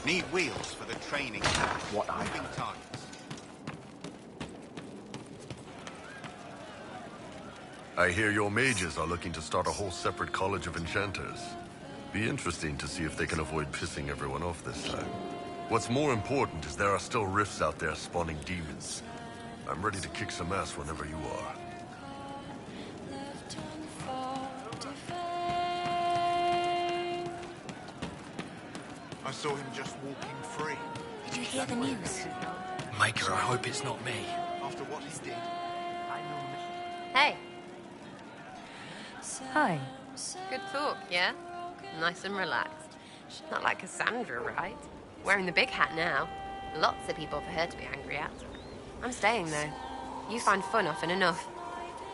Need wheels for the training. What I Moving heard. targets. I hear your mages are looking to start a whole separate college of enchanters. Be interesting to see if they can avoid pissing everyone off this time. What's more important is there are still rifts out there spawning demons. I'm ready to kick some ass whenever you are. I saw him just walking free. Did you hear the news? Maker, I hope it's not me. After what he did. Hey, Hi. good talk, yeah? Nice and relaxed. Not like Cassandra, right? Wearing the big hat now. Lots of people for her to be angry at. I'm staying, though. You find fun often enough.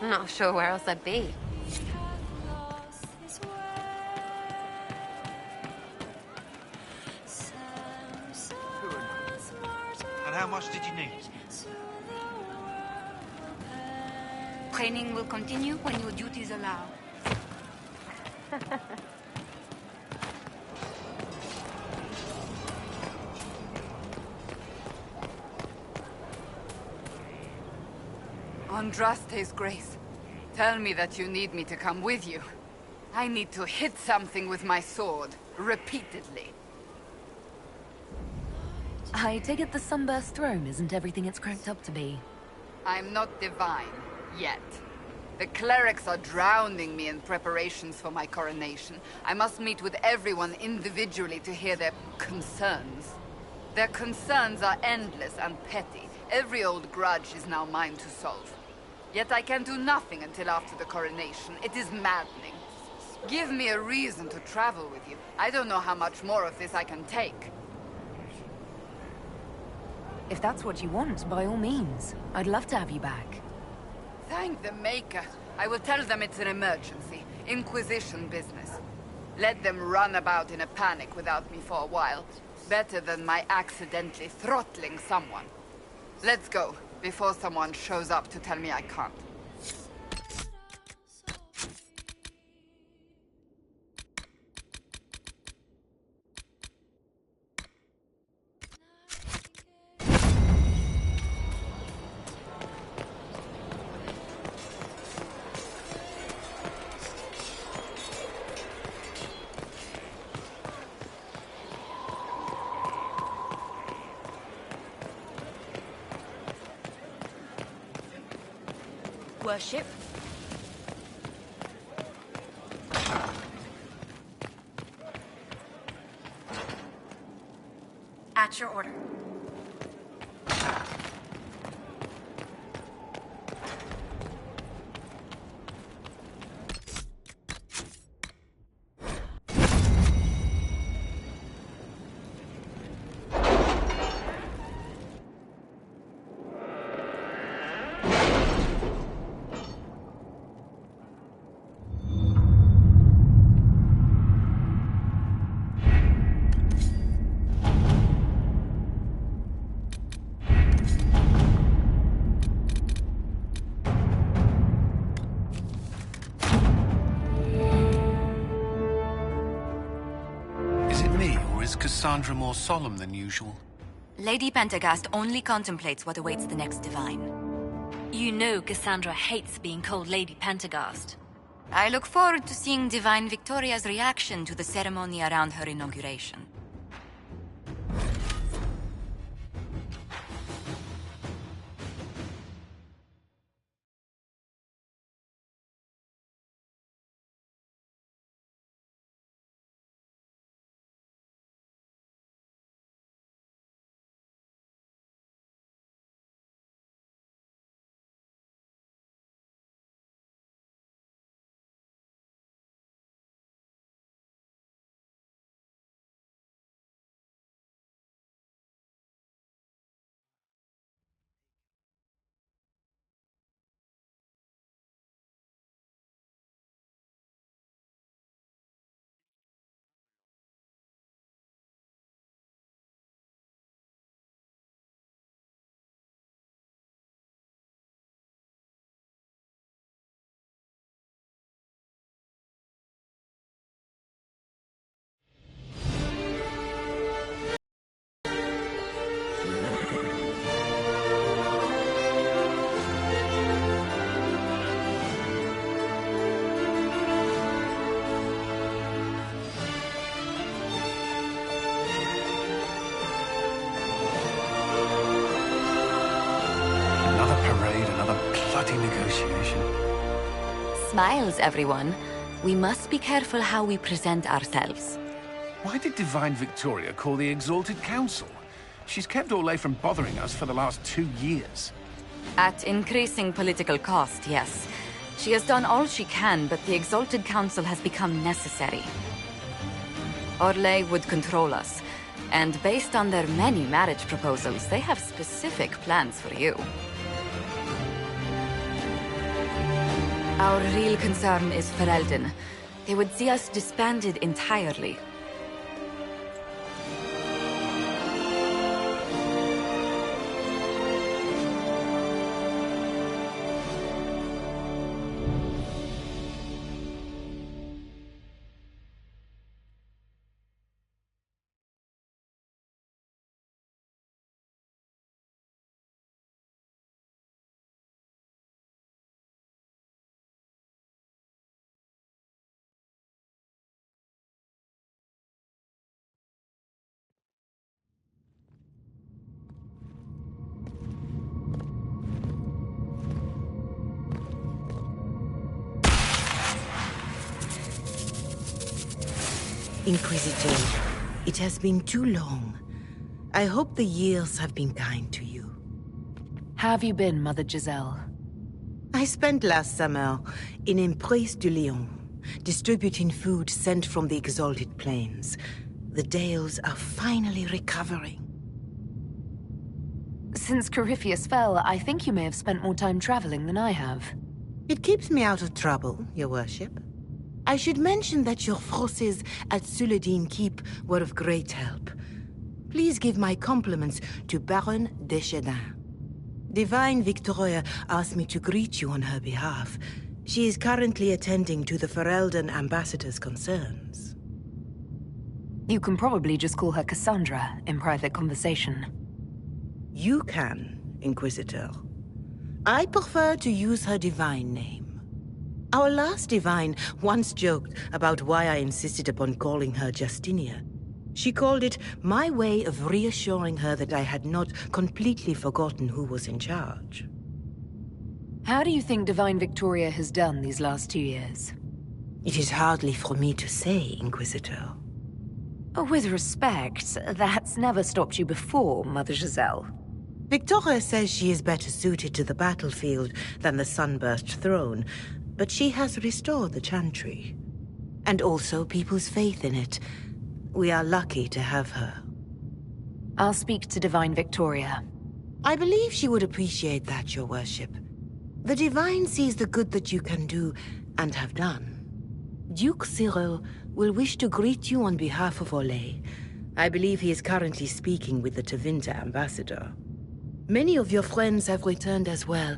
I'm not sure where else I'd be. And how much did you need? Training will continue when your duties allow. Andraste's grace, tell me that you need me to come with you. I need to hit something with my sword, repeatedly. I take it the Sunburst throne isn't everything it's cracked up to be. I'm not divine, yet. The clerics are drowning me in preparations for my coronation. I must meet with everyone individually to hear their concerns. Their concerns are endless and petty. Every old grudge is now mine to solve. Yet I can do nothing until after the coronation. It is maddening. Give me a reason to travel with you. I don't know how much more of this I can take. If that's what you want, by all means. I'd love to have you back. Thank the Maker. I will tell them it's an emergency. Inquisition business. Let them run about in a panic without me for a while. Better than my accidentally throttling someone. Let's go, before someone shows up to tell me I can't. Worship. At your order. Is Cassandra more solemn than usual? Lady Pentagast only contemplates what awaits the next divine. You know Cassandra hates being called Lady Pentagast. I look forward to seeing Divine Victoria's reaction to the ceremony around her inauguration. negotiation. Smiles, everyone. We must be careful how we present ourselves. Why did Divine Victoria call the Exalted Council? She's kept Orlais from bothering us for the last 2 years. At increasing political cost, yes. She has done all she can, but the Exalted Council has become necessary. Orlais would control us, and based on their many marriage proposals, they have specific plans for you. Our real concern is Ferelden. They would see us disbanded entirely. Inquisitor, it has been too long. I hope the years have been kind to you. How have you been, Mother Giselle? I spent last summer in Emprise du Lion, distributing food sent from the Exalted Plains. The Dales are finally recovering. Since Corypheus fell, I think you may have spent more time traveling than I have. It keeps me out of trouble, Your Worship. I should mention that your forces at Suladin Keep were of great help. Please give my compliments to Baron Deschedin. Divine Victoria asked me to greet you on her behalf. She is currently attending to the Ferelden ambassador's concerns. You can probably just call her Cassandra in private conversation. You can, Inquisitor. I prefer to use her divine name. Our last divine once joked about why I insisted upon calling her Justinia. She called it my way of reassuring her that I had not completely forgotten who was in charge. How do you think Divine Victoria has done these last 2 years? It is hardly for me to say, Inquisitor. With respect, that's never stopped you before, Mother Giselle. Victoria says she is better suited to the battlefield than the Sunburst throne, but she has restored the Chantry. And also people's faith in it. We are lucky to have her. I'll speak to Divine Victoria. I believe she would appreciate that, Your Worship. The Divine sees the good that you can do, and have done. Duke Cyril will wish to greet you on behalf of Orlais. I believe he is currently speaking with the Tevinter ambassador. Many of your friends have returned as well.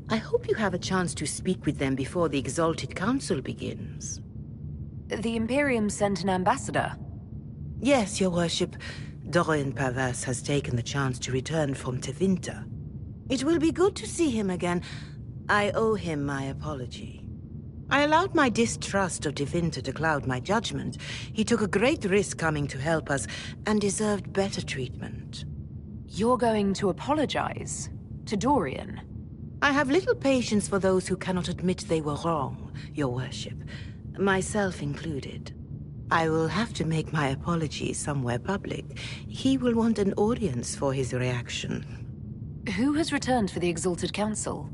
I hope you have a chance to speak with them before the Exalted Council begins. The Imperium sent an ambassador? Yes, Your Worship. Dorian Pavas has taken the chance to return from Tevinter. It will be good to see him again. I owe him my apology. I allowed my distrust of Tevinter to cloud my judgment. He took a great risk coming to help us, and deserved better treatment. You're going to apologize? To Dorian? I have little patience for those who cannot admit they were wrong, Your Worship. Myself included. I will have to make my apologies somewhere public. He will want an audience for his reaction. Who has returned for the Exalted Council?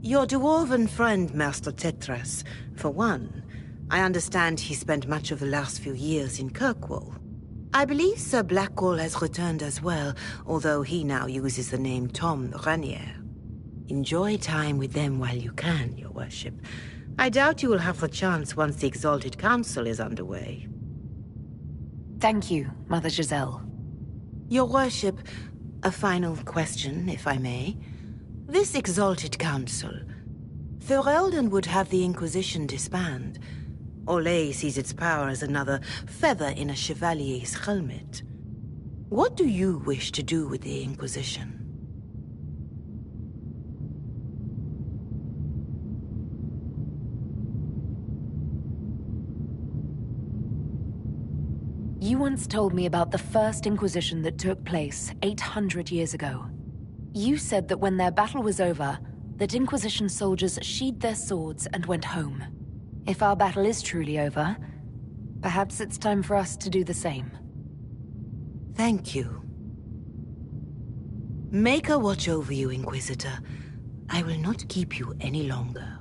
Your dwarven friend, Master Tetras. For one, I understand he spent much of the last few years in Kirkwall. I believe Sir Blackwall has returned as well, although he now uses the name Tom Ranier. Enjoy time with them while you can, Your Worship. I doubt you will have the chance once the Exalted Council is underway. Thank you, Mother Giselle. Your Worship, a final question, if I may. This Exalted Council, Ferelden would have the Inquisition disband. Orlais sees its power as another feather in a chevalier's helmet. What do you wish to do with the Inquisition? You once told me about the first Inquisition that took place 800 years ago. You said that when their battle was over, that Inquisition soldiers sheathed their swords and went home. If our battle is truly over, perhaps it's time for us to do the same. Thank you. Maker watch over you, Inquisitor. I will not keep you any longer.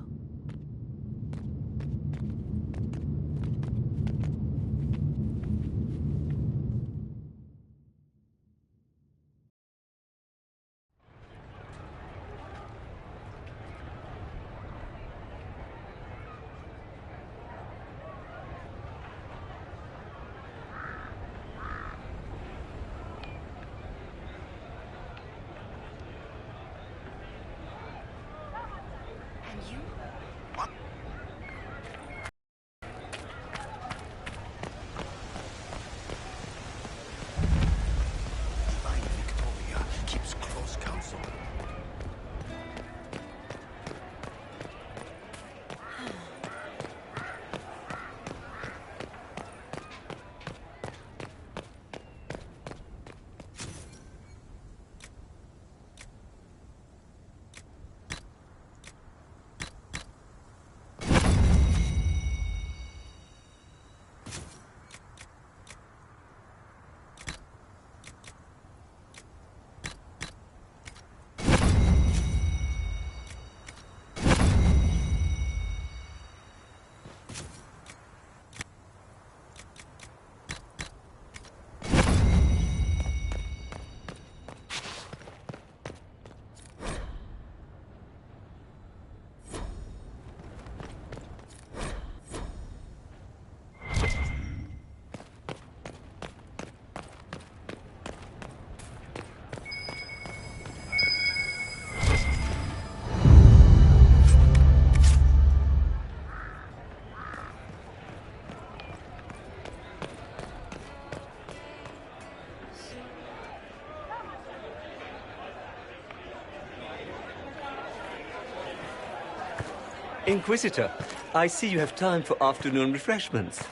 Inquisitor, I see you have time for afternoon refreshments.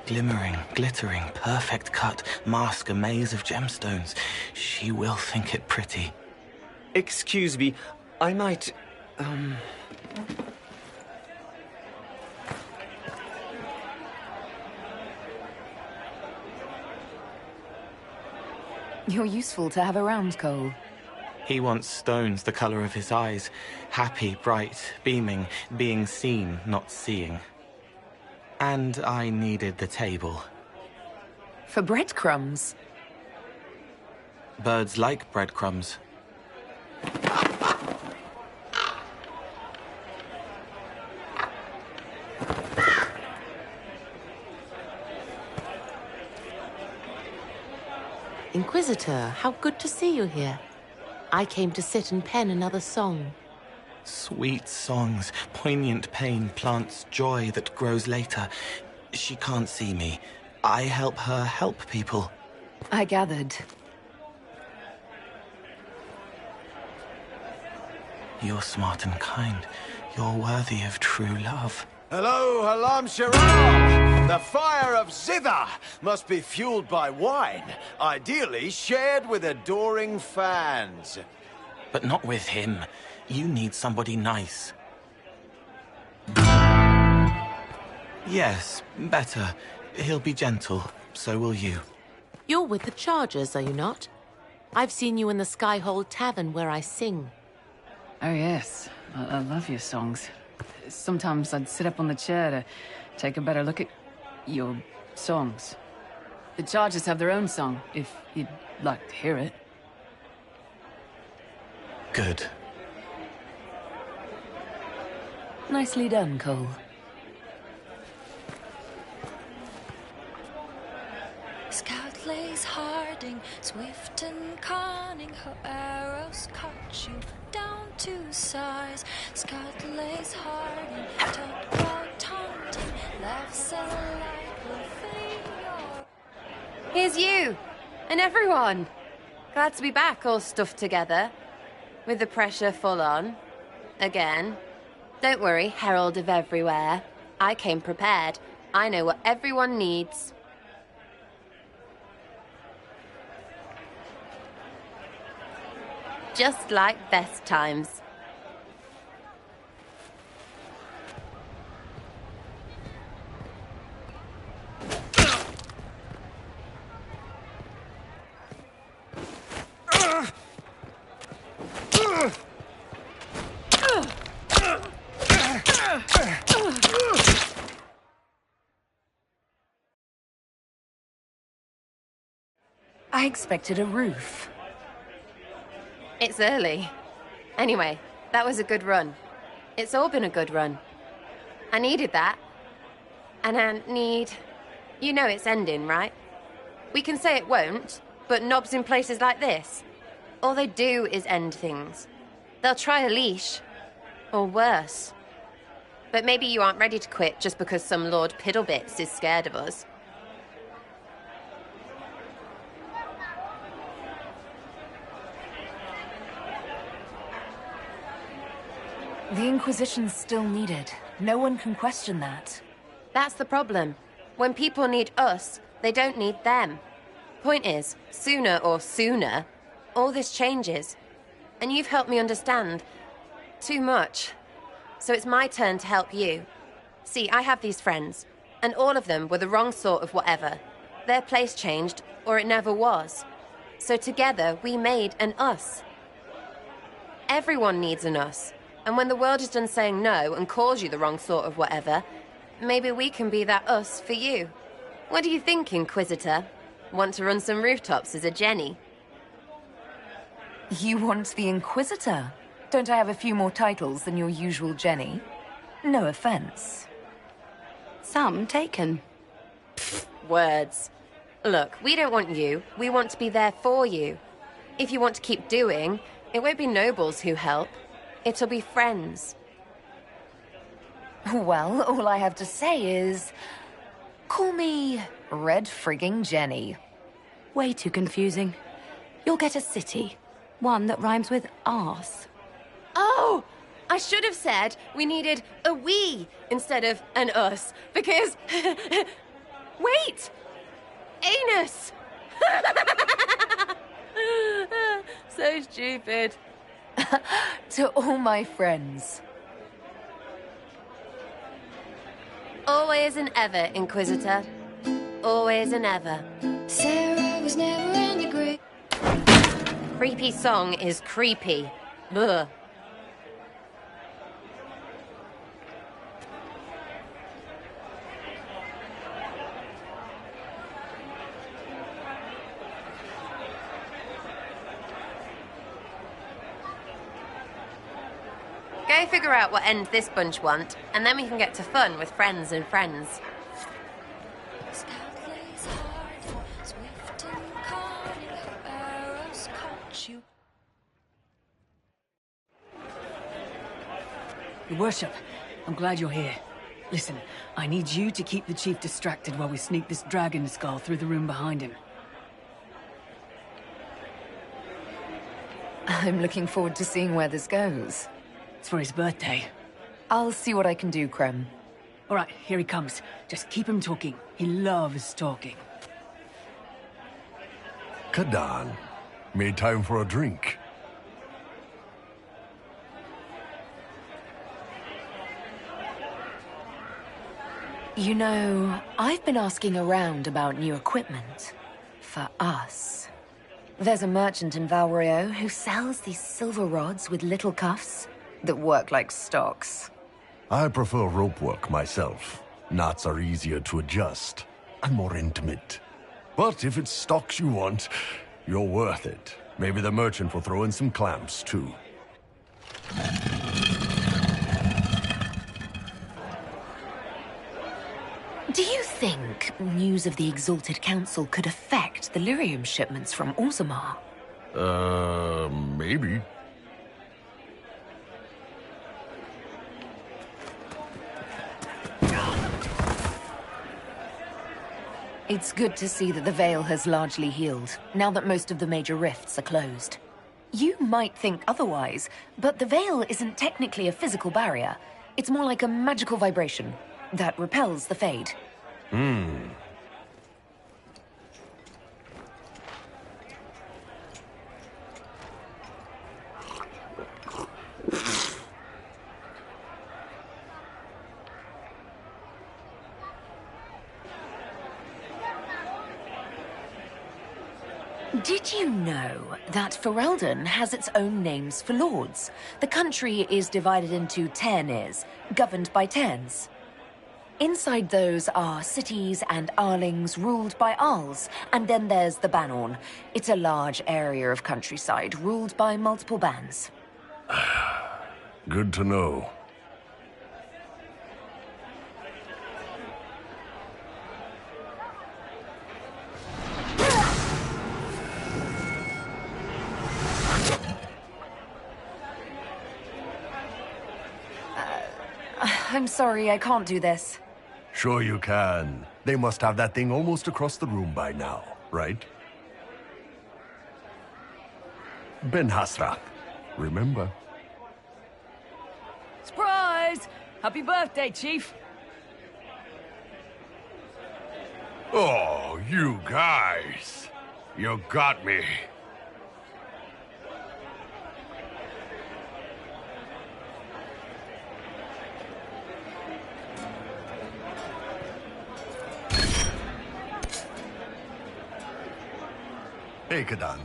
Glimmering, glittering, perfect cut, mask a maze of gemstones. She will think it pretty. Excuse me, I might, You're useful to have around, Cole. He wants stones the color of his eyes. Happy, bright, beaming, being seen, not seeing. And I needed the table. For breadcrumbs? Birds like breadcrumbs. Inquisitor, how good to see you here. I came to sit and pen another song. Sweet songs, poignant pain plants joy that grows later. She can't see me. I help her help people. I gathered. You're smart and kind. You're worthy of true love. Hello, Halam Sharam! The fire of Zither must be fueled by wine, ideally shared with adoring fans. But not with him. You need somebody nice. Yes, better. He'll be gentle. So will you. You're with the Chargers, are you not? I've seen you in the Skyhold Tavern where I sing. Oh, yes. I love your songs. Sometimes I'd sit up on the chair to take a better look at your songs. The Chargers have their own song, if you'd like to hear it. Good. Nicely done, Cole. Scout lays harding, swift and cunning, her arrows cut you down to size. Scout lays harding, tugboat taunting, laughs alike will flee your... Here's you! And everyone! Glad to be back, all stuffed together. With the pressure full on. Again. Don't worry, Herald of Everywhere. I came prepared. I know what everyone needs. Just like best times. I expected a roof. It's early. Anyway, that was a good run. It's all been a good run. I needed that. And I need... You know it's ending, right? We can say it won't, but knobs in places like this, all they do is end things. They'll try a leash. Or worse. But maybe you aren't ready to quit just because some Lord Piddlebits is scared of us. The Inquisition's still needed. No one can question that. That's the problem. When people need us, they don't need them. Point is, sooner, all this changes. And you've helped me understand. Too much. So it's my turn to help you. See, I have these friends, and all of them were the wrong sort of whatever. Their place changed, or it never was. So together, we made an us. Everyone needs an us. And when the world is done saying no and calls you the wrong sort of whatever, maybe we can be that us for you. What do you think, Inquisitor? Want to run some rooftops as a Jenny? You want the Inquisitor? Don't I have a few more titles than your usual Jenny? No offense. Some taken. Words. Look, we don't want you. We want to be there for you. If you want to keep doing, it won't be nobles who help. It'll be friends. Well, all I have to say is... call me Red Frigging Jenny. Way too confusing. You'll get a city. One that rhymes with arse. Oh! I should have said we needed a we instead of an us, because... Wait! Anus! So stupid. To all my friends. Always and ever, Inquisitor. Always and ever. Sarah was never in the grave. Creepy song is creepy. Ugh. Go figure out what end this bunch want, and then we can get to fun with friends and friends. Your worship, I'm glad you're here. Listen, I need you to keep the chief distracted while we sneak this dragon skull through the room behind him. I'm looking forward to seeing where this goes. It's for his birthday. I'll see what I can do, Krem. All right, here he comes. Just keep him talking. He loves talking. Kadan, made time for a drink. You know, I've been asking around about new equipment. For us. There's a merchant in Valrio who sells these silver rods with little cuffs that work like stocks. I prefer rope work myself. Knots are easier to adjust and more intimate. But if it's stocks you want, you're worth it. Maybe the merchant will throw in some clamps, too. Do you think news of the Exalted Council could affect the lyrium shipments from Orzammar? Maybe. It's good to see that the Veil has largely healed, now that most of the major rifts are closed. You might think otherwise, but the Veil isn't technically a physical barrier. It's more like a magical vibration that repels the Fade. Did you know that Ferelden has its own names for lords? The country is divided into Tairnirs, governed by Tairns. Inside those are cities and Arlings ruled by Arls, and then there's the Banorn. It's a large area of countryside ruled by multiple bands. Good to know. I'm sorry, I can't do this. Sure you can. They must have that thing almost across the room by now, right? Ben Hasra, remember? Surprise! Happy birthday, Chief! Oh, you guys. You got me. Hey, Kadan.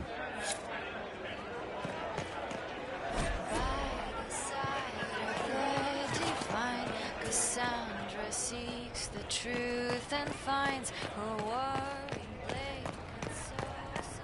Cassandra seeks the truth and finds her worrying blade consoles.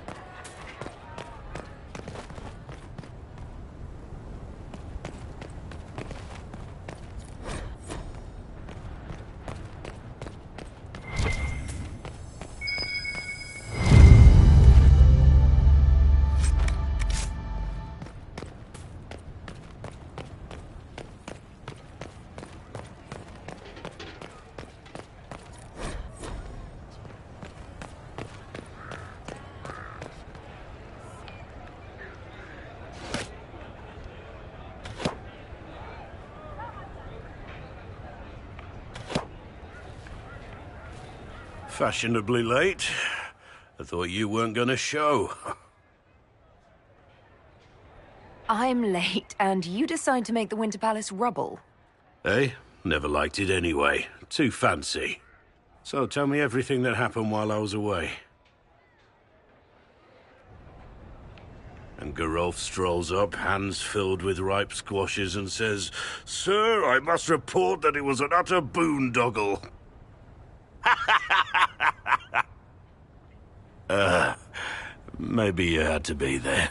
Fashionably late. I thought you weren't gonna show. I'm late, and you decide to make the Winter Palace rubble. Hey, never liked it anyway. Too fancy. So tell me everything that happened while I was away. And Geralf strolls up, hands filled with ripe squashes, and says, "Sir, I must report that it was an utter boondoggle." Maybe you had to be there.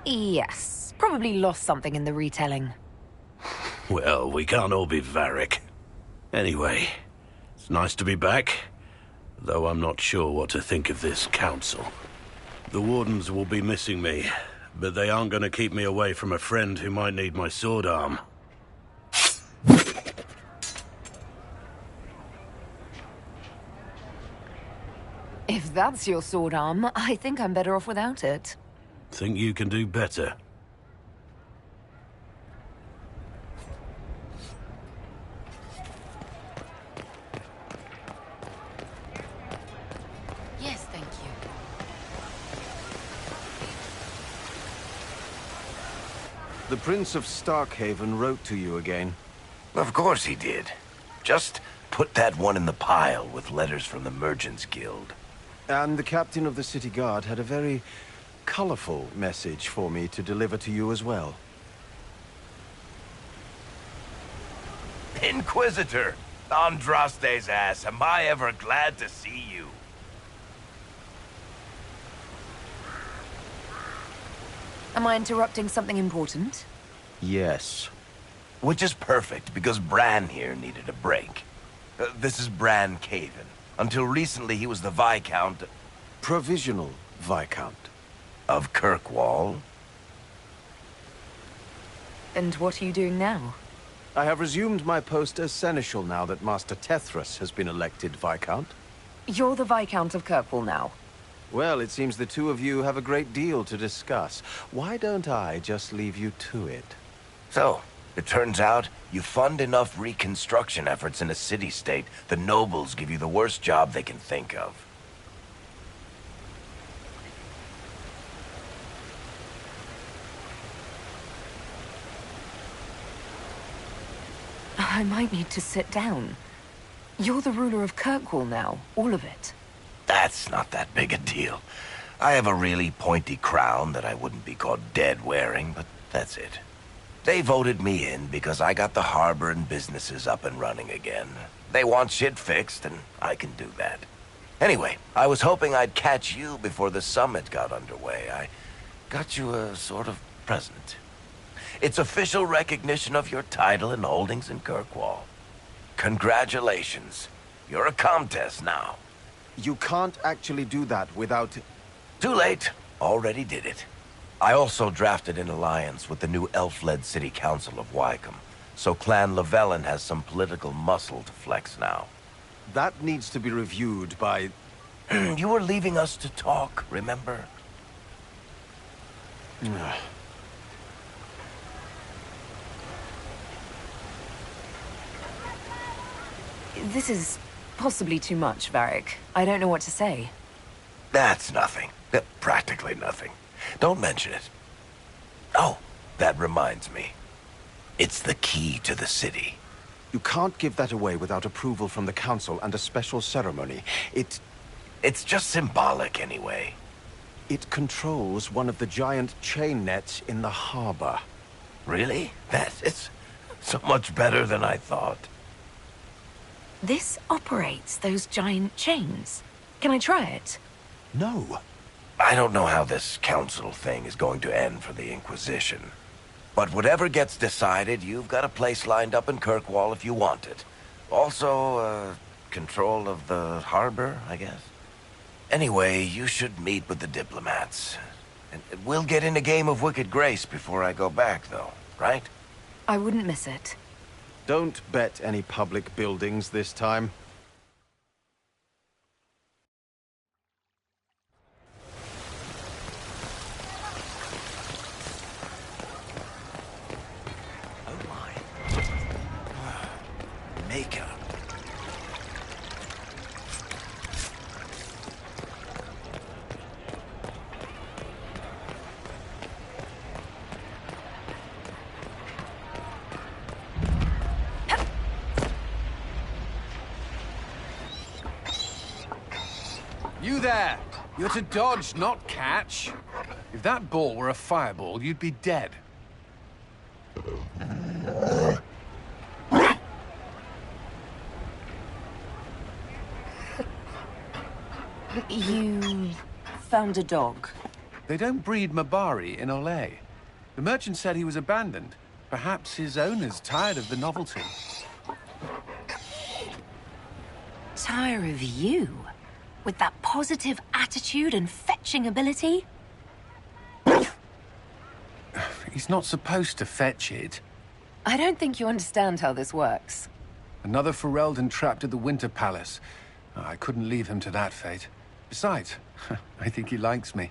Yes, probably lost something in the retelling. Well, we can't all be Varric. Anyway, it's nice to be back, though I'm not sure what to think of this council. The Wardens will be missing me, but they aren't going to keep me away from a friend who might need my sword arm. If that's your sword arm, I think I'm better off without it. Think you can do better? Yes, thank you. The Prince of Starkhaven wrote to you again. Of course he did. Just put that one in the pile with letters from the Merchants Guild. And the captain of the city guard had a very colorful message for me to deliver to you as well. Inquisitor! Andraste's ass, am I ever glad to see you. Am I interrupting something important? Yes. Which is perfect, because Bran here needed a break. This is Bran Caven. Until recently, he was the Viscount... Provisional Viscount. Of Kirkwall. And what are you doing now? I have resumed my post as Seneschal now that Master Tethras has been elected Viscount. You're the Viscount of Kirkwall now. Well, it seems the two of you have a great deal to discuss. Why don't I just leave you to it? So, it turns out, you fund enough reconstruction efforts in a city-state, the nobles give you the worst job they can think of. I might need to sit down. You're the ruler of Kirkwall now, all of it. That's not that big a deal. I have a really pointy crown that I wouldn't be caught dead wearing, but that's it. They voted me in because I got the harbor and businesses up and running again. They want shit fixed, and I can do that. Anyway, I was hoping I'd catch you before the summit got underway. I got you a sort of present. It's official recognition of your title and holdings in Kirkwall. Congratulations. You're a Comtesse now. You can't actually do that without... Too late. Already did it. I also drafted an alliance with the new elf-led city council of Wycombe, so Clan Llewellyn has some political muscle to flex now. That needs to be reviewed by... You were leaving us to talk, remember? This is possibly too much, Varric. I don't know what to say. That's nothing. Practically nothing. Don't mention it. Oh, that reminds me. It's the key to the city. You can't give that away without approval from the council and a special ceremony. It's just symbolic anyway. It controls one of the giant chain nets in the harbor. Really? It's so much better than I thought. This operates those giant chains. Can I try it? No. I don't know how this council thing is going to end for the Inquisition. But whatever gets decided, you've got a place lined up in Kirkwall if you want it. Also, control of the harbor, I guess. Anyway, you should meet with the diplomats. And we'll get in a game of Wicked Grace before I go back, though, right? I wouldn't miss it. Don't bet any public buildings this time. Makeup. You there! You're to dodge, not catch. If that ball were a fireball, you'd be dead. You found a dog? They don't breed Mabari in Olay. The merchant said he was abandoned. Perhaps his owner's tired of the novelty. Tire of you? With that positive attitude and fetching ability? He's not supposed to fetch it. I don't think you understand how this works. Another Ferelden trapped at the Winter Palace. I couldn't leave him to that fate. Besides, I think he likes me.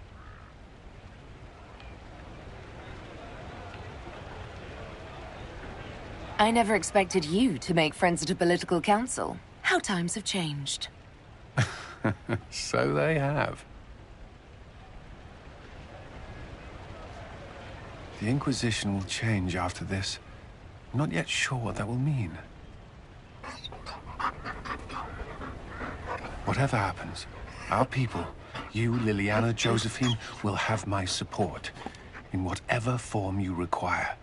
I never expected you to make friends at a political council. How times have changed. So they have. The Inquisition will change after this. I'm not yet sure what that will mean. Whatever happens, our people, you, Liliana, Josephine, will have my support. In whatever form you require.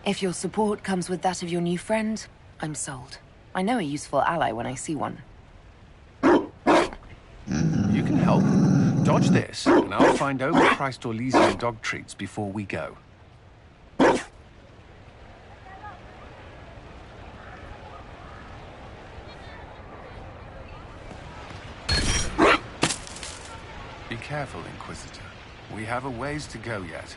If your support comes with that of your new friend, I'm sold. I know a useful ally when I see one. You can help. Dodge this, and I'll find overpriced Orlesian dog treats before we go. Be careful, Inquisitor. We have a ways to go yet.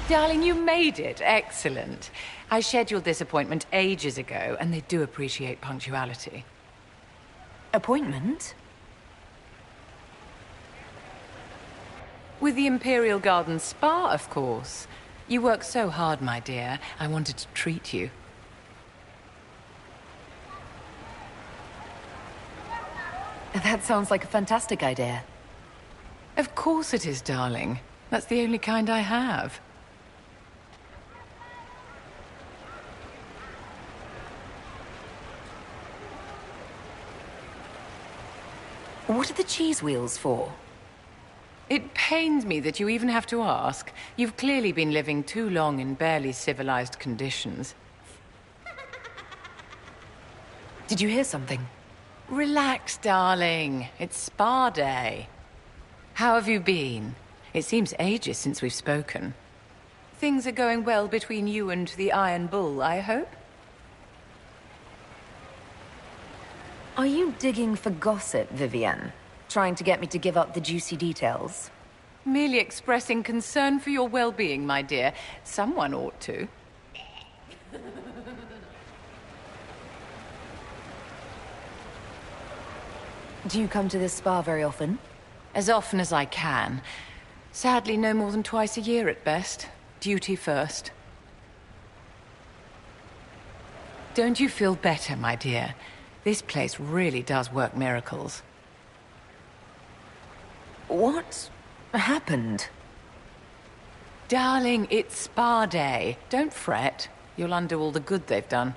Darling, you made it. Excellent. I scheduled this appointment ages ago, and they do appreciate punctuality. Appointment? With the Imperial Garden Spa, of course. You work so hard, my dear. I wanted to treat you. That sounds like a fantastic idea. Of course it is, darling. That's the only kind I have. What are the cheese wheels for? It pains me that you even have to ask. You've clearly been living too long in barely civilized conditions. Did you hear something? Relax, darling. It's spa day. How have you been? It seems ages since we've spoken. Things are going well between you and the Iron Bull, I hope? Are you digging for gossip, Vivienne? Trying to get me to give up the juicy details? Merely expressing concern for your well-being, my dear. Someone ought to. Do you come to this spa very often? As often as I can. Sadly, no more than twice a year at best. Duty first. Don't you feel better, my dear? This place really does work miracles. What happened? Darling, it's spa day. Don't fret. You'll undo all the good they've done.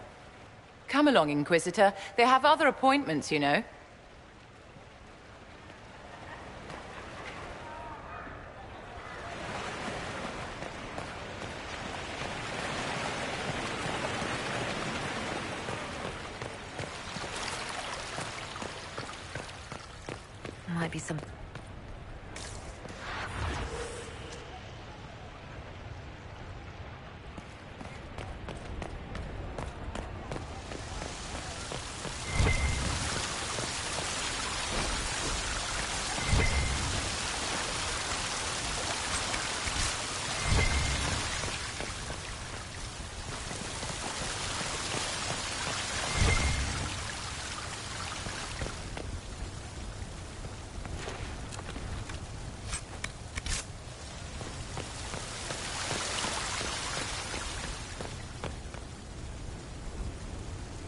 Come along, Inquisitor. They have other appointments, you know. Might be some...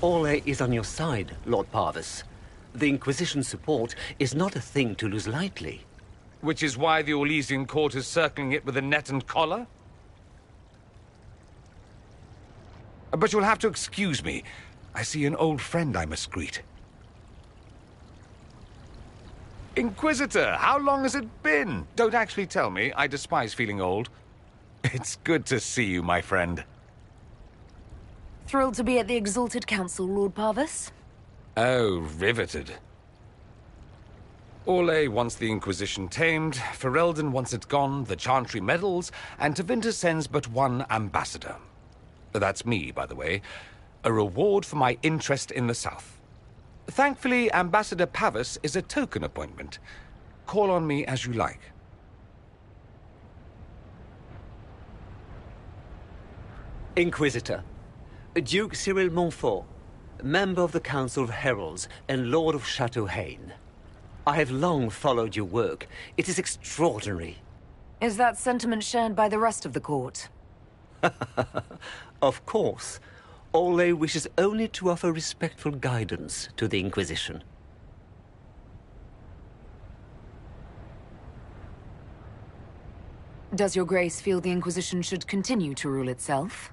Orlais is on your side, Lord Parvis. The Inquisition's support is not a thing to lose lightly. Which is why the Orlesian court is circling it with a net and collar? But you'll have to excuse me. I see an old friend I must greet. Inquisitor, how long has it been? Don't actually tell me. I despise feeling old. It's good to see you, my friend. Thrilled to be at the Exalted Council, Lord Parvis. Oh, riveted. Orlais wants the Inquisition tamed, Ferelden wants it gone, the Chantry meddles, and Tevinter sends but one ambassador. That's me, by the way. A reward for my interest in the South. Thankfully, Ambassador Pavis is a token appointment. Call on me as you like. Inquisitor, Duke Cyril Montfort, member of the Council of Heralds and Lord of Chateau Haine. I have long followed your work. It is extraordinary. Is that sentiment shared by the rest of the court? Of course. Orlais wishes only to offer respectful guidance to the Inquisition. Does your grace feel the Inquisition should continue to rule itself?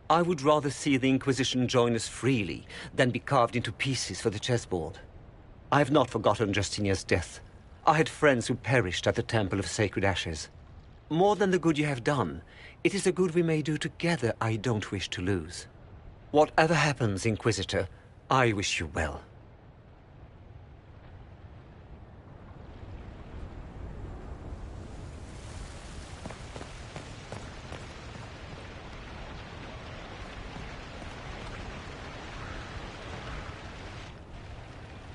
I would rather see the Inquisition join us freely than be carved into pieces for the chessboard. I have not forgotten Justinia's death. I had friends who perished at the Temple of Sacred Ashes. More than the good you have done, it is the good we may do together I don't wish to lose. Whatever happens, Inquisitor, I wish you well.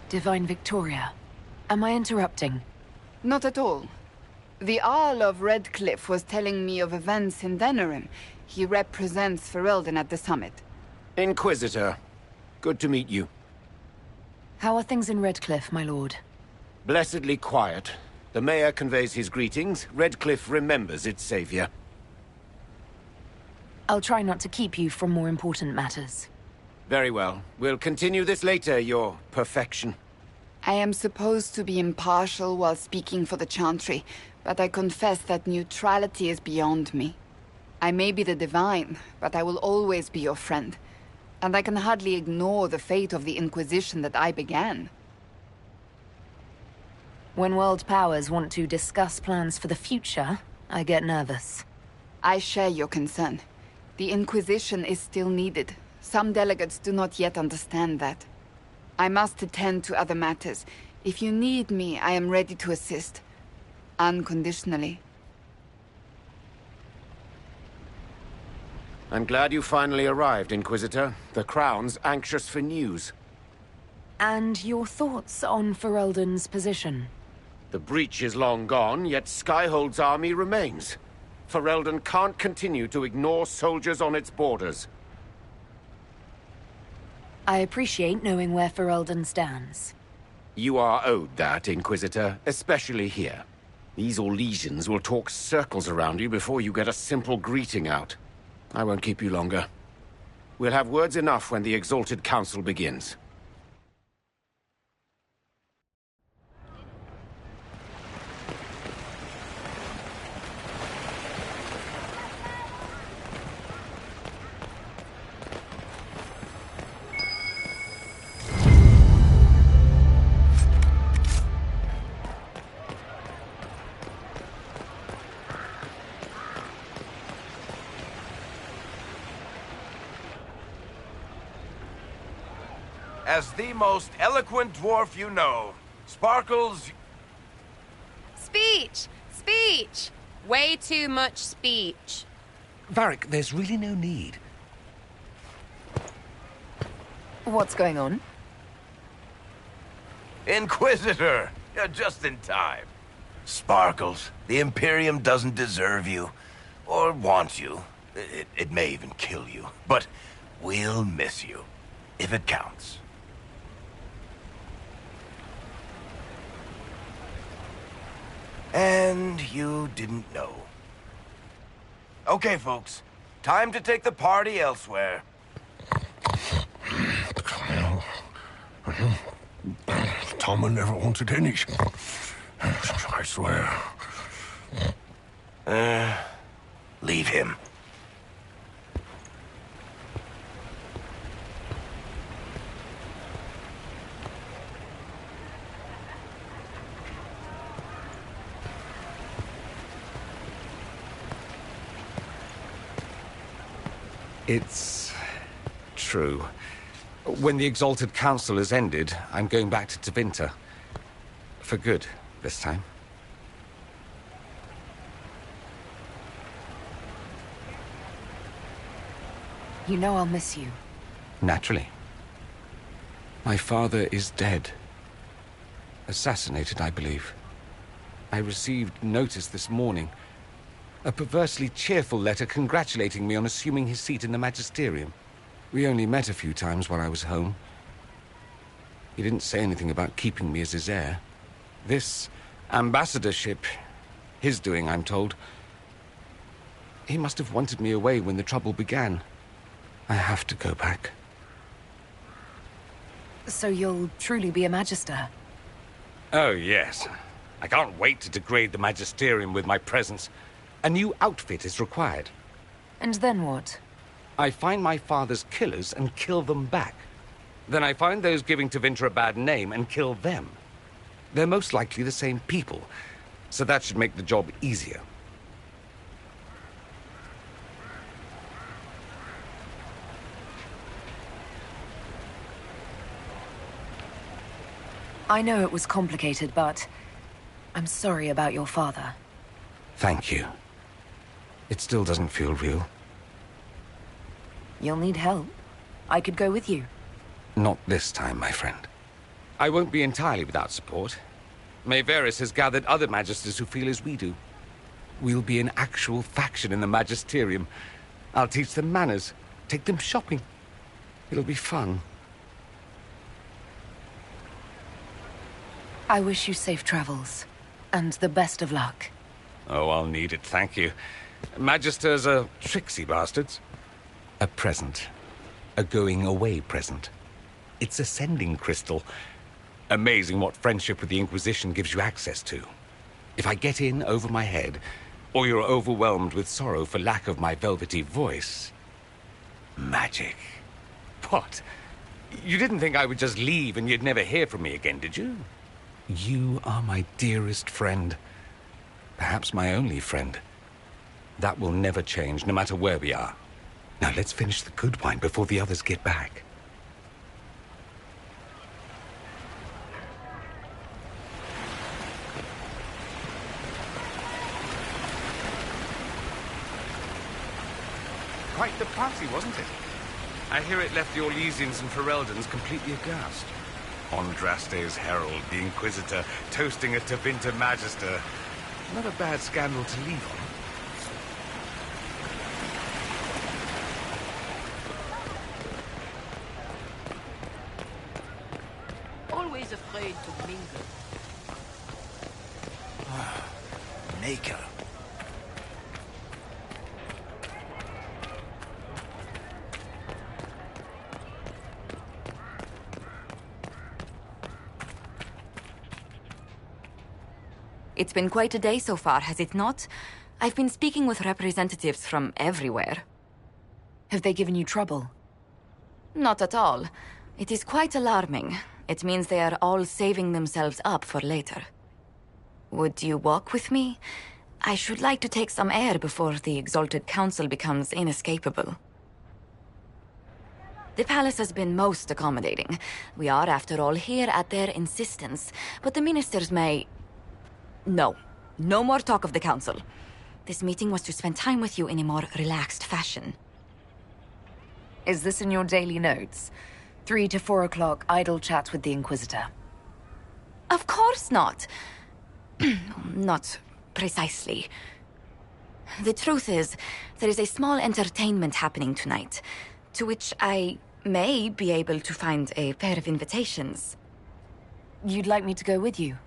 Divine Victoria, am I interrupting? Not at all. The Jarl of Redcliffe was telling me of events in Denerim. He represents Ferelden at the summit. Inquisitor, good to meet you. How are things in Redcliffe, my lord? Blessedly quiet. The mayor conveys his greetings. Redcliffe remembers its savior. I'll try not to keep you from more important matters. Very well. We'll continue this later, your perfection. I am supposed to be impartial while speaking for the Chantry, but I confess that neutrality is beyond me. I may be the Divine, but I will always be your friend. And I can hardly ignore the fate of the Inquisition that I began. When world powers want to discuss plans for the future, I get nervous. I share your concern. The Inquisition is still needed. Some delegates do not yet understand that. I must attend to other matters. If you need me, I am ready to assist. Unconditionally. I'm glad you finally arrived, Inquisitor. The Crown's anxious for news. And your thoughts on Ferelden's position? The breach is long gone, yet Skyhold's army remains. Ferelden can't continue to ignore soldiers on its borders. I appreciate knowing where Ferelden stands. You are owed that, Inquisitor, especially here. These Orlesians will talk circles around you before you get a simple greeting out. I won't keep you longer. We'll have words enough when the Exalted Council begins. As the most eloquent dwarf you know, Sparkles... Speech! Speech! Way too much speech. Varric, there's really no need. What's going on? Inquisitor! You're just in time. Sparkles, the Imperium doesn't deserve you. Or want you. It may even kill you. But we'll miss you. If it counts. And you didn't know. Okay, folks. Time to take the party elsewhere. Toma never wanted any. I swear. Leave him. It's true. When the Exalted Council has ended, I'm going back to Tevinter. For good, this time. You know I'll miss you. Naturally. My father is dead. Assassinated, I believe. I received notice this morning. A perversely cheerful letter congratulating me on assuming his seat in the Magisterium. We only met a few times while I was home. He didn't say anything about keeping me as his heir. This ambassadorship, his doing, I'm told. He must have wanted me away when the trouble began. I have to go back. So you'll truly be a Magister? Oh, yes. I can't wait to degrade the Magisterium with my presence. A new outfit is required. And then what? I find my father's killers and kill them back. Then I find those giving Tevinter a bad name and kill them. They're most likely the same people, so that should make the job easier. I know it was complicated, but I'm sorry about your father. Thank you. It still doesn't feel real. You'll need help. I could go with you. Not this time, my friend. I won't be entirely without support. Maeveris has gathered other Magisters who feel as we do. We'll be an actual faction in the Magisterium. I'll teach them manners, take them shopping. It'll be fun. I wish you safe travels, and the best of luck. Oh, I'll need it, thank you. Magisters are tricksy bastards. A present. A going-away present. It's a sending crystal. Amazing what friendship with the Inquisition gives you access to. If I get in over my head, or you're overwhelmed with sorrow for lack of my velvety voice... magic. What? You didn't think I would just leave and you'd never hear from me again, did you? You are my dearest friend. Perhaps my only friend. That will never change, no matter where we are. Now let's finish the good wine before the others get back. Quite the party, wasn't it? I hear it left the Orlesians and Fereldans completely aghast. Andraste's herald, the Inquisitor, toasting a Tevinter Magister. Not a bad scandal to leave on. Always afraid to mingle. Maker. It's been quite a day so far, has it not? I've been speaking with representatives from everywhere. Have they given you trouble? Not at all. It is quite alarming. It means they are all saving themselves up for later. Would you walk with me? I should like to take some air before the Exalted Council becomes inescapable. The palace has been most accommodating. We are, after all, here at their insistence, but the ministers may... No. No more talk of the council. This meeting was to spend time with you in a more relaxed fashion. Is this in your daily notes? 3 to 4 o'clock, idle chat with the Inquisitor. Of course not. Not precisely. The truth is, there is a small entertainment happening tonight, to which I may be able to find a pair of invitations. You'd like me to go with you?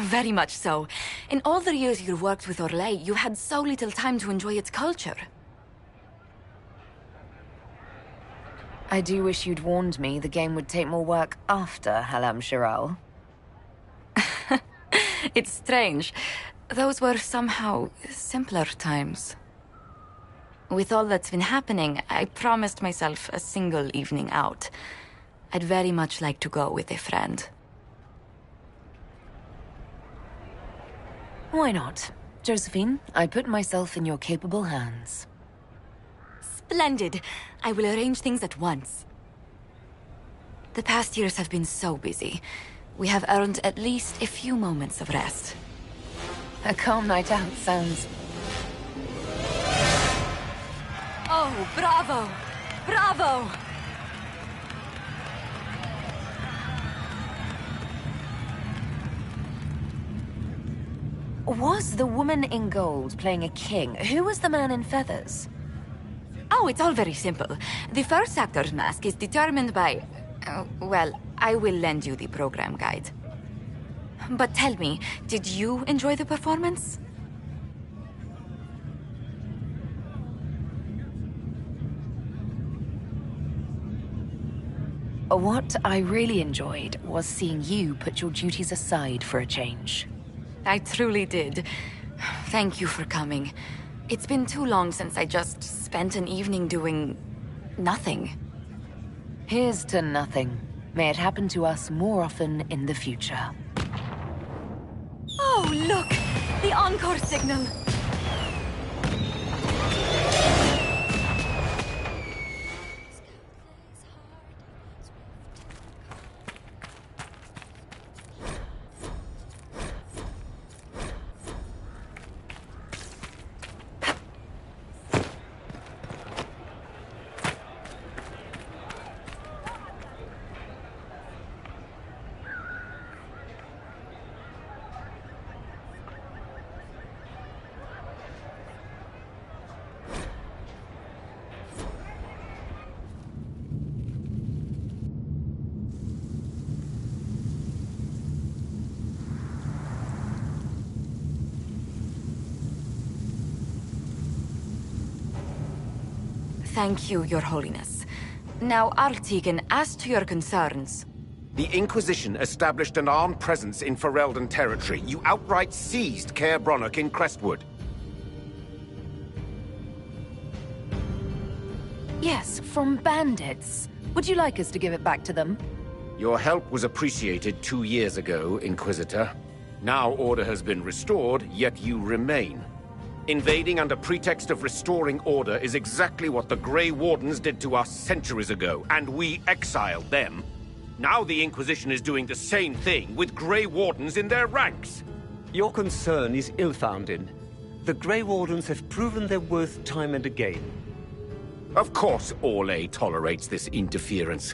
Very much so. In all the years you worked with Orlais, you had so little time to enjoy its culture. I do wish you'd warned me the game would take more work after Halam Shiral. It's strange. Those were somehow simpler times. With all that's been happening, I promised myself a single evening out. I'd very much like to go with a friend. Why not? Josephine, I put myself in your capable hands. Splendid! I will arrange things at once. The past years have been so busy. We have earned at least a few moments of rest. A calm night out sounds... Oh, bravo! Bravo! Was the woman in gold playing a king? Who was the man in feathers? Oh, it's all very simple. The first actor's mask is determined by... well, I will lend you the program guide. But tell me, did you enjoy the performance? What I really enjoyed was seeing you put your duties aside for a change. I truly did. Thank you for coming. It's been too long since I just spent an evening doing... nothing. Here's to nothing. May it happen to us more often in the future. Oh, look! The encore signal! Thank you, Your Holiness. Now, Artigan, as to your concerns... The Inquisition established an armed presence in Ferelden territory. You outright seized Caer Bronach in Crestwood. Yes, from bandits. Would you like us to give it back to them? Your help was appreciated 2 years ago, Inquisitor. Now order has been restored, yet you remain. Invading under pretext of restoring order is exactly what the Grey Wardens did to us centuries ago, and we exiled them. Now the Inquisition is doing the same thing with Grey Wardens in their ranks. Your concern is ill-founded. The Grey Wardens have proven their worth time and again. Of course Orlais tolerates this interference.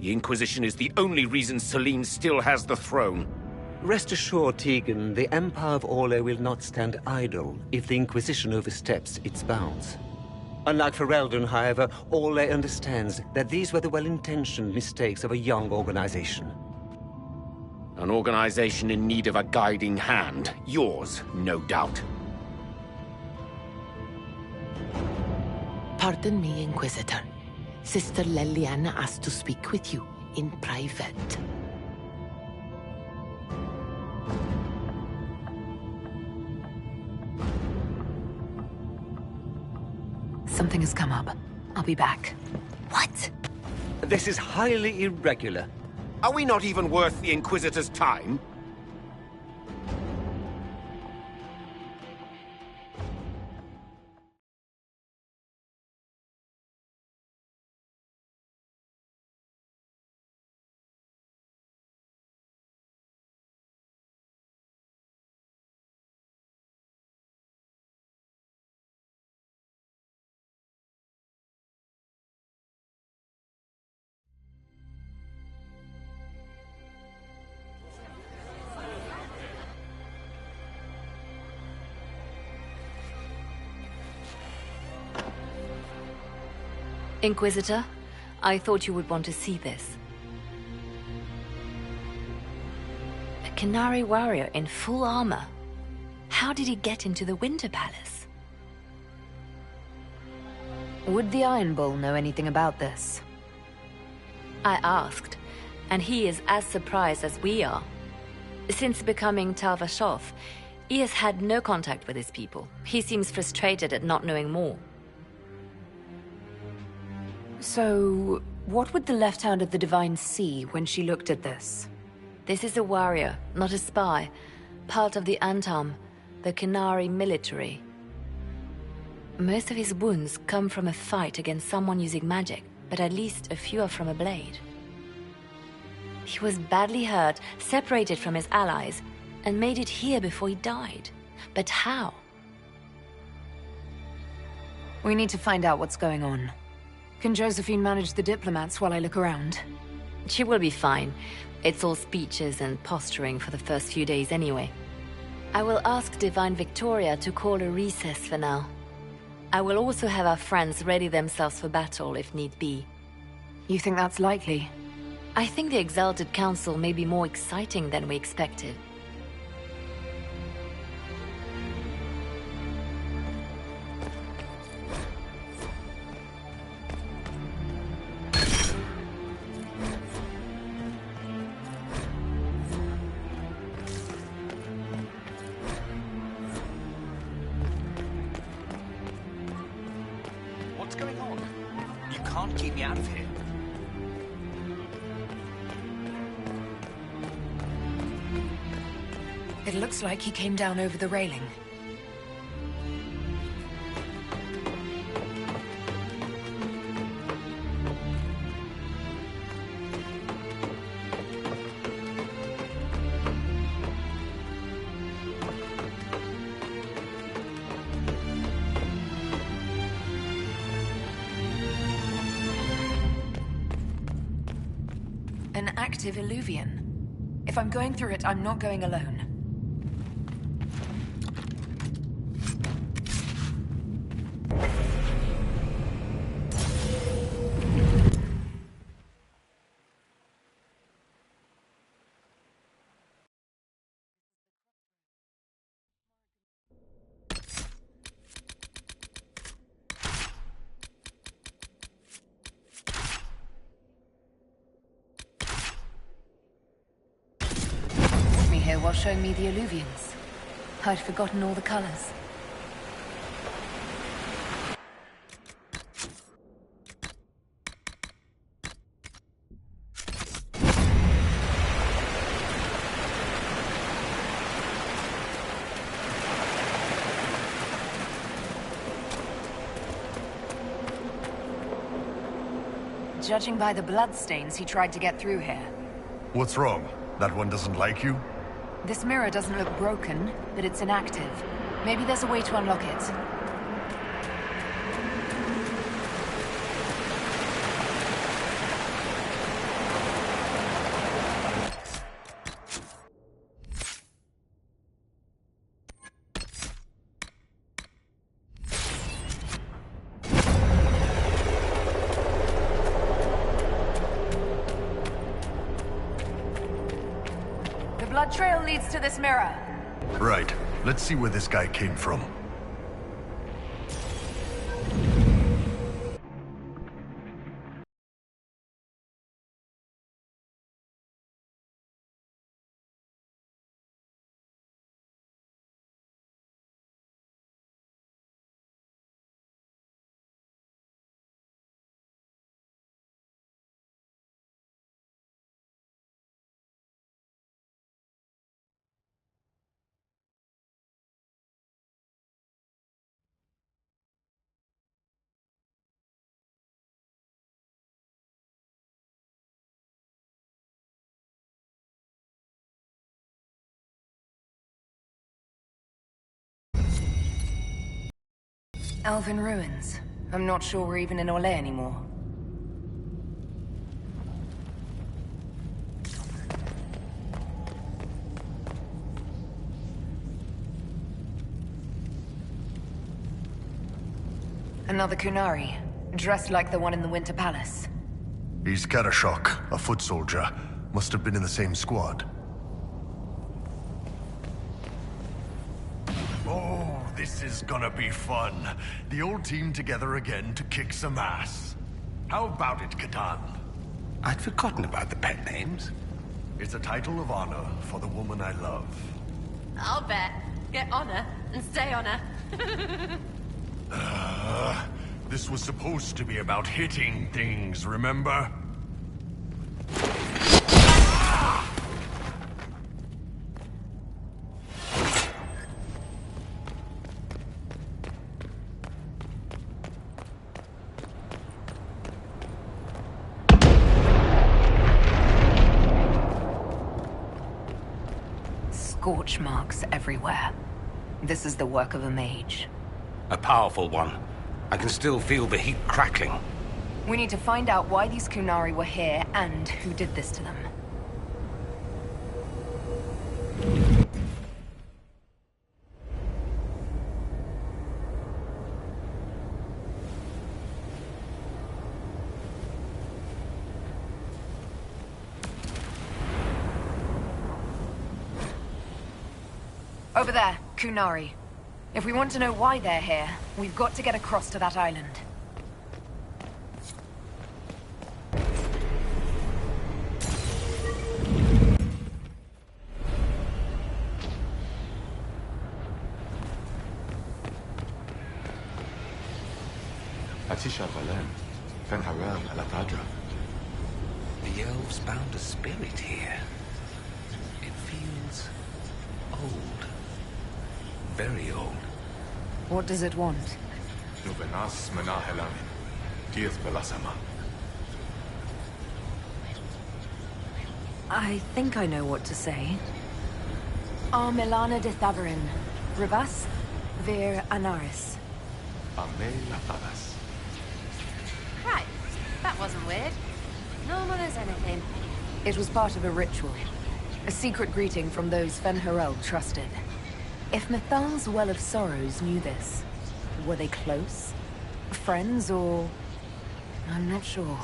The Inquisition is the only reason Selene still has the throne. Rest assured, Tegan, the Empire of Orlais will not stand idle if the Inquisition oversteps its bounds. Unlike Ferelden, however, Orlais understands that these were the well-intentioned mistakes of a young organization. An organization in need of a guiding hand. Yours, no doubt. Pardon me, Inquisitor. Sister Leliana asked to speak with you in private. Something has come up. I'll be back. What? This is highly irregular. Are we not even worth the Inquisitor's time? Inquisitor, I thought you would want to see this. A Canary warrior in full armor. How did he get into the Winter Palace? Would the Iron Bull know anything about this? I asked, and he is as surprised as we are. Since becoming Tal Vashoth, he has had no contact with his people. He seems frustrated at not knowing more. So, what would the left hand of the Divine see when she looked at this? This is a warrior, not a spy. Part of the Antam, the Canary military. Most of his wounds come from a fight against someone using magic, but at least a few are from a blade. He was badly hurt, separated from his allies, and made it here before he died. But how? We need to find out what's going on. Can Josephine manage the diplomats while I look around? She will be fine. It's all speeches and posturing for the first few days anyway. I will ask Divine Victoria to call a recess for now. I will also have our friends ready themselves for battle if need be. You think that's likely? I think the Exalted Council may be more exciting than we expected. What's going on? You can't keep me out of here. It looks like he came down over the railing. An active illuvian. If I'm going through it, I'm not going alone. while showing me the alluvions. I'd forgotten all the colors. Judging by the bloodstains, he tried to get through here. What's wrong? That one doesn't like you? This mirror doesn't look broken, but it's inactive. Maybe there's a way to unlock it. Blood trail leads to this mirror. Right. Let's see where this guy came from. Elven ruins. I'm not sure we're even in Orlais anymore. Another Kunari, dressed like the one in the Winter Palace. He's Karashok, a foot soldier. Must have been in the same squad. Oh, this is gonna be fun. The old team together again to kick some ass. How about it, Katan? I'd forgotten about the pet names. It's a title of honor for the woman I love. I'll bet. Get honor and stay honor. This was supposed to be about hitting things, remember? Scorch marks everywhere. This is the work of a mage. A powerful one. I can still feel the heat crackling. We need to find out why these Kunari were here and who did this to them. Over there, Kunari. If we want to know why they're here, we've got to get across to that island. The elves found a spirit here. It feels old. Very old. What does it want? I think I know what to say. Milana de Thavarin. Rivas vir Anaris. Right. That wasn't weird. Normal as anything. It was part of a ritual. A secret greeting from those Fen'Harel trusted. If Mithal's Well of Sorrows knew this, were they close? Friends, or... I'm not sure.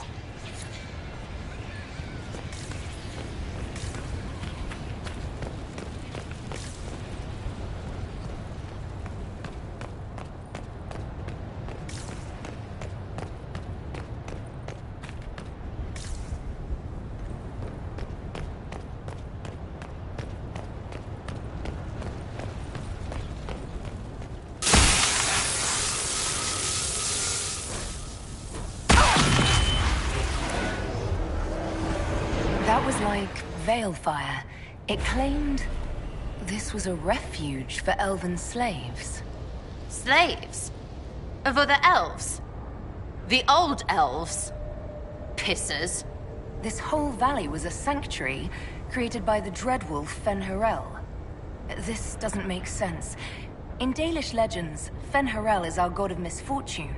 like Veilfire. It claimed this was a refuge for elven slaves. Slaves? Of other elves? The old elves? Pissers. This whole valley was a sanctuary created by the dreadwolf Fen'Harel. This doesn't make sense. In Dalish legends, Fen'Harel is our god of misfortune.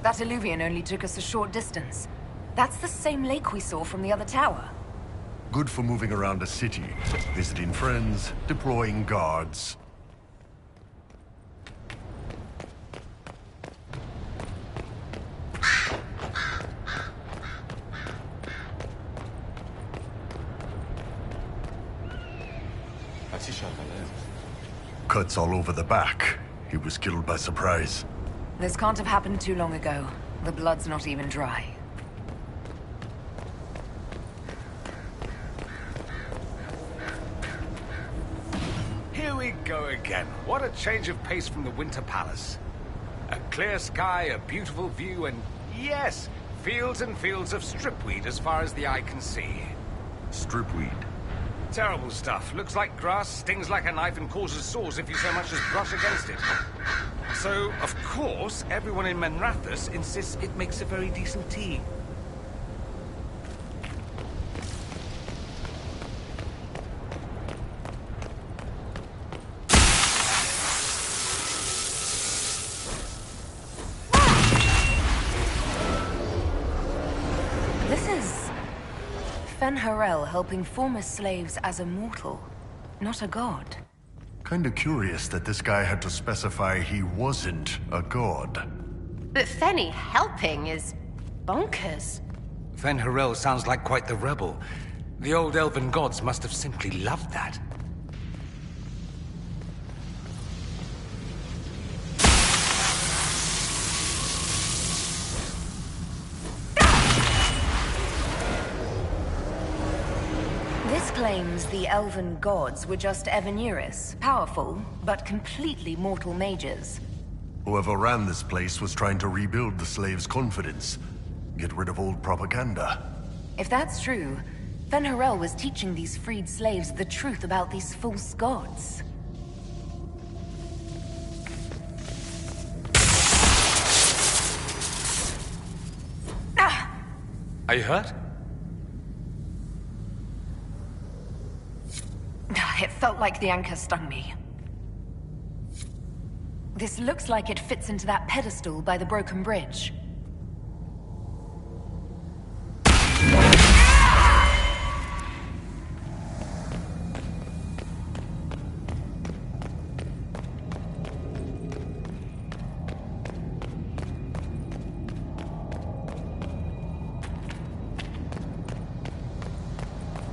That illuvian only took us a short distance. That's the same lake we saw from the other tower. Good for moving around a city, visiting friends, deploying guards. Cuts all over the back. He was killed by surprise. This can't have happened too long ago. The blood's not even dry. Here we go again. What a change of pace from the Winter Palace. A clear sky, a beautiful view, and yes, fields and fields of stripweed as far as the eye can see. Stripweed? Terrible stuff. Looks like grass, stings like a knife, and causes sores if you so much as brush against it. So, of course, everyone in Menrathus insists it makes a very decent tea. This is Fen'Harel helping former slaves as a mortal, not a god. Kinda curious that this guy had to specify he wasn't a god. But Fenny helping is bonkers. Fen'Harel sounds like quite the rebel. The old elven gods must have simply loved that. This claims the elven gods were just Evaneris, powerful, but completely mortal mages. Whoever ran this place was trying to rebuild the slaves' confidence. Get rid of old propaganda. If that's true, Fen'Harel was teaching these freed slaves the truth about these false gods. Are you hurt? It felt like the anchor stung me. This looks like it fits into that pedestal by the broken bridge.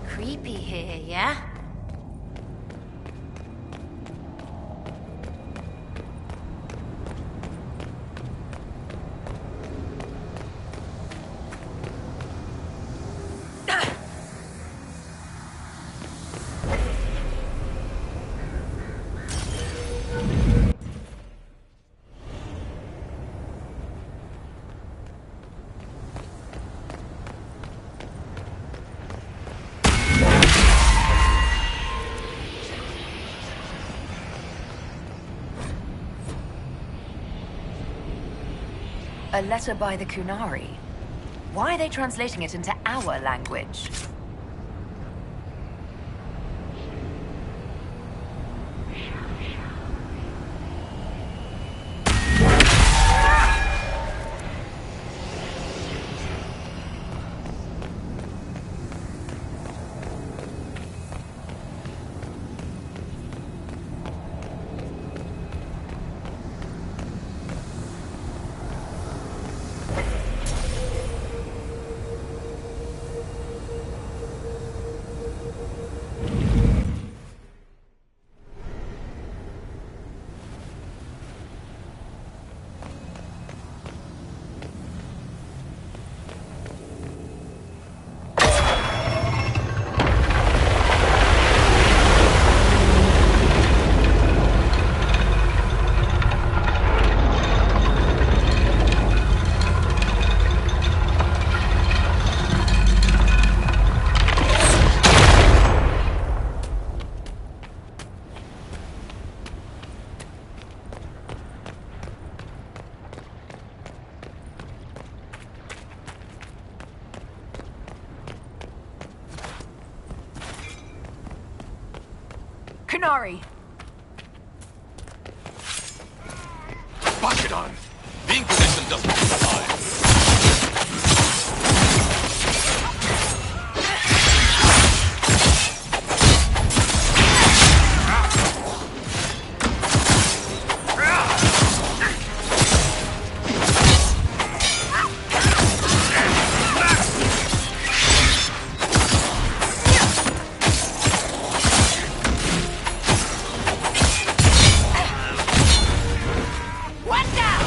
Creepy here, yeah? A letter by the Kunari. Why are they translating it into our language? Canary! Back it on! The Inquisition doesn't survive. One down!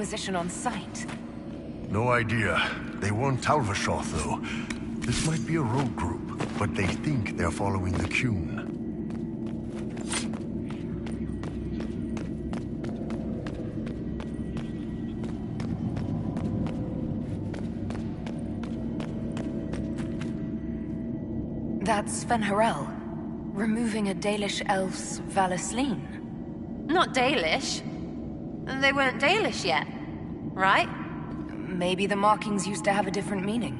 Inquisition on site. No idea. They weren't Talvashoth, though. This might be a rogue group, but they think they're following the Qun. That's Fen'Harel, removing a Dalish elf's Valasleen. Not Dalish. They weren't Dalish yet, right? Maybe the markings used to have a different meaning.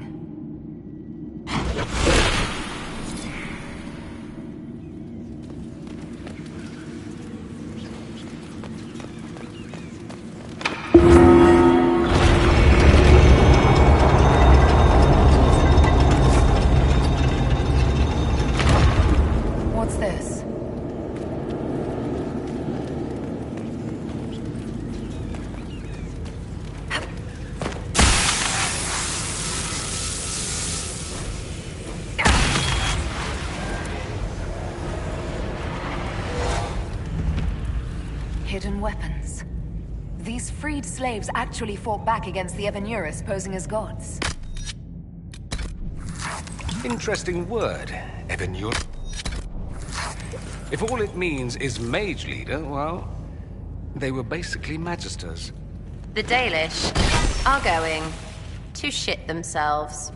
What's this? Hidden weapons. These freed slaves actually fought back against the Evanurus posing as gods. Interesting word, Evanur. If all it means is mage leader, well, they were basically magisters. The Dalish are going to shit themselves.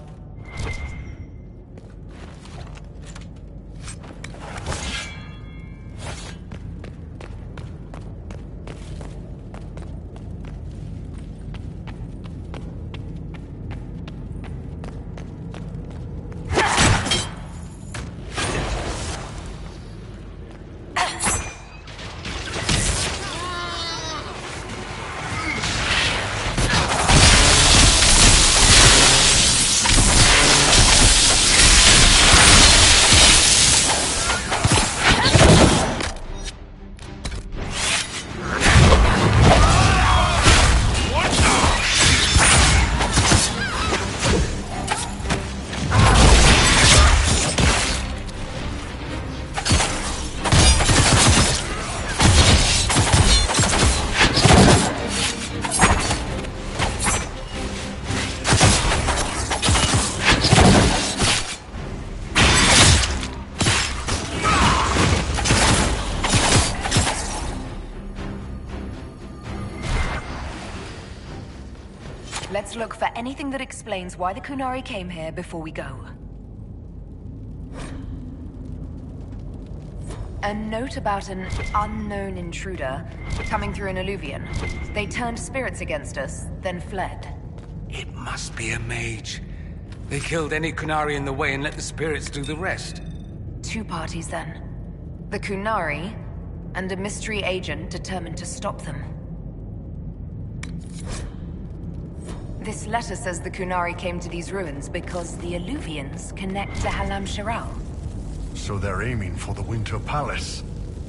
Let's look for anything that explains why the Qunari came here before we go. A note about an unknown intruder coming through an alluvion. They turned spirits against us, then fled. It must be a mage. They killed any Qunari in the way and let the spirits do the rest. Two parties then. The Qunari, and a mystery agent determined to stop them. This letter says the Qunari came to these ruins because the alluvians connect to Halam Shiral. So they're aiming for the Winter Palace.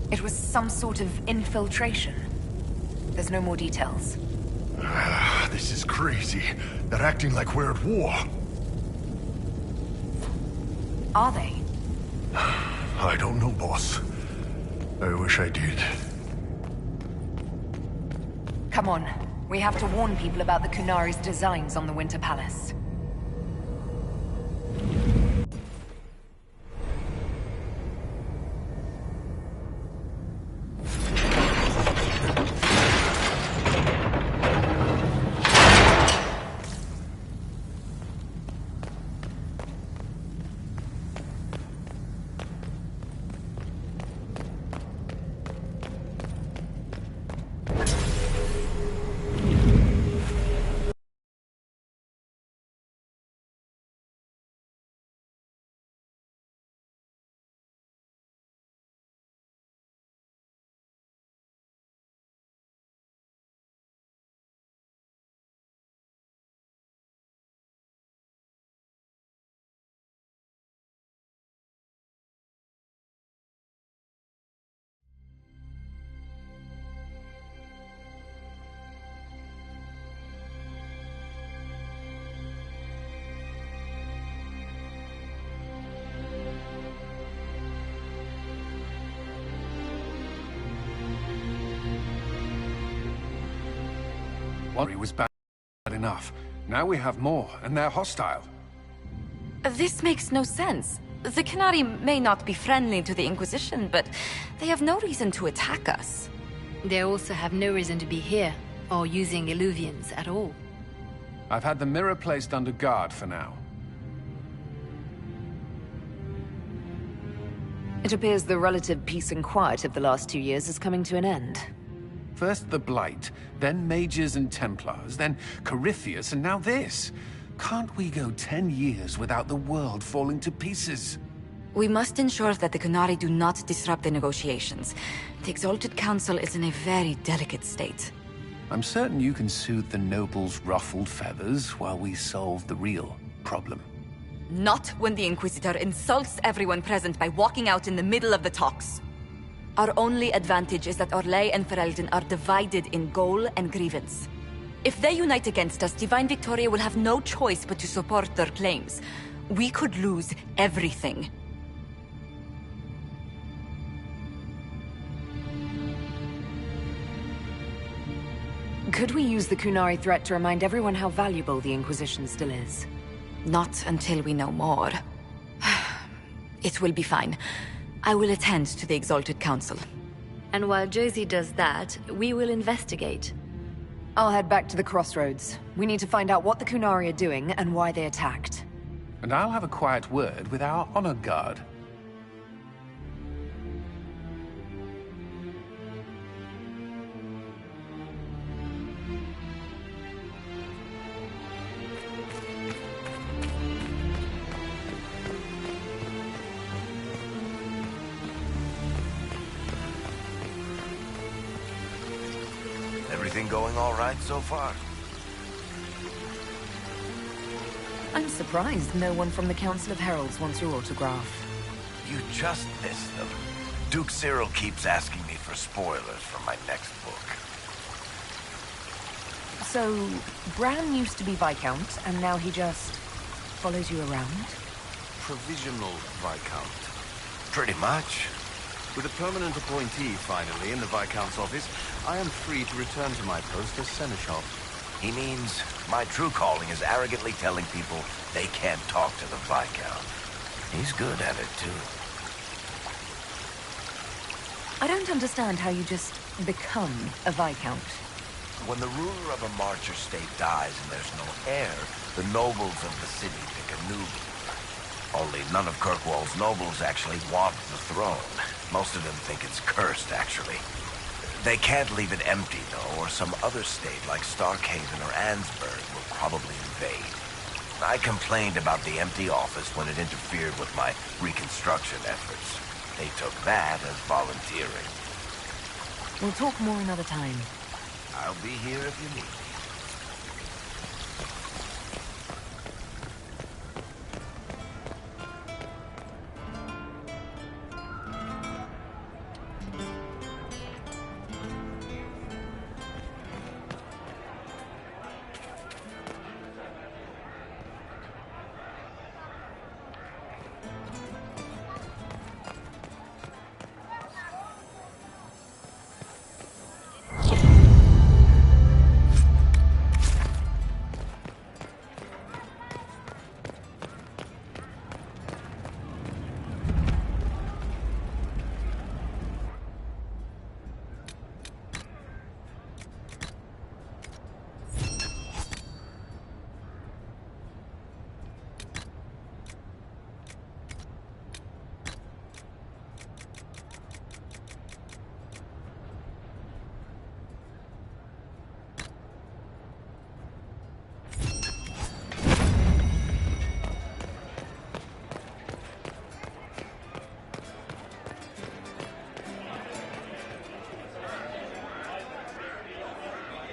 It was some sort of infiltration. There's no more details. This is crazy. They're acting like we're at war. Are they? I don't know, boss. I wish I did. Come on. We have to warn people about the Qunari's designs on the Winter Palace. One was bad enough. Now we have more, and they're hostile. This makes no sense. The Canary may not be friendly to the Inquisition, but they have no reason to attack us. They also have no reason to be here, or using Illuvians at all. I've had the mirror placed under guard for now. It appears the relative peace and quiet of the last 2 years is coming to an end. First the Blight, then Mages and Templars, then Corypheus, and now this. Can't we go 10 years without the world falling to pieces? We must ensure that the Canary do not disrupt the negotiations. The Exalted Council is in a very delicate state. I'm certain you can soothe the nobles' ruffled feathers while we solve the real problem. Not when the Inquisitor insults everyone present by walking out in the middle of the talks. Our only advantage is that Orlais and Ferelden are divided in goal and grievance. If they unite against us, Divine Victoria will have no choice but to support their claims. We could lose everything. Could we use the Kunari threat to remind everyone how valuable the Inquisition still is? Not until we know more. It will be fine. I will attend to the Exalted Council. And while Josie does that, we will investigate. I'll head back to the crossroads. We need to find out what the Kunari are doing and why they attacked. And I'll have a quiet word with our honor guard. Everything going all right so far? I'm surprised no one from the Council of Heralds wants your autograph. You just missed them. Duke Cyril keeps asking me for spoilers for my next book. So, Bran used to be Viscount, and now he just follows you around? Provisional Viscount. Pretty much. With a permanent appointee, finally, in the Viscount's office, I am free to return to my post as Seneschal. He means my true calling is arrogantly telling people they can't talk to the Viscount. He's good at it, too. I don't understand how you just become a Viscount. When the ruler of a Marcher state dies and there's no heir, the nobles of the city pick a new ruler. Only none of Kirkwall's nobles actually want the throne. Most of them think it's cursed, actually. They can't leave it empty, though, or some other state like Starkhaven or Ansburg will probably invade. I complained about the empty office when it interfered with my reconstruction efforts. They took that as volunteering. We'll talk more another time. I'll be here if you need me.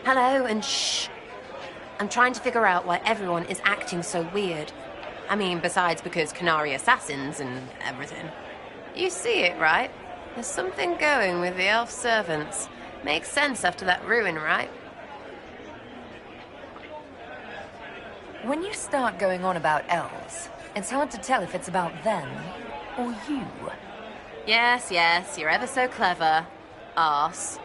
Hello, and shh. I'm trying to figure out why everyone is acting so weird. I mean, besides because Canary assassins and everything. You see it, right? There's something going with the elf servants. Makes sense after that ruin, right? When you start going on about elves, it's hard to tell if it's about them or you. Yes, you're ever so clever. Arse.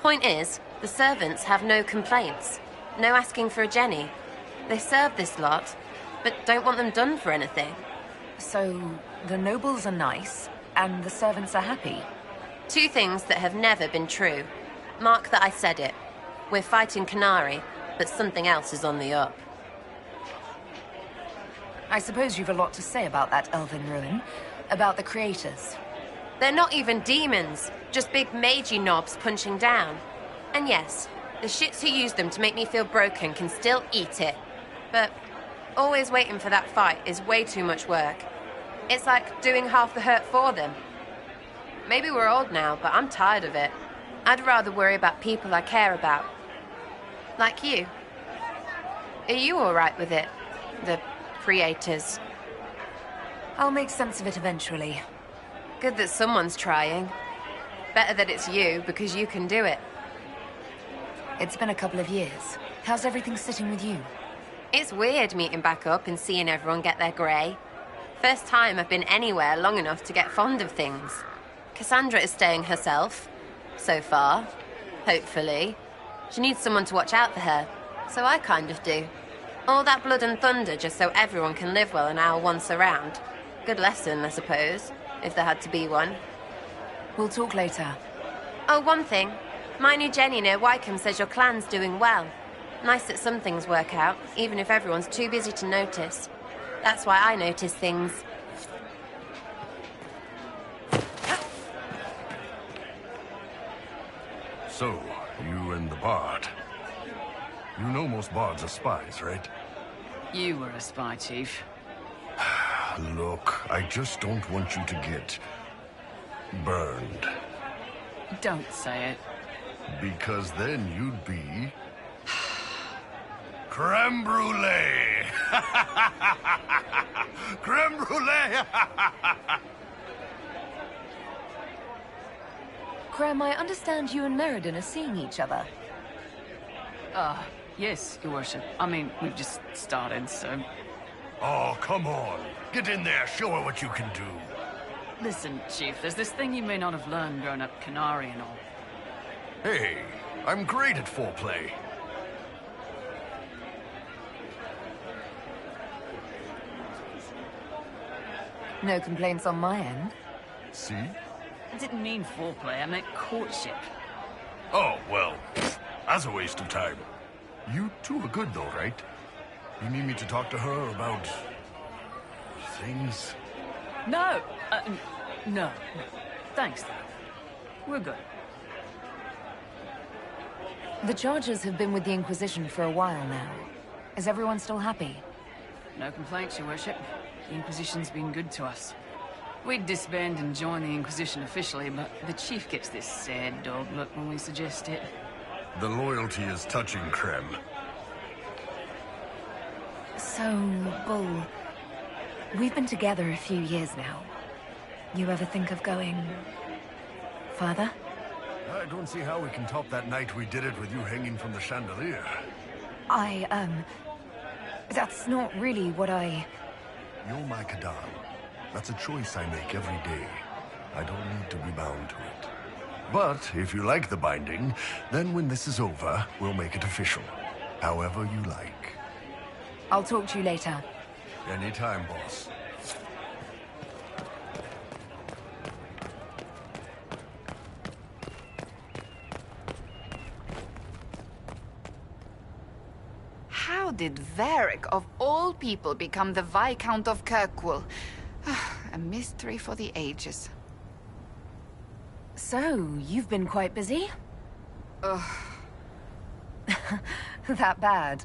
Point is, the servants have no complaints. No asking for a Jenny. They serve this lot, but don't want them done for anything. So, the nobles are nice, and the servants are happy? Two things that have never been true. Mark that I said it. We're fighting Canary, but something else is on the up. I suppose you've a lot to say about that elven ruin. About the creators. They're not even demons, just big magey knobs punching down. And yes, the shits who use them to make me feel broken can still eat it. But always waiting for that fight is way too much work. It's like doing half the hurt for them. Maybe we're old now, but I'm tired of it. I'd rather worry about people I care about. Like you. Are you all right with it? The creators? I'll make sense of it eventually. Good that someone's trying. Better that it's you, because you can do it. It's been a couple of years. How's everything sitting with you? It's weird meeting back up and seeing everyone get their grey. First time I've been anywhere long enough to get fond of things. Cassandra is staying herself. So far. Hopefully. She needs someone to watch out for her. So I kind of do. All that blood and thunder just so everyone can live well an hour once around. Good lesson, I suppose, if there had to be one. We'll talk later. Oh, one thing. My new Jenny near Wycombe says your clan's doing well. Nice that some things work out, even if everyone's too busy to notice. That's why I notice things. So, you and the bard. You know most bards are spies, right? You were a spy, Chief. Look, I just don't want you to get burned. Don't say it. Because then you'd be creme brulee. Creme brulee. Creme, I understand you and Meriden are seeing each other. Yes, Your Worship. I mean, we've just started, so... Oh, come on. Get in there, show her what you can do. Listen, Chief, there's this thing you may not have learned growing up Canary and all. Hey, I'm great at foreplay. No complaints on my end. See? I didn't mean foreplay, I meant courtship. Oh, well, that's a waste of time. You two are good though, right? You need me to talk to her about... things? No! No. Thanks, though. We're good. The Chargers have been with the Inquisition for a while now. Is everyone still happy? No complaints, Your Worship. The Inquisition's been good to us. We'd disband and join the Inquisition officially, but the Chief gets this sad dog look when we suggest it. The loyalty is touching, Creme. So, Bull, we've been together a few years now. You ever think of going... further? I don't see how we can top that night we did it with you hanging from the chandelier. That's not really what I... You're my Kadan. That's a choice I make every day. I don't need to be bound to it. But if you like the binding, then when this is over, we'll make it official. However you like. I'll talk to you later. Anytime, boss. How did Varric, of all people, become the Viscount of Kirkwall? A mystery for the ages. So, you've been quite busy? Ugh. That bad?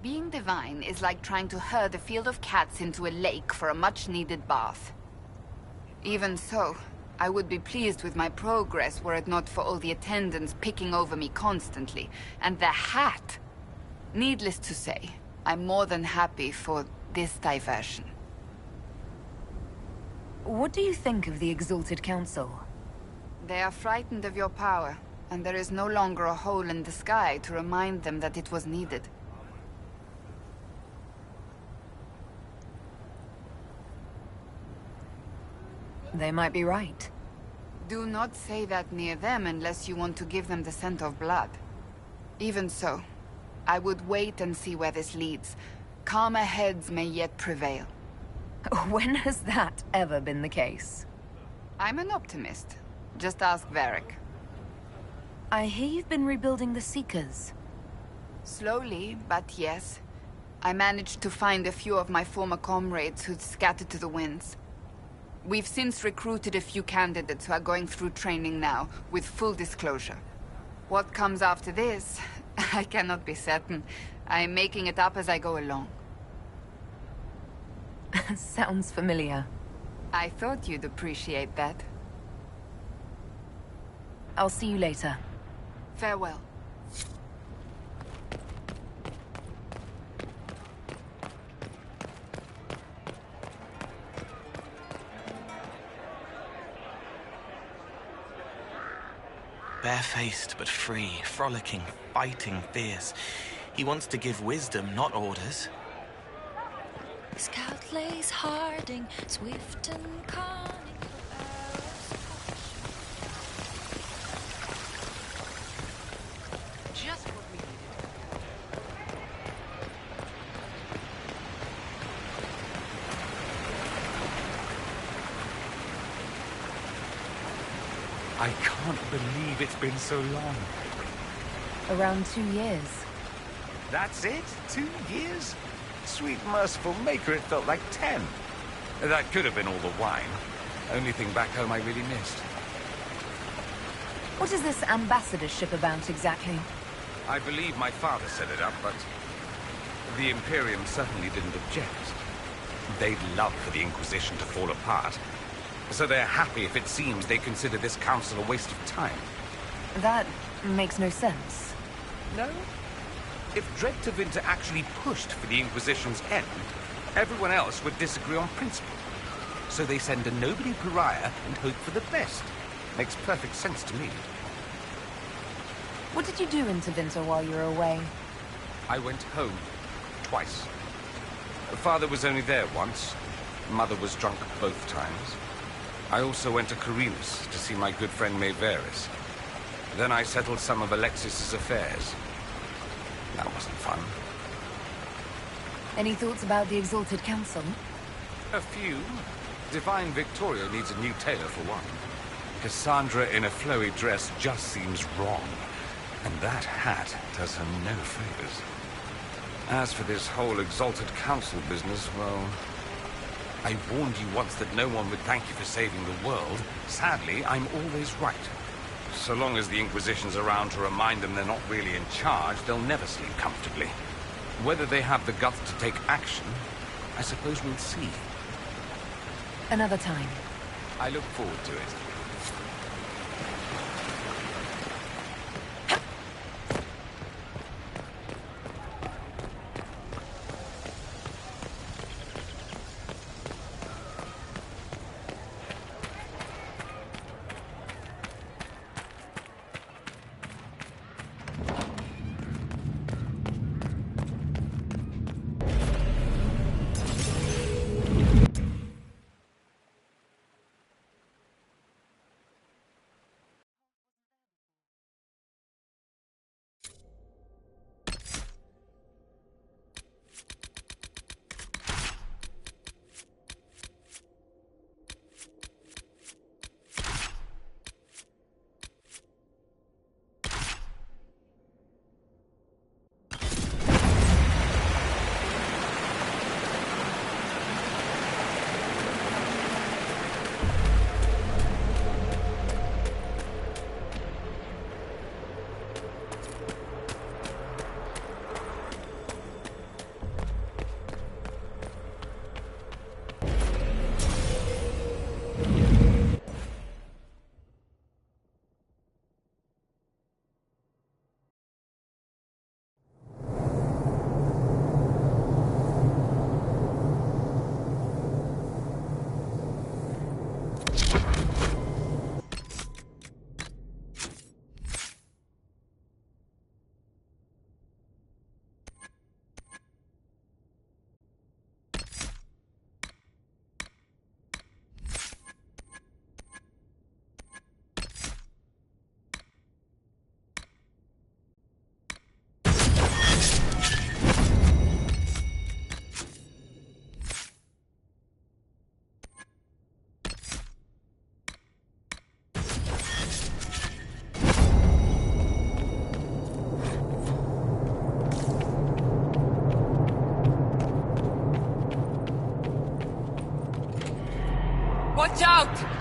Being divine is like trying to herd a field of cats into a lake for a much-needed bath. Even so, I would be pleased with my progress were it not for all the attendants picking over me constantly. And the hat! Needless to say, I'm more than happy for this diversion. What do you think of the Exalted Council? They are frightened of your power, and there is no longer a hole in the sky to remind them that it was needed. They might be right. Do not say that near them unless you want to give them the scent of blood. Even so, I would wait and see where this leads. Calmer heads may yet prevail. When has that ever been the case? I'm an optimist. Just ask Varric. I hear you've been rebuilding the Seekers. Slowly, but yes. I managed to find a few of my former comrades who'd scattered to the winds. We've since recruited a few candidates who are going through training now, with full disclosure. What comes after this, I cannot be certain. I'm making it up as I go along. Sounds familiar. I thought you'd appreciate that. I'll see you later. Farewell. Barefaced but free, frolicking, fighting, fierce. He wants to give wisdom, not orders. Scout lays harding, swift and cunning. Just what we I can't believe it's been so long. Around 2 years. That's it? 2 years? Sweet merciful maker, it felt like 10. That could have been all the wine. Only thing back home I really missed. What is this ambassadorship about exactly? I believe my father set it up, but the Imperium certainly didn't object. They'd love for the Inquisition to fall apart, so they're happy if it seems they consider this council a waste of time. That makes no sense. No? If Dread Tevinter actually pushed for the Inquisition's end, everyone else would disagree on principle. So they send a nobody pariah and hope for the best. Makes perfect sense to me. What did you do in Tevinter while you were away? I went home. Twice. Father was only there once. Mother was drunk both times. I also went to Carinus to see my good friend Maeveris. Then I settled some of Alexis's affairs. That wasn't fun. Any thoughts about the Exalted Council? A few. Divine Victoria needs a new tailor for one. Cassandra in a flowy dress just seems wrong. And that hat does her no favors. As for this whole Exalted Council business, well... I warned you once that no one would thank you for saving the world. Sadly, I'm always right. So long as the Inquisition's around to remind them they're not really in charge, they'll never sleep comfortably. Whether they have the guts to take action, I suppose we'll see. Another time. I look forward to it. Watch out!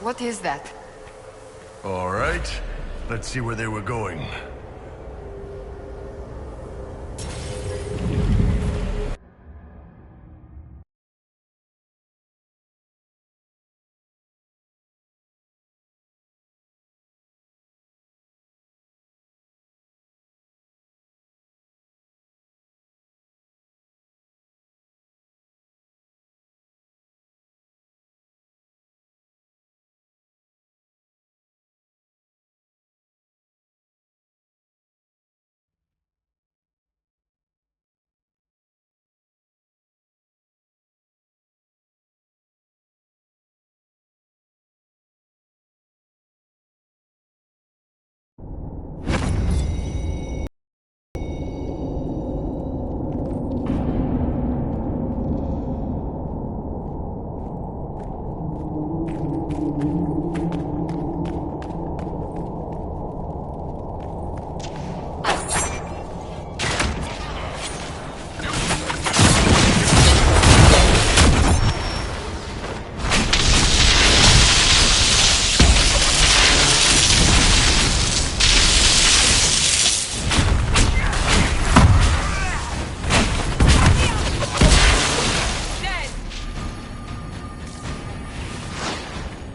What is that? All right. Let's see where they were going.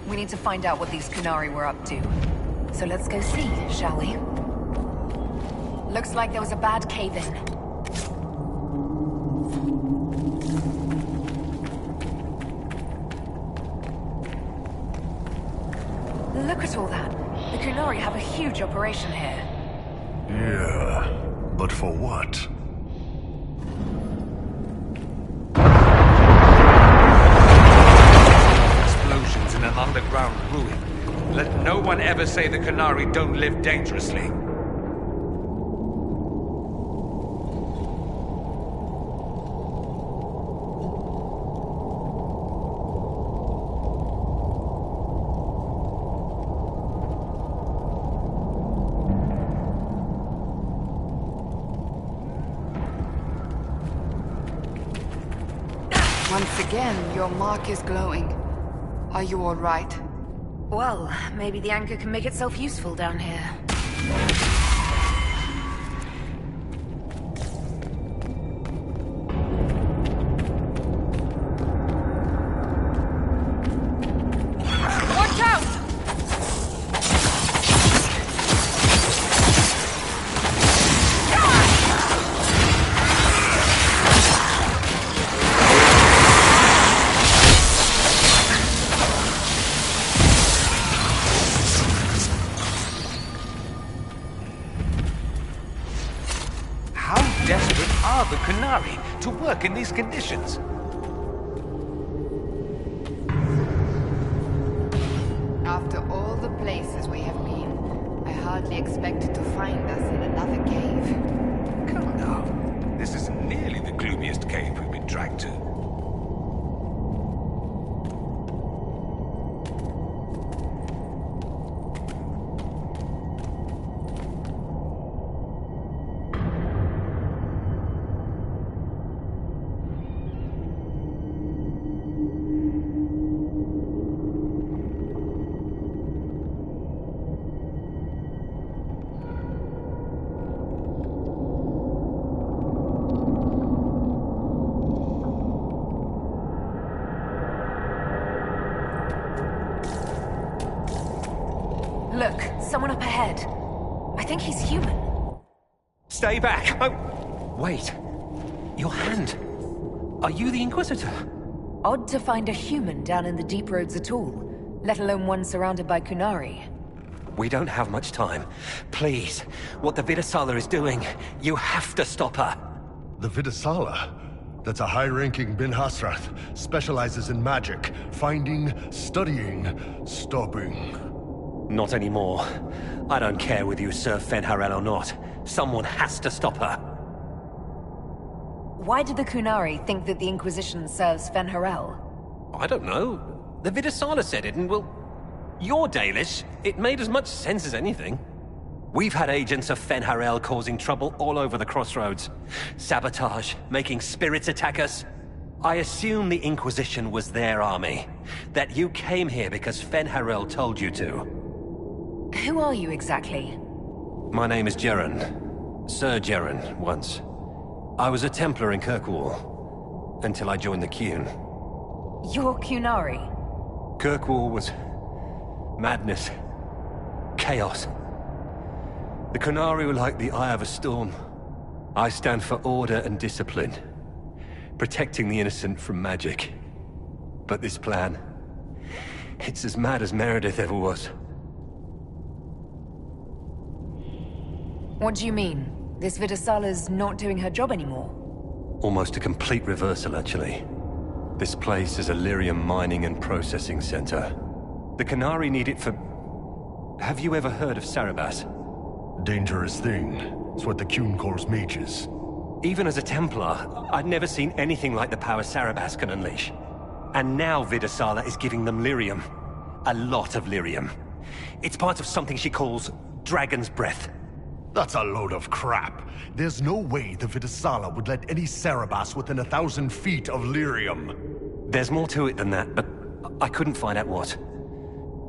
We need to find out what these Kunari were up to. So let's go see, shall we? Looks like there was a bad cave-in. Look at all that. The Kunari have a huge operation here. Yeah, but for what? Explosions in an underground ruin. Let no one ever say the Kunari don't live dangerously. Once again, your mark is glowing. Are you all right? Well, maybe the anchor can make itself useful down here. Watch out! Qunari to work in these conditions? After all the places we have been, I hardly expected to find us in another cave. Come now. This is nearly the gloomiest cave we've been dragged to. Look, someone up ahead. I think he's human. Stay back! Oh, wait. Your hand. Are you the Inquisitor? Odd to find a human down in the deep roads at all, let alone one surrounded by Qunari. We don't have much time. Please, what the Vidasala is doing, you have to stop her. The Vidasala? That's a high-ranking Bin Hasrath. Specializes in magic. Finding, studying, stopping. Not anymore. I don't care whether you serve Fenharel or not. Someone has to stop her. Why did the Qunari think that the Inquisition serves Fenharel? I don't know. The Vidasala said it, and well... You're Dalish. It made as much sense as anything. We've had agents of Fenharel causing trouble all over the crossroads. Sabotage, making spirits attack us. I assume the Inquisition was their army. That you came here because Fenharel told you to. Who are you exactly? My name is Jeren. Sir Jeren, once. I was a Templar in Kirkwall, until I joined the Qun. You're Qunari? Kirkwall was... madness. Chaos. The Qunari were like the eye of a storm. I stand for order and discipline. Protecting the innocent from magic. But this plan... it's as mad as Meredith ever was. What do you mean? This Vidasala's not doing her job anymore? Almost a complete reversal, actually. This place is a lyrium mining and processing center. The Qunari need it for... Have you ever heard of Sarabas? Dangerous thing. It's what the Qun calls mages. Even as a Templar, I'd never seen anything like the power Sarabas can unleash. And now Vidasala is giving them lyrium. A lot of lyrium. It's part of something she calls Dragon's Breath. That's a load of crap. There's no way the Vidasala would let any Sarabas within 1,000 feet of lyrium. There's more to it than that, but I couldn't find out what.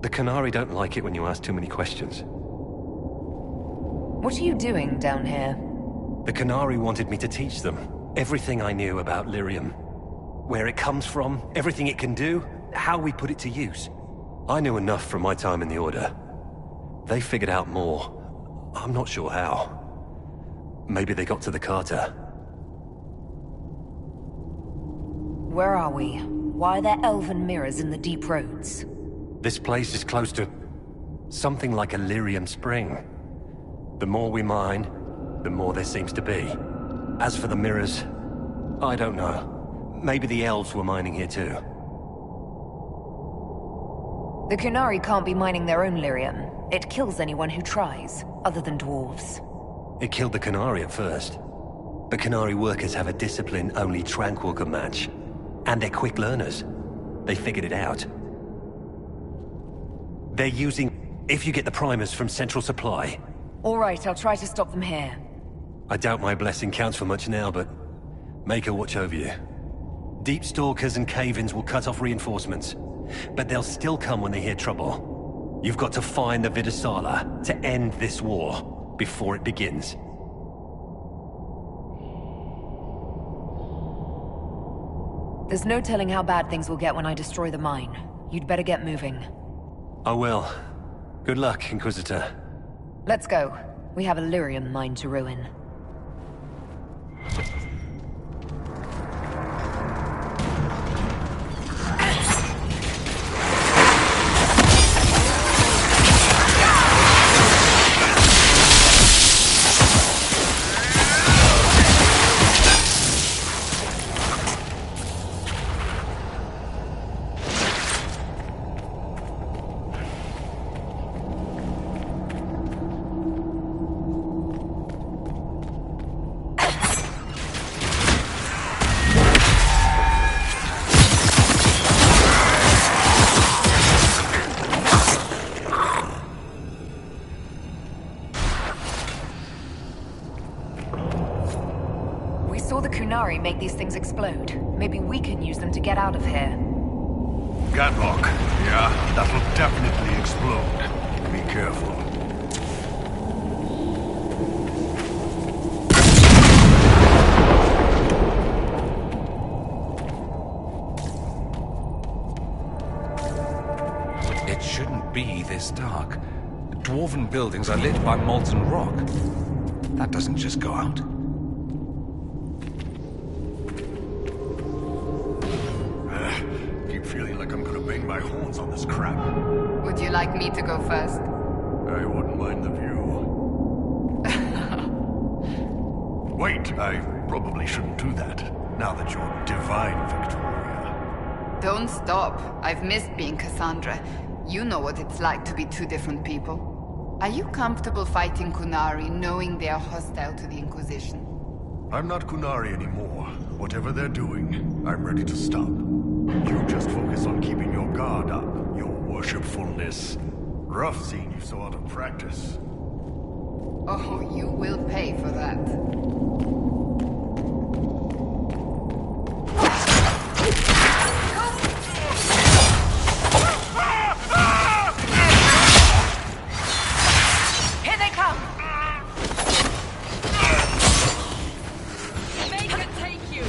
The Qunari don't like it when you ask too many questions. What are you doing down here? The Qunari wanted me to teach them everything I knew about lyrium. Where it comes from, everything it can do, how we put it to use. I knew enough from my time in the Order. They figured out more. I'm not sure how. Maybe they got to the Carter. Where are we? Why are there elven mirrors in the deep roads? This place is close to... something like a lyrium spring. The more we mine, the more there seems to be. As for the mirrors, I don't know. Maybe the elves were mining here too. The Qunari can't be mining their own lyrium. It kills anyone who tries, other than dwarves. It killed the Qunari at first. But Qunari workers have a discipline only Tranquil can match. And they're quick learners. They figured it out. They're using... if you get the primers from Central Supply. All right, I'll try to stop them here. I doubt my blessing counts for much now, but... make her watch over you. Deep Stalkers and Cave-ins will cut off reinforcements. But they'll still come when they hear trouble. You've got to find the Vidasala to end this war before it begins. There's no telling how bad things will get when I destroy the mine. You'd better get moving. I will. Good luck, Inquisitor. Let's go. We have a lyrium mine to ruin. Kunari make these things explode. Maybe we can use them to get out of here. Catlock. Yeah, that'll definitely explode. Be careful. It shouldn't be this dark. Dwarven buildings are lit by molten rock. That doesn't just go out. Keep feeling like I'm gonna bang my horns on this crap. Would you like me to go first? I wouldn't mind the view. Wait, I probably shouldn't do that, now that you're divine, Victoria. Don't stop. I've missed being Cassandra. You know what it's like to be two different people. Are you comfortable fighting Kunari, knowing they are hostile to the Inquisition? I'm not Kunari anymore. Whatever they're doing, I'm ready to stop. You just focus on keeping your guard up, your worshipfulness. Rough seeing you so out of practice. Oh, you will pay for that. Here they come! Make it take you!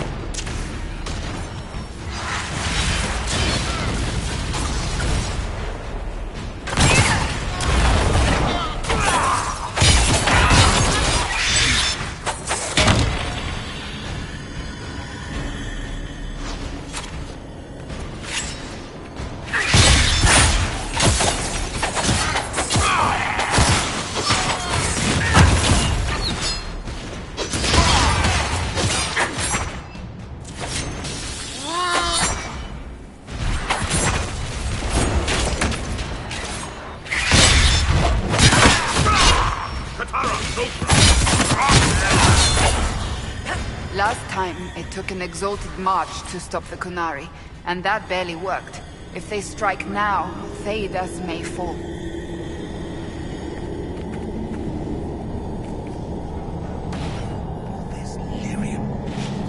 Last time, it took an exalted march to stop the Kunari, and that barely worked. If they strike now, Theidas may fall.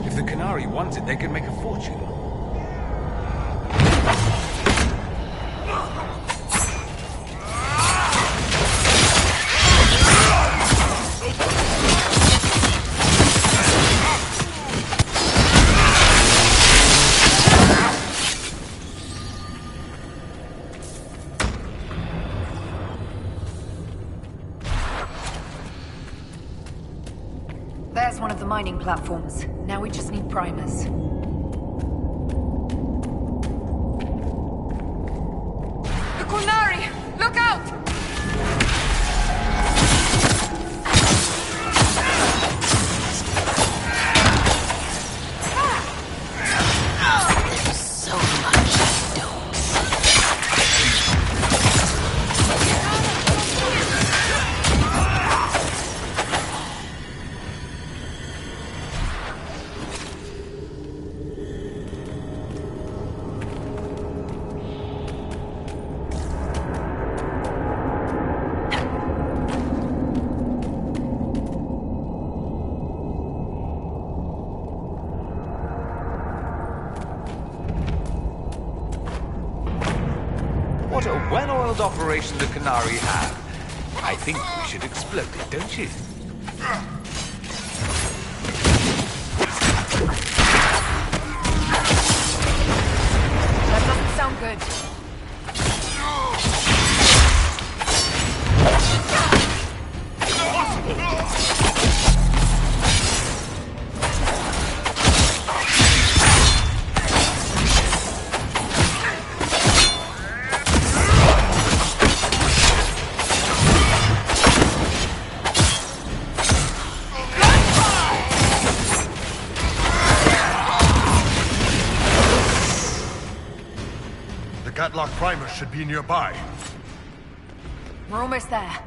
If the Kunari want it, they can make a fortune. There's one of the mining platforms. Now we just need primers. The Kunari! Look out! So much stones. What a well-oiled operation the Kunari have. I think we should explode it, don't you? That doesn't sound good. The Catlock primer should be nearby. We're almost there.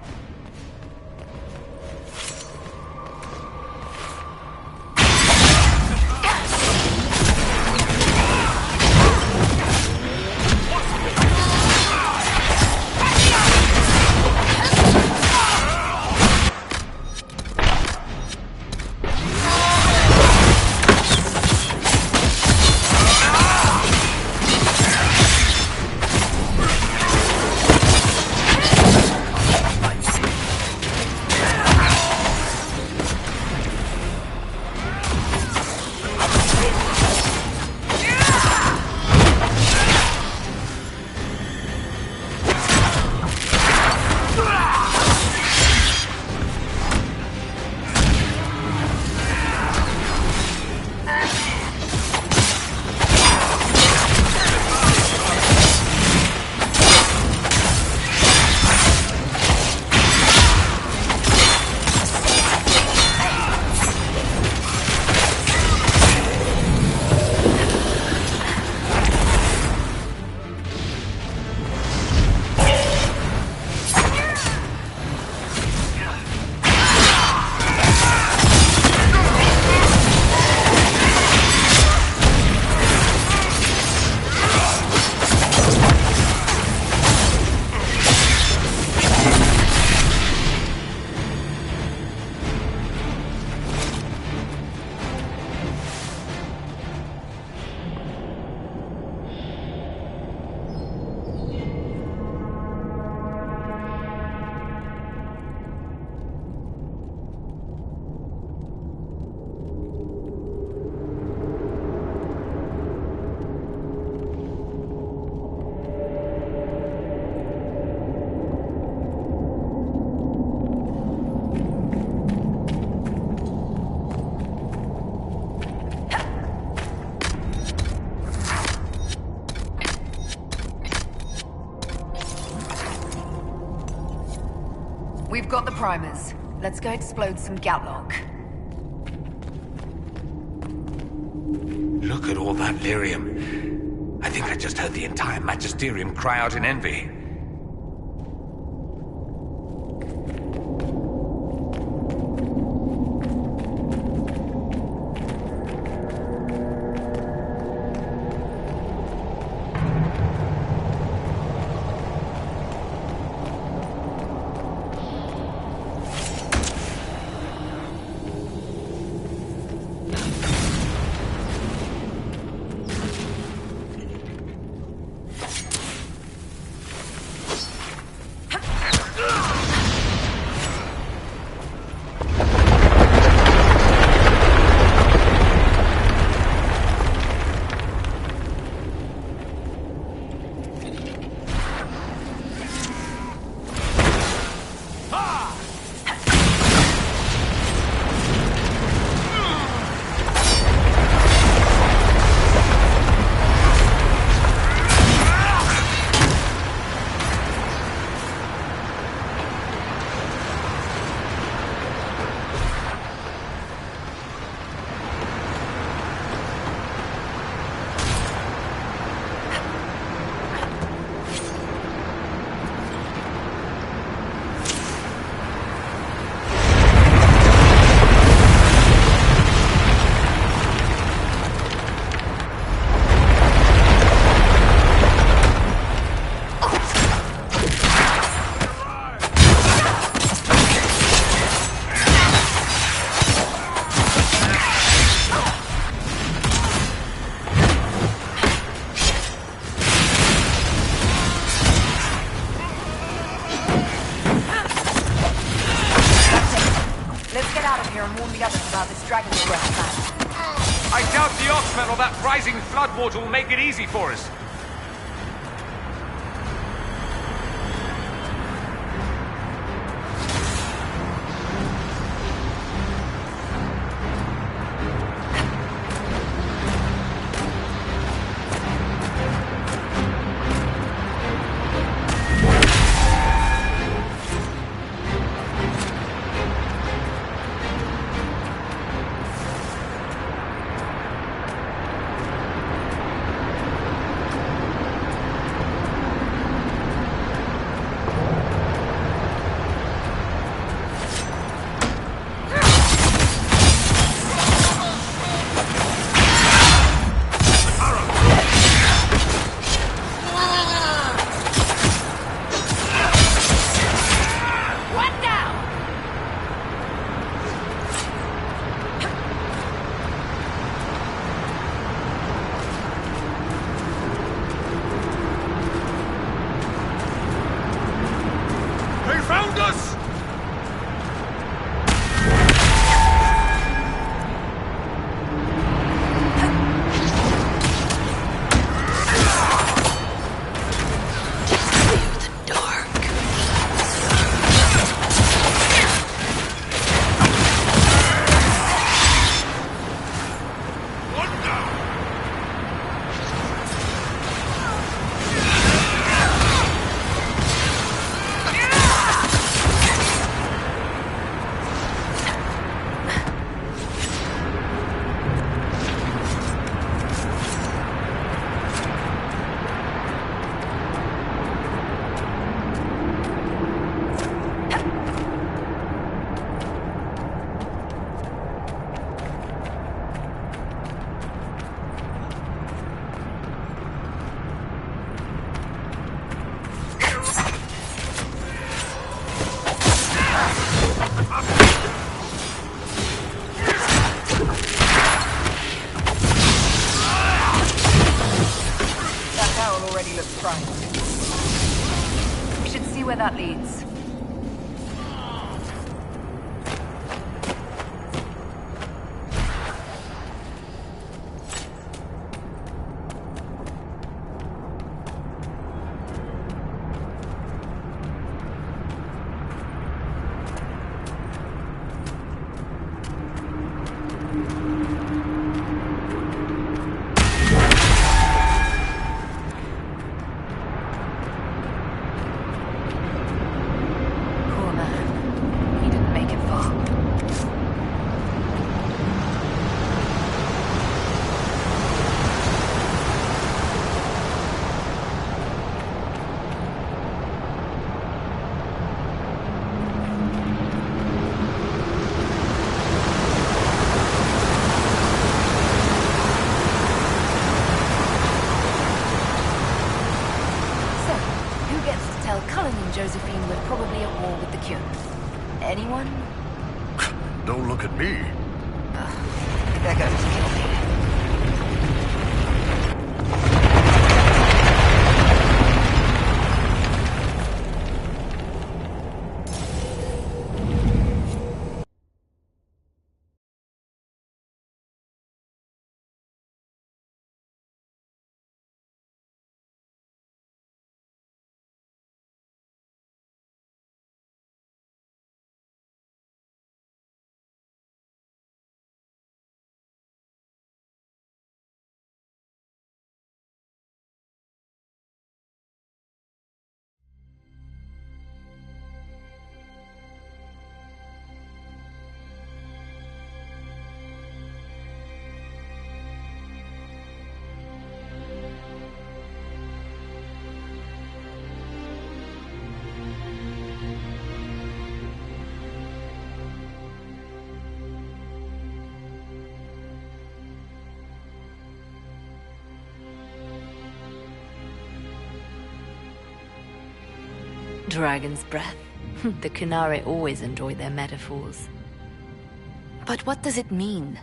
We've got the primers. Let's go explode some Gatlock. Look at all that lyrium. I think I just heard the entire Magisterium cry out in envy. I doubt the oxmen or that rising floodwater will make it easy for us. We should see where that leads. tell, Cullen and Josephine were probably at war with the Cure. Anyone? Don't look at me. They're going to kill me. Dragon's breath. The Kunari always enjoy their metaphors. But what does it mean?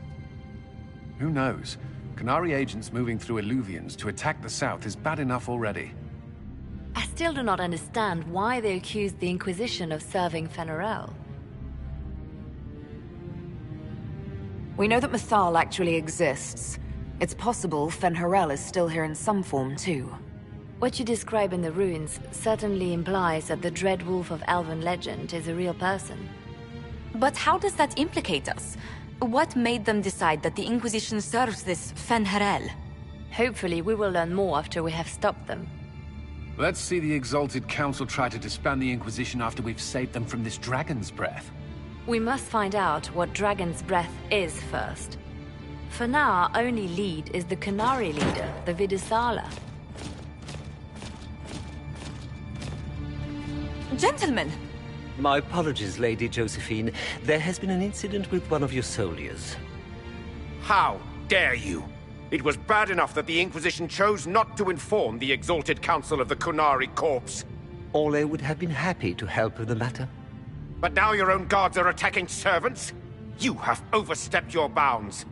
Who knows? Kunari agents moving through Illuvians to attack the south is bad enough already. I still do not understand why they accused the Inquisition of serving Fenarel. We know that Mythal actually exists. It's possible Fenharel is still here in some form, too. What you describe in the ruins certainly implies that the Dread Wolf of Elven legend is a real person. But how does that implicate us? What made them decide that the Inquisition serves this Fenharel? Hopefully we will learn more after we have stopped them. Let's see the Exalted Council try to disband the Inquisition after we've saved them from this dragon's breath. We must find out what Dragon's Breath is first. For now, our only lead is the Kunari leader, the Vidisala. Gentlemen! My apologies, Lady Josephine. There has been an incident with one of your soldiers. How dare you? It was bad enough that the Inquisition chose not to inform the Exalted Council of the Kunari Corps. Ole would have been happy to help with the matter. But now your own guards are attacking servants? You have overstepped your bounds.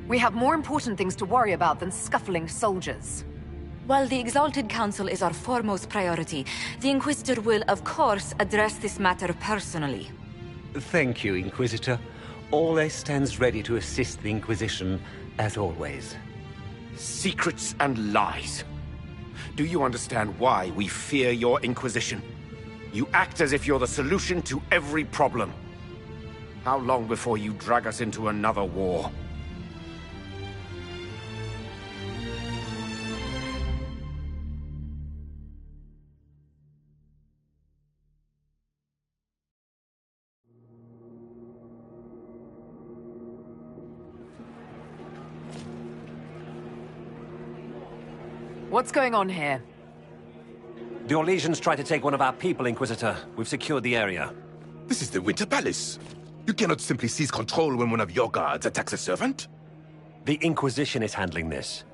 We have more important things to worry about than scuffling soldiers. While the Exalted Council is our foremost priority, the Inquisitor will, of course, address this matter personally. Thank you, Inquisitor. Ole stands ready to assist the Inquisition, as always. Secrets and lies. Do you understand why we fear your Inquisition? You act as if you're the solution to every problem. How long before you drag us into another war? What's going on here? The Orlesians tried to take one of our people, Inquisitor. We've secured the area. This is the Winter Palace. You cannot simply seize control when one of your guards attacks a servant. The Inquisition is handling this.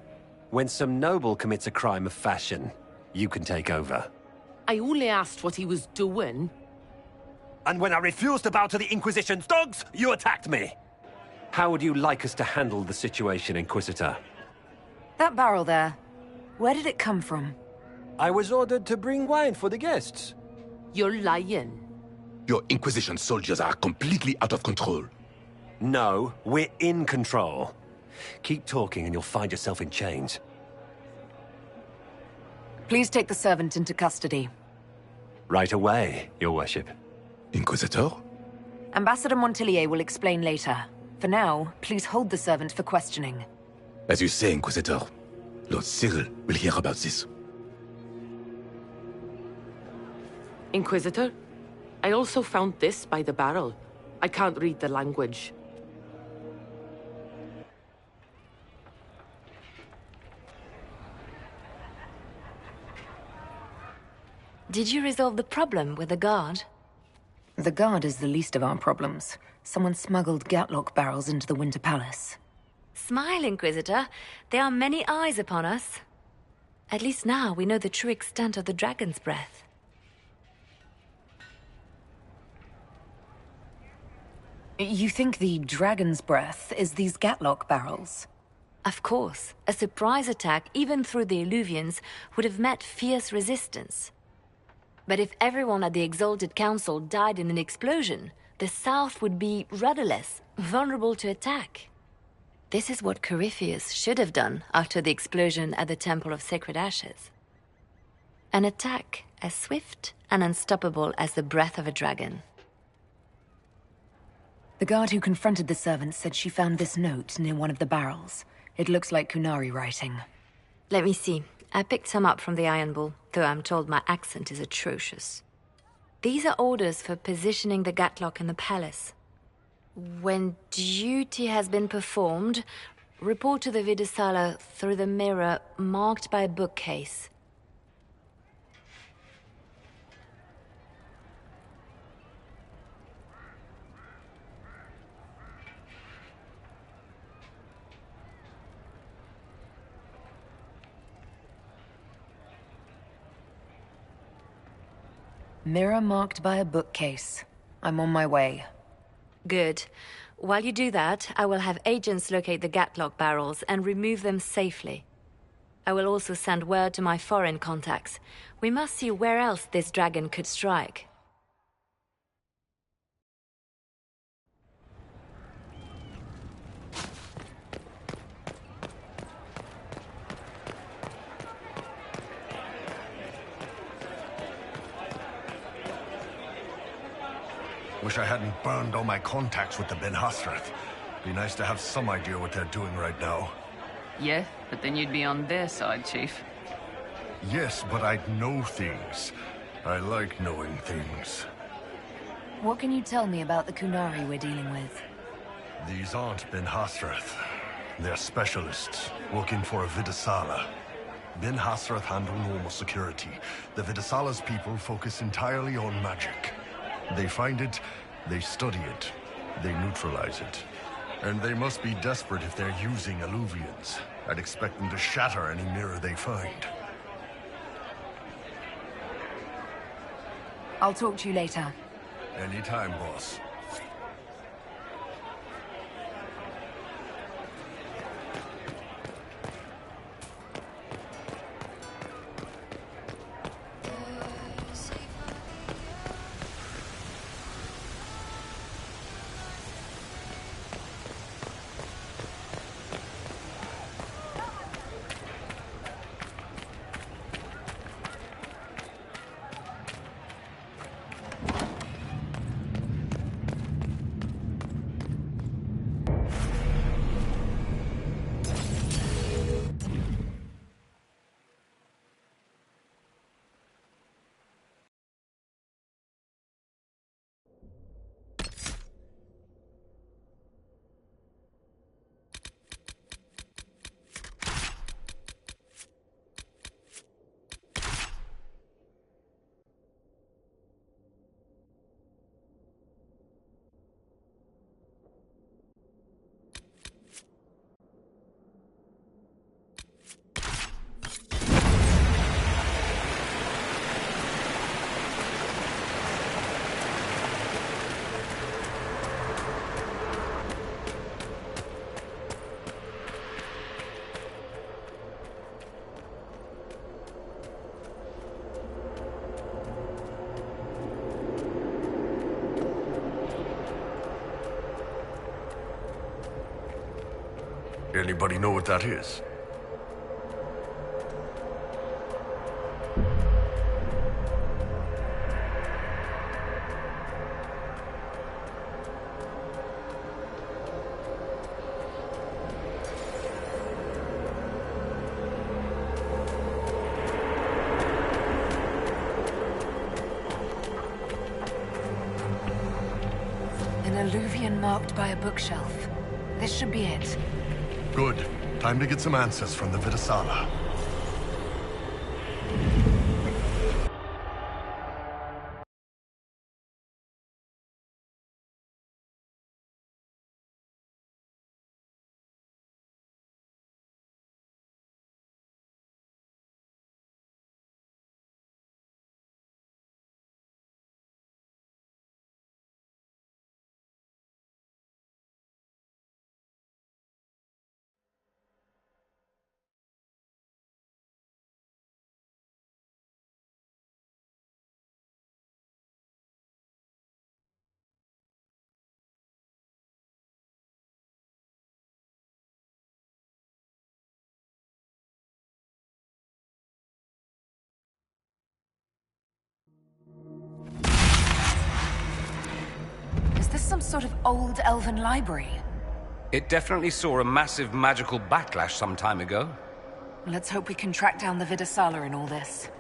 When some noble commits a crime of fashion, you can take over. I only asked what he was doing. And when I refused to bow to the Inquisition's dogs, you attacked me! How would you like us to handle the situation, Inquisitor? That barrel there, where did it come from? I was ordered to bring wine for the guests. You're lying. Your Inquisition soldiers are completely out of control. No, we're in control. Keep talking and you'll find yourself in chains. Please take the servant into custody. Right away, Your Worship. Inquisitor? Ambassador Montillier will explain later. For now, please hold the servant for questioning. As you say, Inquisitor, Lord Cyril will hear about this. Inquisitor, I also found this by the barrel. I can't read the language. Did you resolve the problem with the guard? The guard is the least of our problems. Someone smuggled Gatlock barrels into the Winter Palace. Smile, Inquisitor. There are many eyes upon us. At least now we know the true extent of the dragon's breath. You think the dragon's breath is these Gatlock barrels? Of course. A surprise attack, even through the Illuvians, would have met fierce resistance. But if everyone at the Exalted Council died in an explosion, the South would be rudderless, vulnerable to attack. This is what Corypheus should have done after the explosion at the Temple of Sacred Ashes. An attack as swift and unstoppable as the breath of a dragon. The guard who confronted the servant said she found this note near one of the barrels. It looks like Kunari writing. Let me see. I picked some up from the Iron Bull, though I'm told my accent is atrocious. These are orders for positioning the Gatlock in the palace. When duty has been performed, report to the Vidasala through the mirror marked by a bookcase. Mirror marked by a bookcase. I'm on my way. Good. While you do that, I will have agents locate the Gatlock barrels and remove them safely. I will also send word to my foreign contacts. We must see where else this dragon could strike. Wish I hadn't burned all my contacts with the Ben Hasrath. Be nice to have some idea what they're doing right now. Yeah, but then you'd be on their side, Chief. Yes, but I'd know things. I like knowing things. What can you tell me about the Kunari we're dealing with? These aren't Ben Hasrath. They're specialists, working for a Vidasala. Ben Hasrath handle normal security. The Vidasala's people focus entirely on magic. They find it, they study it, they neutralize it. And they must be desperate if they're using Illuvians. I'd expect them to shatter any mirror they find. I'll talk to you later. Anytime, boss. Anybody know what that is? An Illuvian marked by a bookshelf. This should be it. Good. Time to get some answers from the Vidasala. some sort of old elven library? It definitely saw a massive magical backlash some time ago. Let's hope we can track down the Vidasala in all this.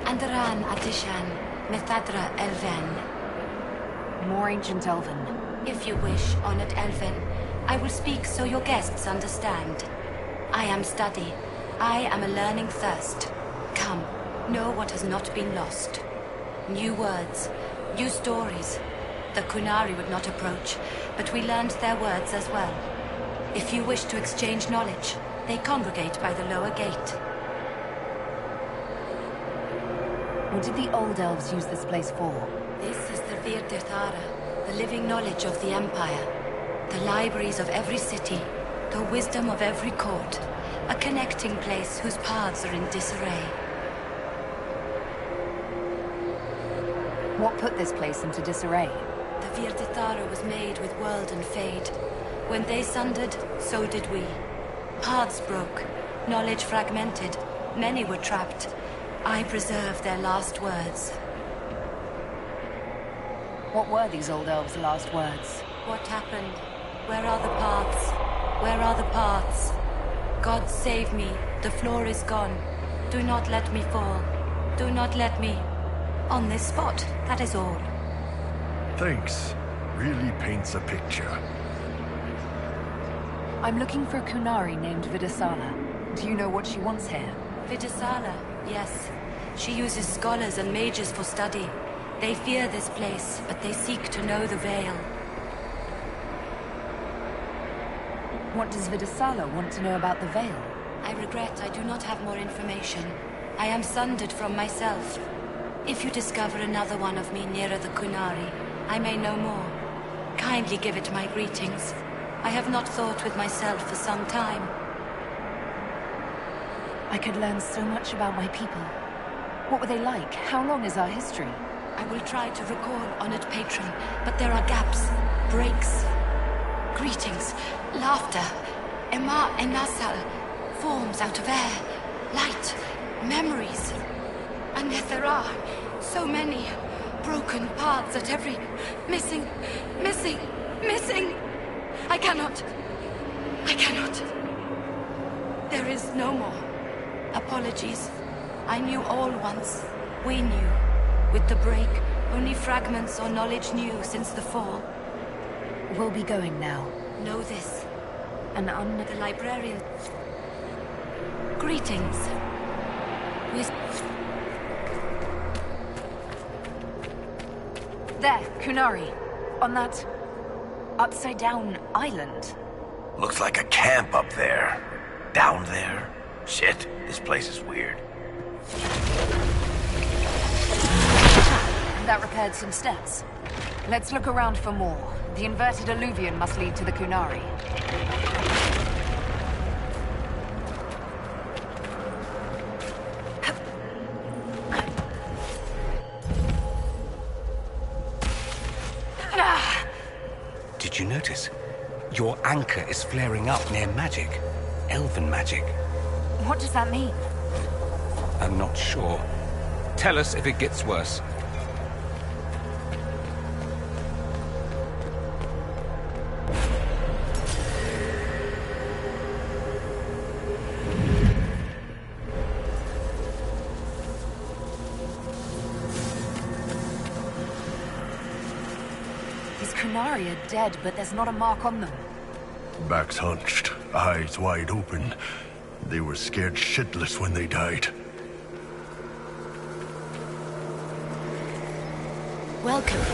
Andaran Adishan, Methadra Elven. More ancient elven. If you wish, honored Elven, I will speak so your guests understand. I am study. I am a learning thirst. Come, know what has not been lost. New words, new stories. The Kunari would not approach, but we learned their words as well. If you wish to exchange knowledge, they congregate by the lower gate. What did the old elves use this place for? This is the Virdirthara, the living knowledge of the Empire. The libraries of every city, the wisdom of every court. A connecting place whose paths are in disarray. What put this place into disarray? The Virdirthara was made with world and fade. When they sundered, so did we. Paths broke, knowledge fragmented, many were trapped. I preserved their last words. What were these old elves' last words? What happened? Where are the paths? Where are the paths? God save me, the floor is gone. Do not let me fall. Do not let me... On this spot, that is all. Thanks. Really paints a picture. I'm looking for a Kunari named Vidasala. Do you know what she wants here? Vidasala, yes. She uses scholars and mages for study. They fear this place, but they seek to know the Veil. What does Vidasala want to know about the Veil? I regret I do not have more information. I am sundered from myself. If you discover another one of me nearer the Kunari, I may know more. Kindly give it my greetings. I have not thought with myself for some time. I could learn so much about my people. What were they like? How long is our history? I will try to recall, honored patron, but there are gaps, breaks. Greetings, laughter, Yema and Nasal, forms out of air, light, memories. And yet there are so many broken paths at every... Missing. I cannot. There is no more. Apologies. I knew all once. We knew. With the break, only fragments or knowledge new since the fall. We'll be going now. Know this. The librarian... Greetings. There, Kunari. On that... upside-down island. Looks like a camp up there. Down there? Shit, this place is weird. That repaired some steps. Let's look around for more. The inverted alluvion must lead to the Kunari. Did you notice? Your anchor is flaring up near magic. Elven magic. What does that mean? I'm not sure. Tell us if it gets worse. Kunari are dead, but there's not a mark on them. Backs hunched, eyes wide open. They were scared shitless when they died. Welcome.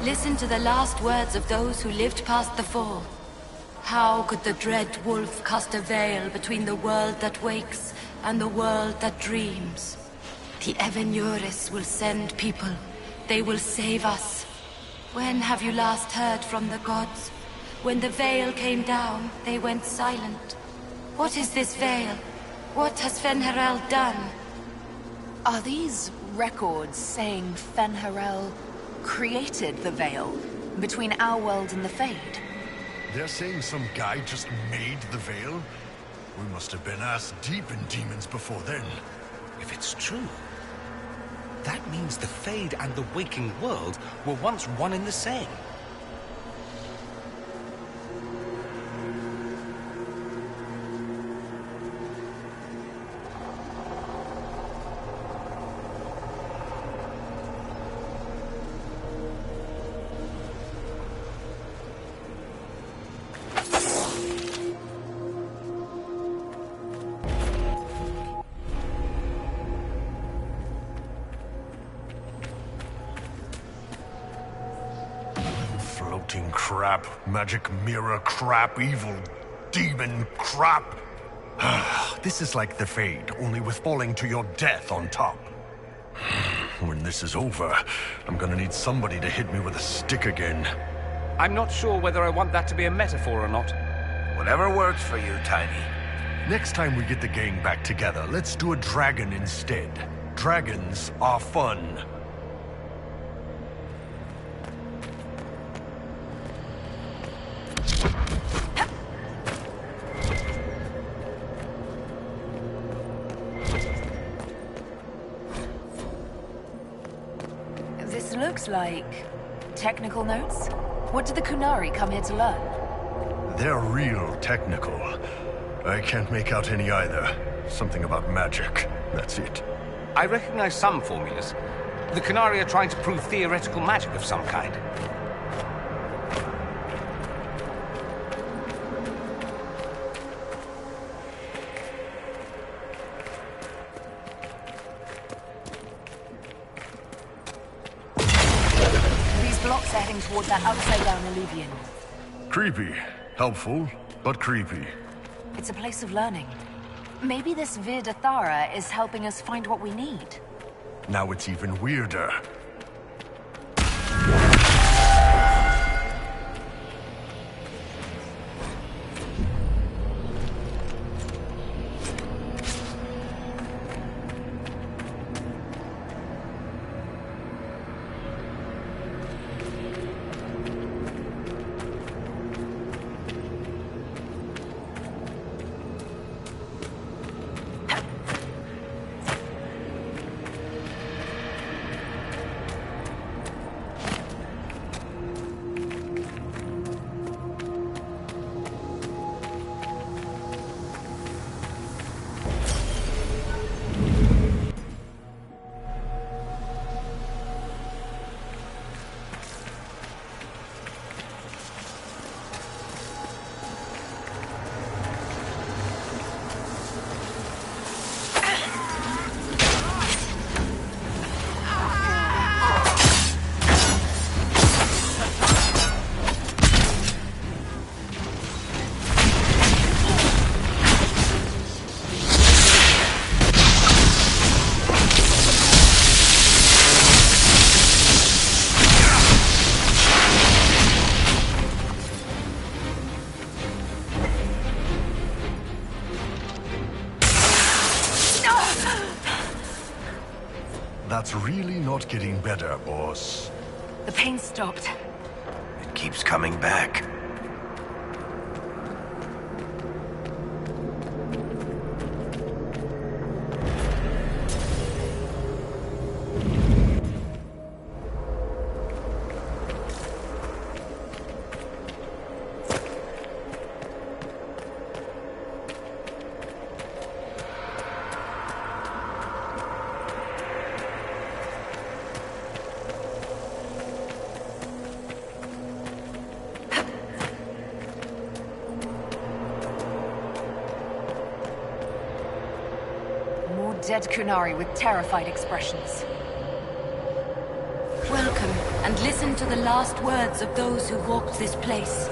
Listen to the last words of those who lived past the fall. How could the dread wolf cast a veil between the world that wakes and the world that dreams? The Evenuris will send people. They will save us. When have you last heard from the gods? When the veil came down, they went silent. What is this veil? What has Fen'Harel done? Are these records saying Fen'Harel created the veil between our world and the Fade? They're saying some guy just made the veil? We must have been ass deep in demons before then. If it's true, that means the Fade and the waking world were once one and the same. Floating crap, magic mirror crap, evil demon crap. This is like the Fade, only with falling to your death on top. When this is over, I'm gonna need somebody to hit me with a stick again. I'm not sure whether I want that to be a metaphor or not. Whatever works for you, Tiny. Next time we get the gang back together, let's do a dragon instead. Dragons are fun. This looks like technical notes. What did the Kunari come here to learn? They're real technical. I can't make out any either. Something about magic. That's it. I recognize some formulas. The Kunari are trying to prove theoretical magic of some kind. These blocks are heading toward that upside-down illuvian. Creepy. Helpful, but creepy. It's a place of learning. Maybe this Vir Dathara is helping us find what we need. Now it's even weirder. That's really not getting better, boss. The pain stopped. It keeps coming back. Dead Kunari with terrified expressions. Welcome, and listen to the last words of those who walked this place.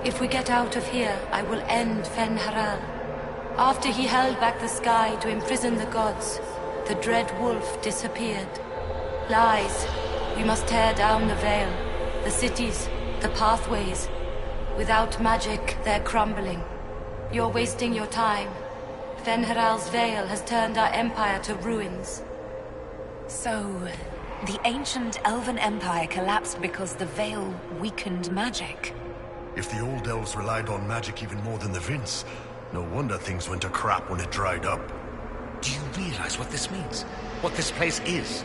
If we get out of here, I will end Fen-Haral. After he held back the sky to imprison the gods, the dread wolf disappeared. Lies. We must tear down the veil, the cities, the pathways. Without magic, they're crumbling. You're wasting your time. Fen-Haral's veil has turned our empire to ruins. So, the ancient Elven Empire collapsed because the veil weakened magic. If the old elves relied on magic even more than the Vince, No wonder things went to crap when it dried up. Do you realize what this means? What this place is?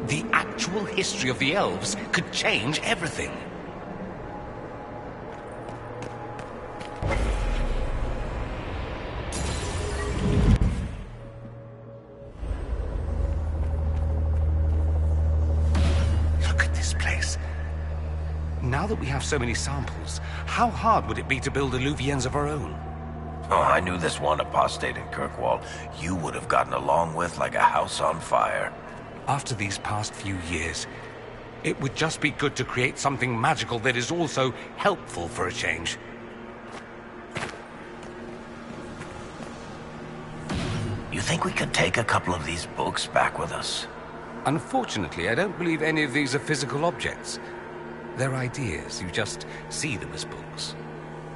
The actual history of the elves could change everything. Look at this place. Now that we have so many samples, how hard would it be to build Illuvians of our own? Oh, I knew this one apostate in Kirkwall you would have gotten along with like a house on fire. After these past few years, it would just be good to create something magical that is also helpful for a change. You think we could take a couple of these books back with us? Unfortunately, I don't believe any of these are physical objects. They're ideas. You just see them as books.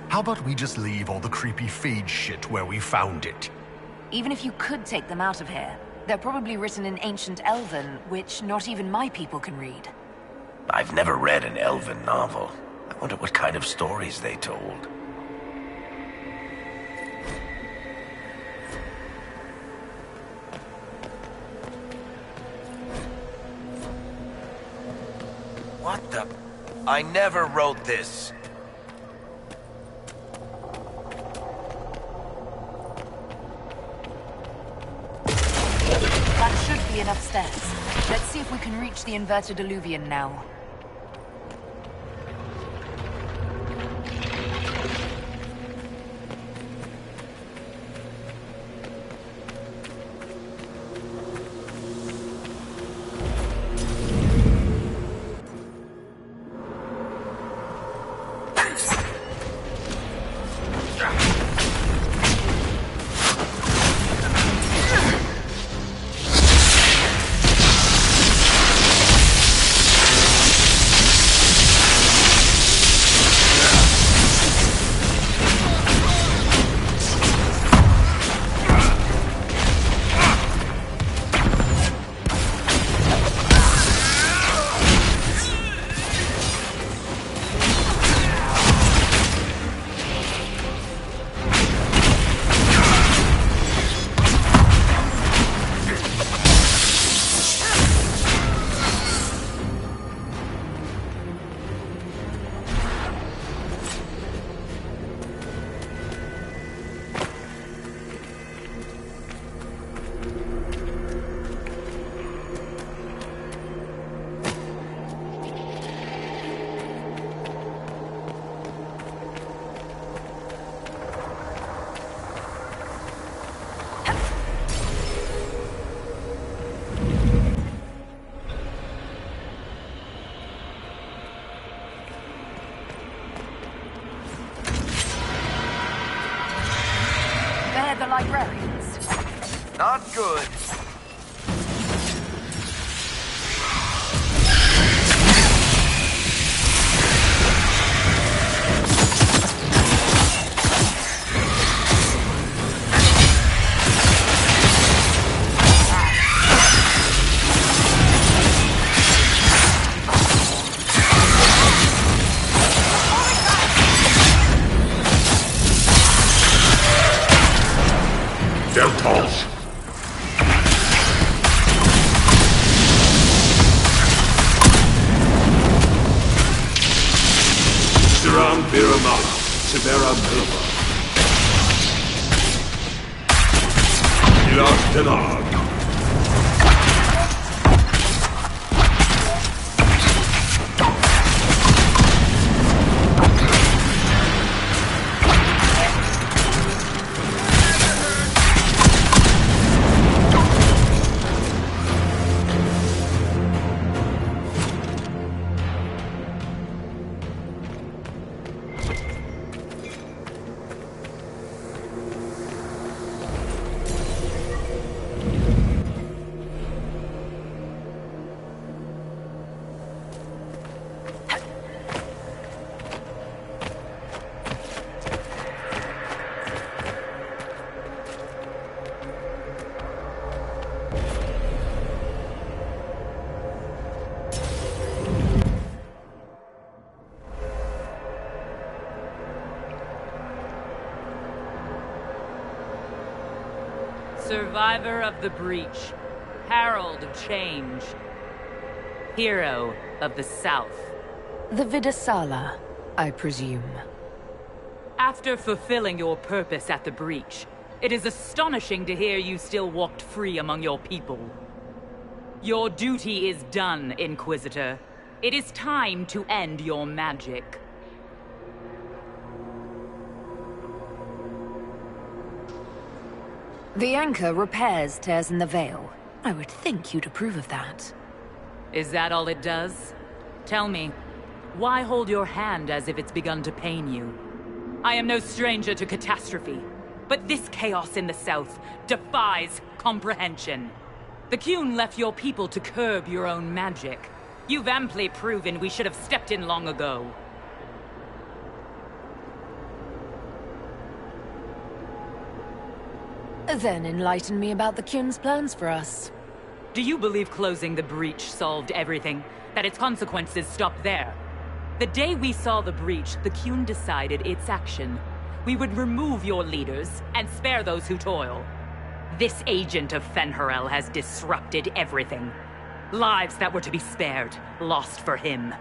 How about we just leave all the creepy Phage shit where we found it? Even if you could take them out of here, they're probably written in ancient Elven, which not even my people can read. I've never read an Elven novel. I wonder what kind of stories they told. What the... I never wrote this. That should be enough stairs. Let's see if we can reach the inverted Illuvian now. The librarians. Not good. Deltos! Siram Biramala, Sibera Milva. Ilas Denard. Survivor of the breach. Herald of change. Hero of the South. The Vidasala, I presume. After fulfilling your purpose at the breach, it is astonishing to hear you still walked free among your people. Your duty is done, Inquisitor. It is time to end your magic. The anchor repairs tears in the veil. I would think you'd approve of that. Is that all it does? Tell me, why hold your hand as if it's begun to pain you? I am no stranger to catastrophe, but this chaos in the south defies comprehension. The Qun left your people to curb your own magic. You've amply proven we should have stepped in long ago. Then enlighten me about the Qun's plans for us. Do you believe closing the breach solved everything? That its consequences stopped there? The day we saw the breach, the Qun decided its action. We would remove your leaders and spare those who toil. This agent of Fen'Harel has disrupted everything. Lives that were to be spared, lost for him.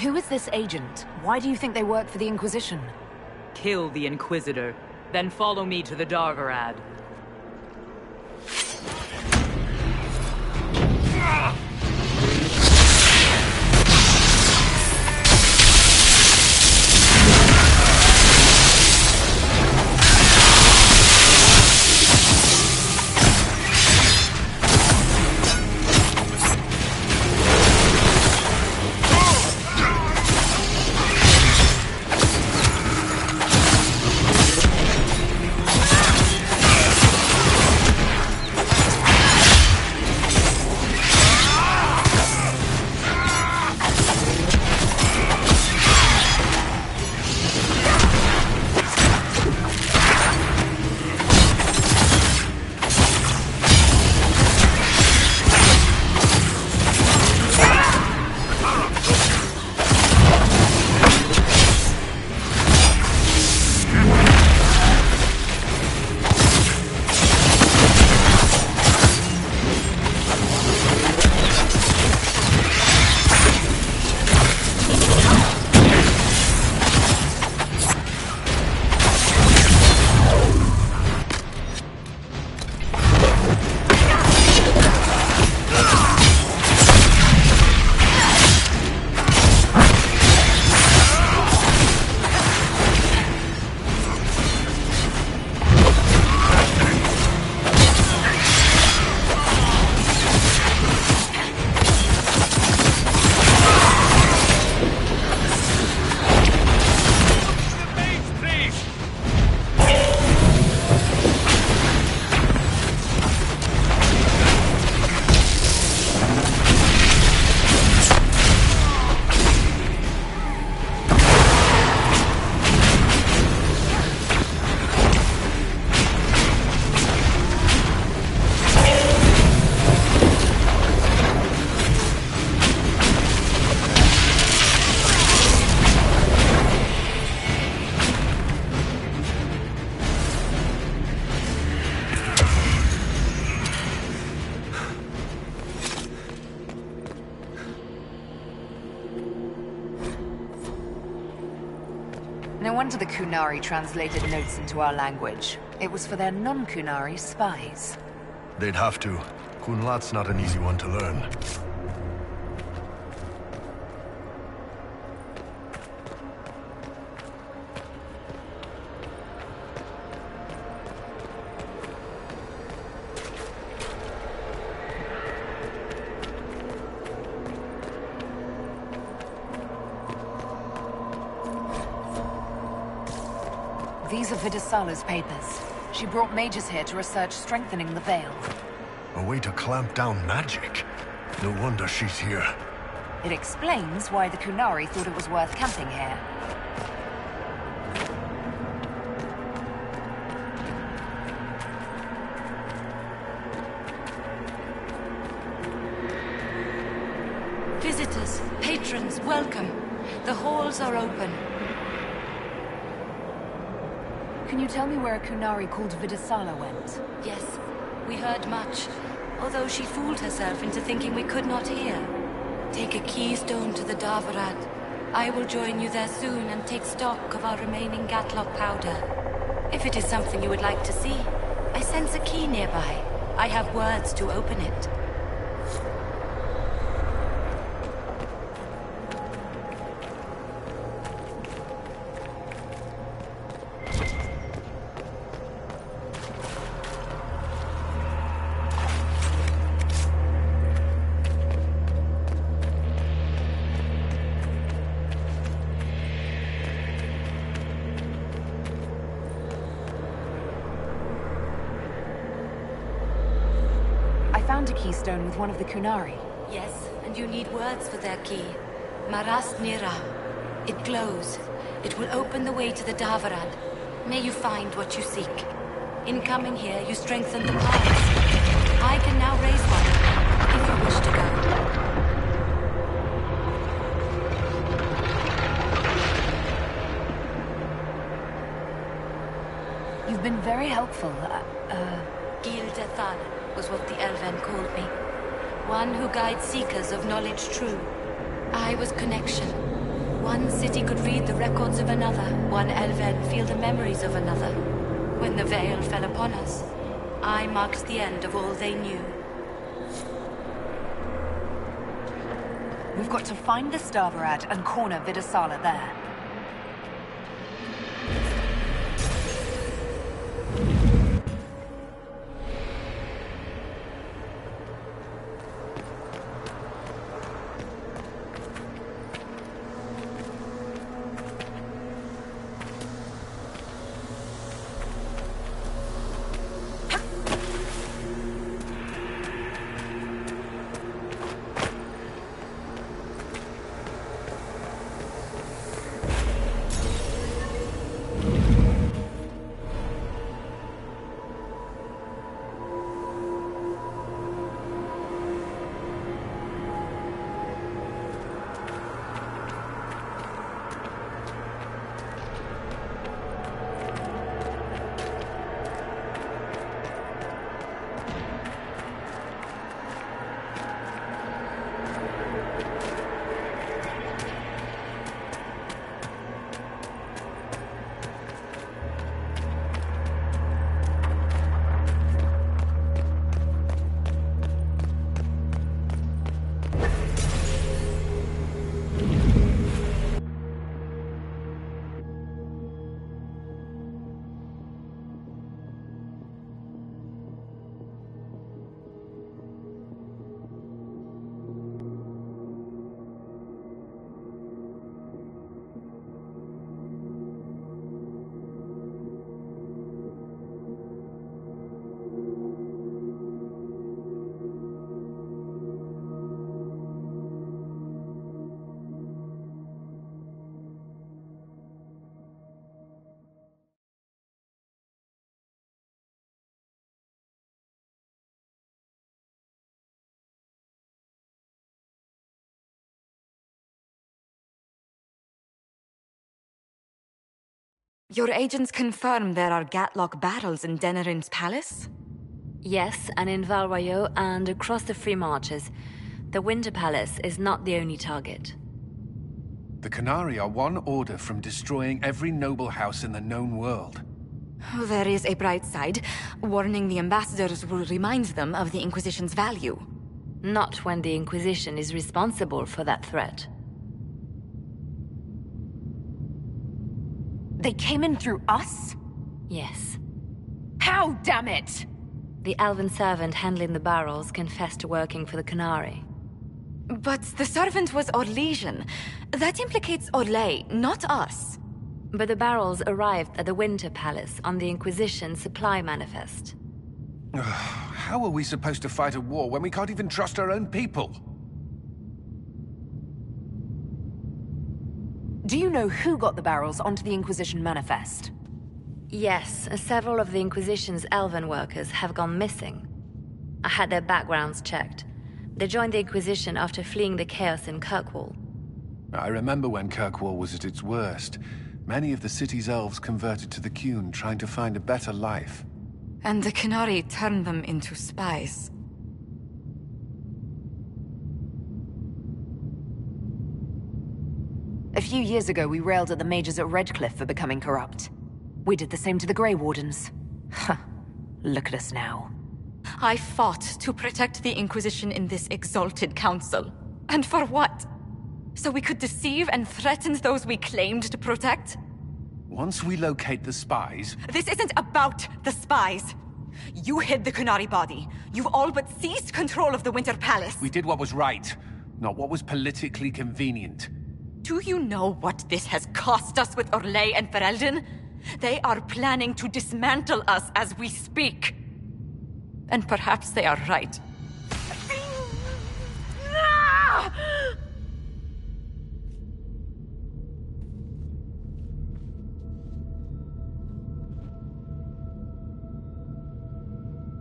Who is this agent? Why do you think they work for the Inquisition? Kill the Inquisitor, then follow me to the Dargarad. No wonder the Qunari translated notes into our language. It was for their non-Qunari spies. They'd have to. Kunlat's not an easy one to learn. These are Vidasala's papers. She brought mages here to research strengthening the veil. A way to clamp down magic. No wonder she's here. It explains why the Qunari thought it was worth camping here. Visitors, patrons, welcome. The halls are open. Can you tell me where a Qunari called Vidasala went? Yes. We heard much, although she fooled herself into thinking we could not hear. Take a keystone to the Davarad. I will join you there soon and take stock of our remaining Gatlock powder. If it is something you would like to see, I sense a key nearby. I have words to open it. A keystone with one of the Kunari. Yes, and you need words for their key. Marast Nira. It glows. It will open the way to the Davarad. May you find what you seek. In coming here, you strengthen the paths. I can now raise one, if you wish to go. You've been very helpful. Gildethal was what the Elven called me. One who guides seekers of knowledge true. I was connection. One city could read the records of another. One Elven feel the memories of another. When the veil fell upon us, I marked the end of all they knew. We've got to find the Davarad and corner Vidasala there. Your agents confirm there are Gatlock battles in Denerin's palace? Yes, and in Val Royeaux and across the Free Marches. The Winter Palace is not the only target. The Canari are one order from destroying every noble house in the known world. There is a bright side. Warning the ambassadors will remind them of the Inquisition's value. Not when the Inquisition is responsible for that threat. They came in through us? Yes. How, damn it? The elven servant handling the barrels confessed to working for the Canari. But the servant was Orlesian. That implicates Orlais, not us. But the barrels arrived at the Winter Palace on the Inquisition supply manifest. How are we supposed to fight a war when we can't even trust our own people? Do you know who got the barrels onto the Inquisition manifest? Yes, several of the Inquisition's elven workers have gone missing. I had their backgrounds checked. They joined the Inquisition after fleeing the chaos in Kirkwall. I remember when Kirkwall was at its worst. Many of the city's elves converted to the Qun, trying to find a better life. And the Qunari turned them into spies. A few years ago, we railed at the mages at Redcliffe for becoming corrupt. We did the same to the Grey Wardens. Huh. Look at us now. I fought to protect the Inquisition in this exalted council. And for what? So we could deceive and threaten those we claimed to protect? Once we locate the spies... This isn't about the spies! You hid the Qunari body. You've all but seized control of the Winter Palace. We did what was right, not what was politically convenient. Do you know what this has cost us with Orlais and Ferelden? They are planning to dismantle us as we speak. And perhaps they are right.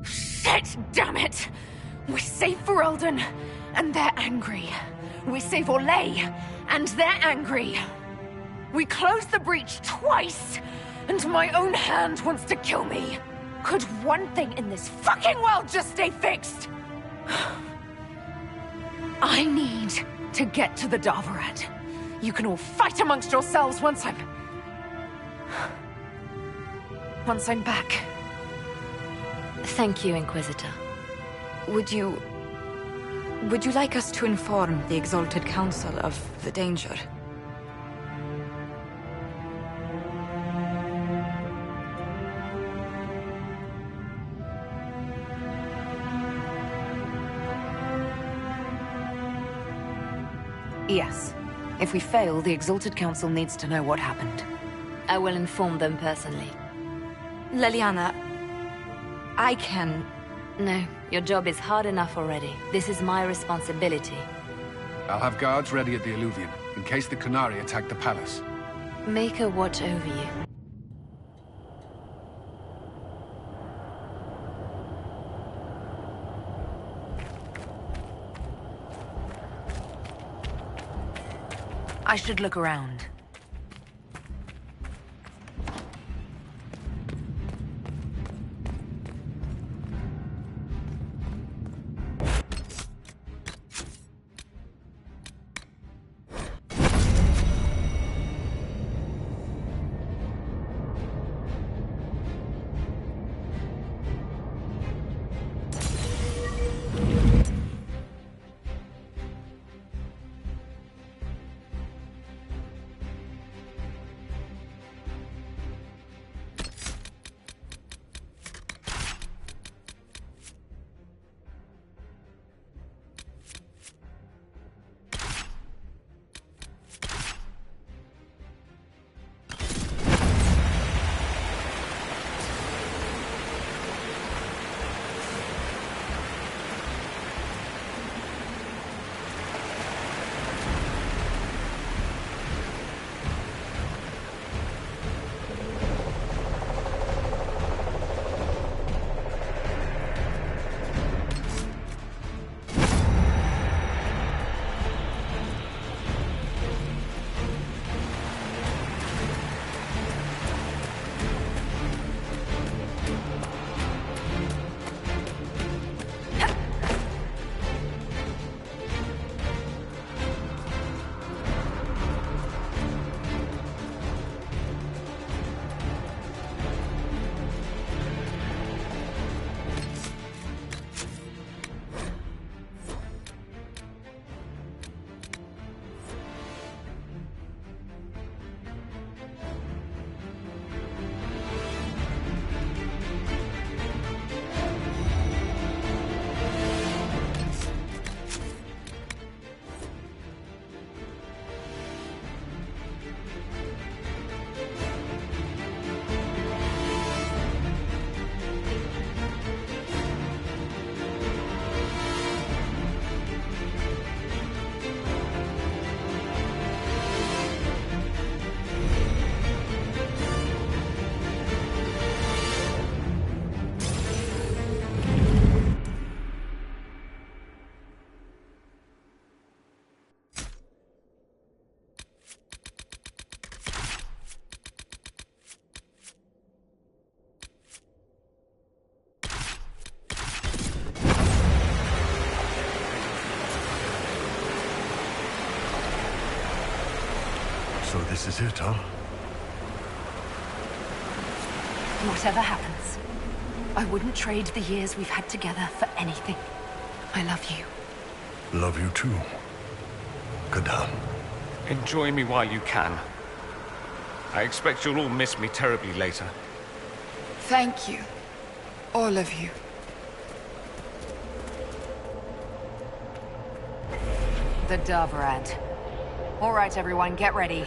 Shit, damn it! We save Ferelden, and they're angry. We save Orlais, and they're angry. We close the breach twice, and my own hand wants to kill me. Could one thing in this fucking world just stay fixed? I need to get to the Davarat. You can all fight amongst yourselves once I'm back. Thank you, Inquisitor. Would you like us to inform the Exalted Council of the danger? Yes. If we fail, the Exalted Council needs to know what happened. I will inform them personally. Leliana, I can... No, your job is hard enough already. This is my responsibility. I'll have guards ready at the Alluvion, in case the Qunari attack the palace. Make her watch over you. I should look around. So this is it, huh? Whatever happens, I wouldn't trade the years we've had together for anything. I love you. Love you too. Kadan. Enjoy me while you can. I expect you'll all miss me terribly later. Thank you. All of you. The Dovrad. All right, everyone, get ready.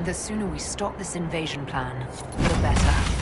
The sooner we stop this invasion plan, the better.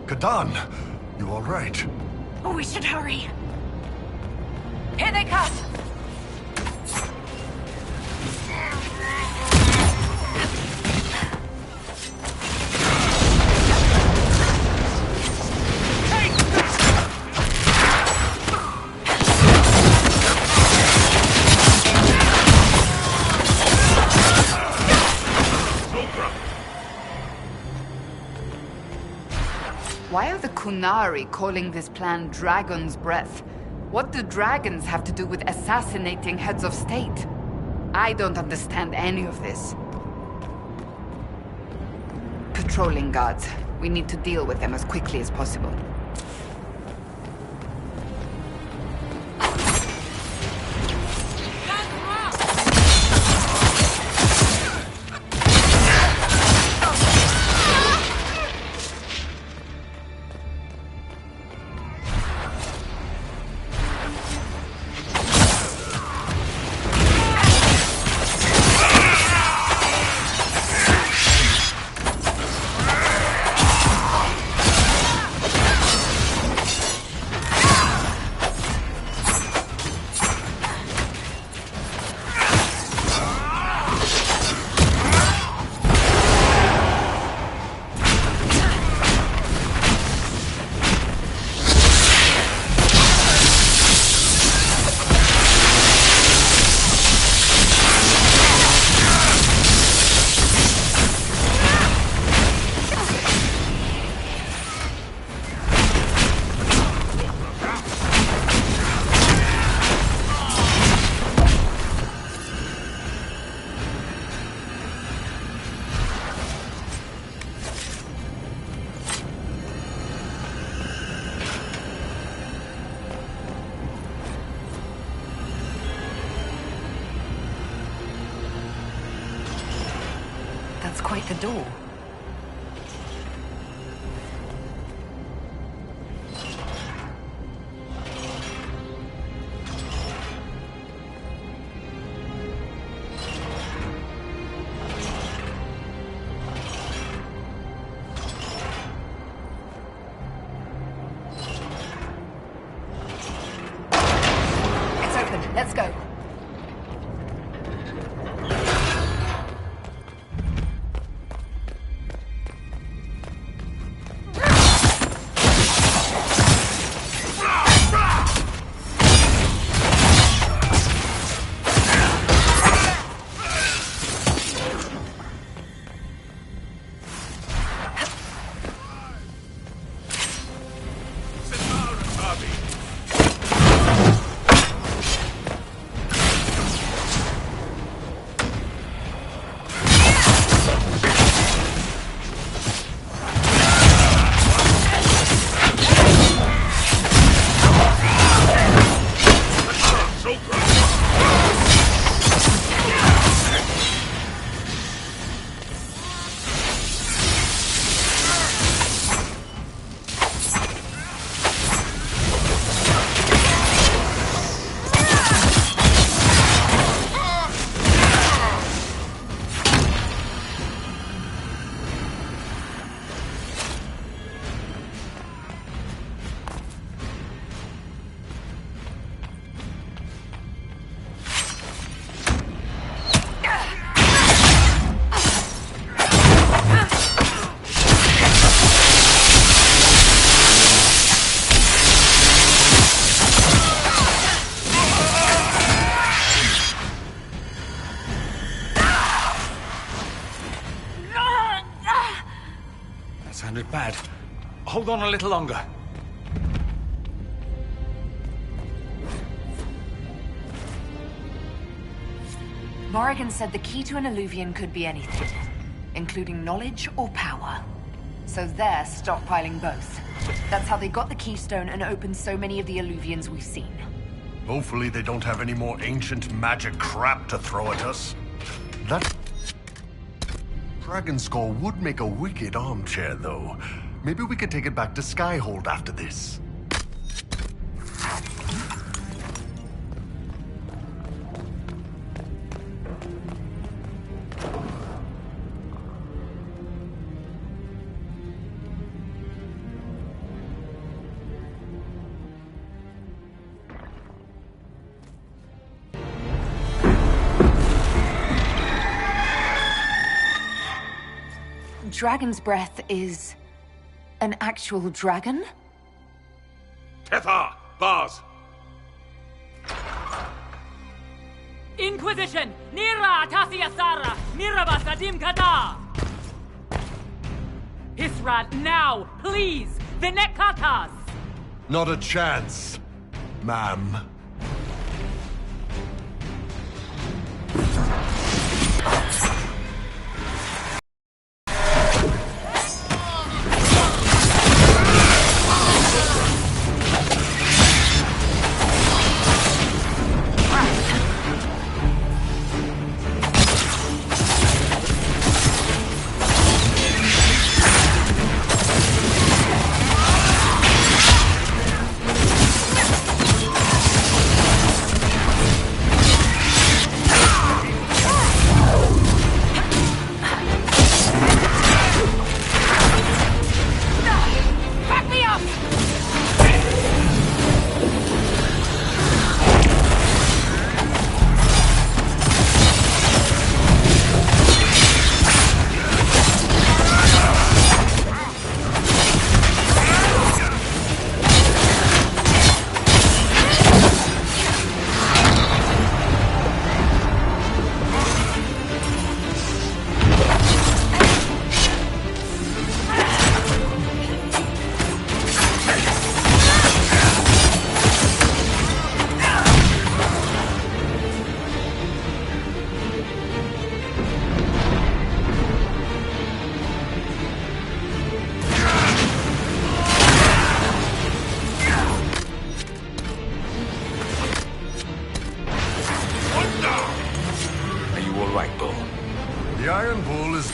Kadan, you all right? Oh, we should hurry. Here they come! Why are the Kunari calling this plan Dragon's Breath? What do dragons have to do with assassinating heads of state? I don't understand any of this. Patrolling guards. We need to deal with them as quickly as possible. That's quite the door. on a little longer. Morrigan said the key to an Illuvian could be anything, including knowledge or power. So they're stockpiling both. That's how they got the keystone and opened so many of the Illuvians we've seen. Hopefully they don't have any more ancient magic crap to throw at us. That dragon skull would make a wicked armchair, though. Maybe we could take it back to Skyhold after this. Dragon's breath is an actual dragon? Tethar! Bars! Inquisition! Nira Tasiasara! Miraba Sadim Kata! Hisrat, now! Please! Vinekatas! Not a chance, ma'am.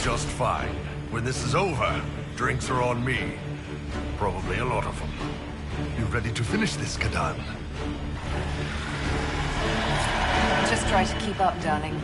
Just fine. When this is over, drinks are on me. Probably a lot of them. You ready to finish this, Kadan? Just try to keep up, darling.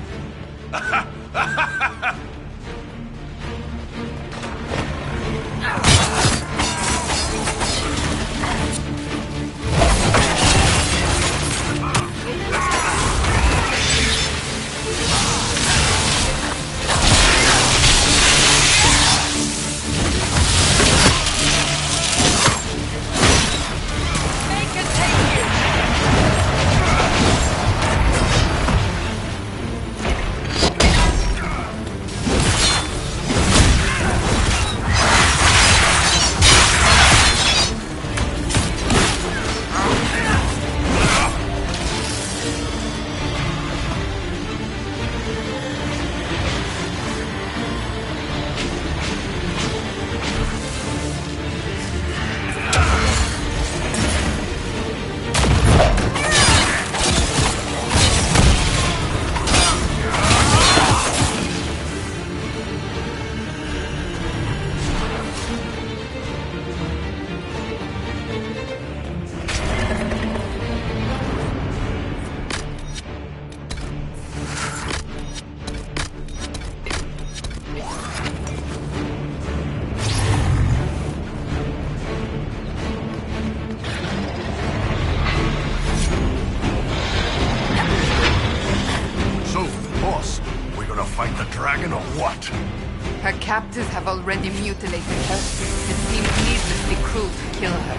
Her captors have already mutilated her. It seems needlessly cruel to kill her.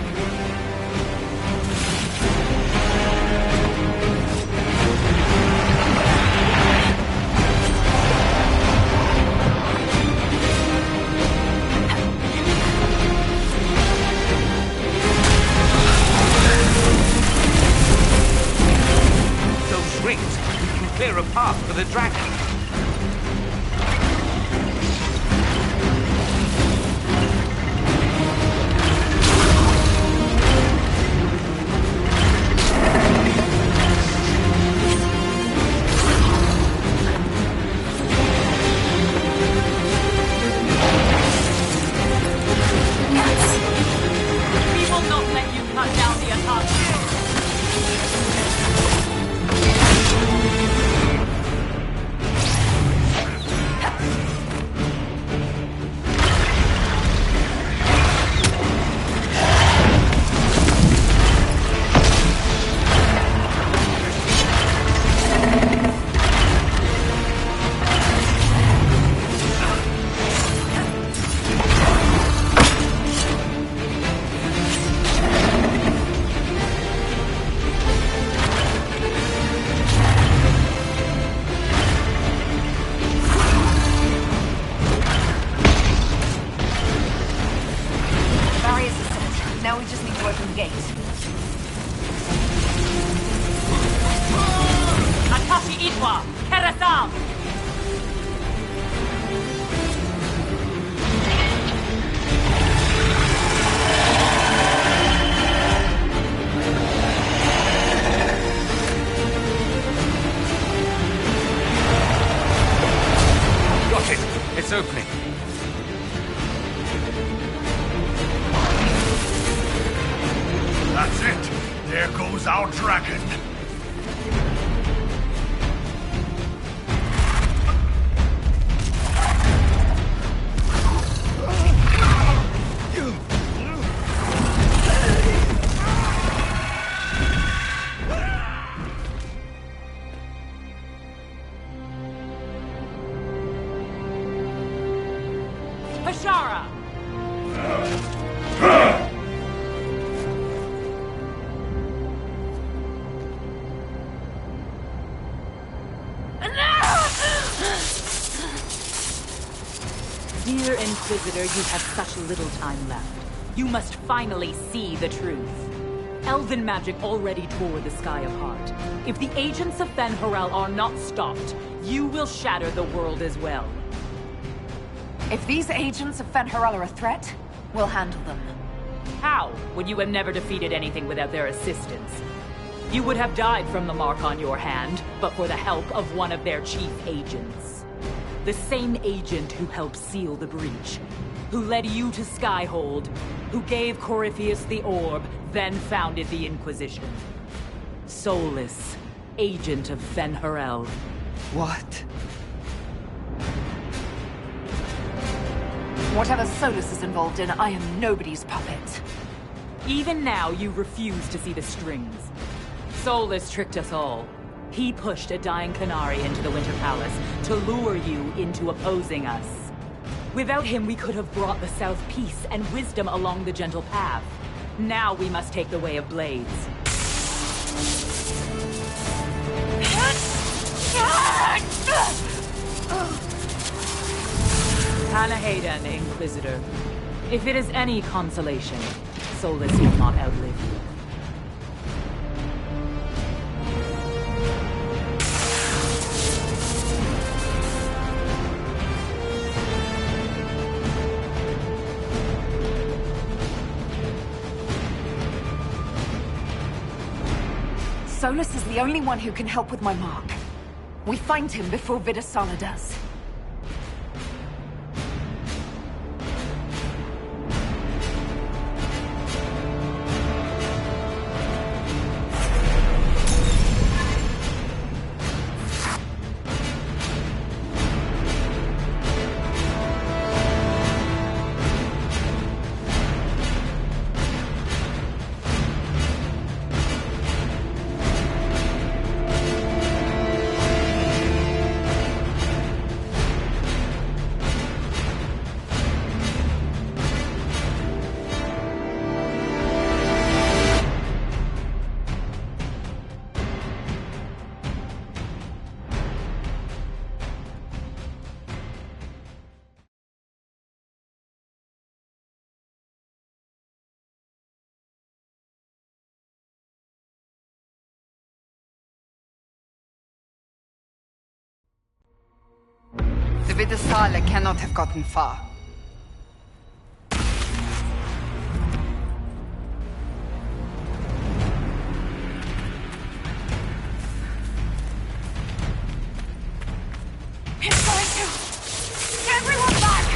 clear a path for the dragon. We will not let you cut down the attack. Barriers are set. Now we just need to open the gate. Atashi Itwa, Kerasam! Got it. It's opening. That's it. There goes our dragon. Hashara! Dear Inquisitor, you have such little time left. You must finally see the truth. Elven magic already tore the sky apart. If the agents of Fen'Harel are not stopped, you will shatter the world as well. If these agents of Fen'Harel are a threat, we'll handle them. How would you have never defeated anything without their assistance? You would have died from the mark on your hand, but for the help of one of their chief agents. The same agent who helped seal the breach, who led you to Skyhold, who gave Corypheus the orb, then founded the Inquisition. Soulless, agent of Fen'Harel. What? Whatever Solus is involved in, I am nobody's puppet. Even now, you refuse to see the strings. Solus tricked us all. He pushed a dying Qunari into the Winter Palace to lure you into opposing us. Without him, we could have brought the South peace and wisdom along the gentle path. Now we must take the way of blades. Panaheda, Inquisitor. If it is any consolation, Solus will not outlive you. Solus is the only one who can help with my mark. We find him before Vidasala does. The Vidasala cannot have gotten far. It's going to! Everyone back!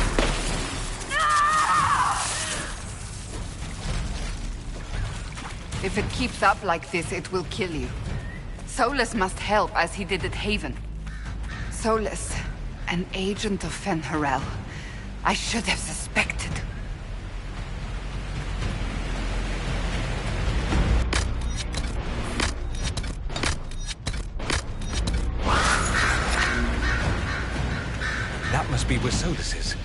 If it keeps up like this, it will kill you. Solus must help, as he did at Haven. Solus, an agent of Fen'Harel. I should have suspected. That must be where Solus is.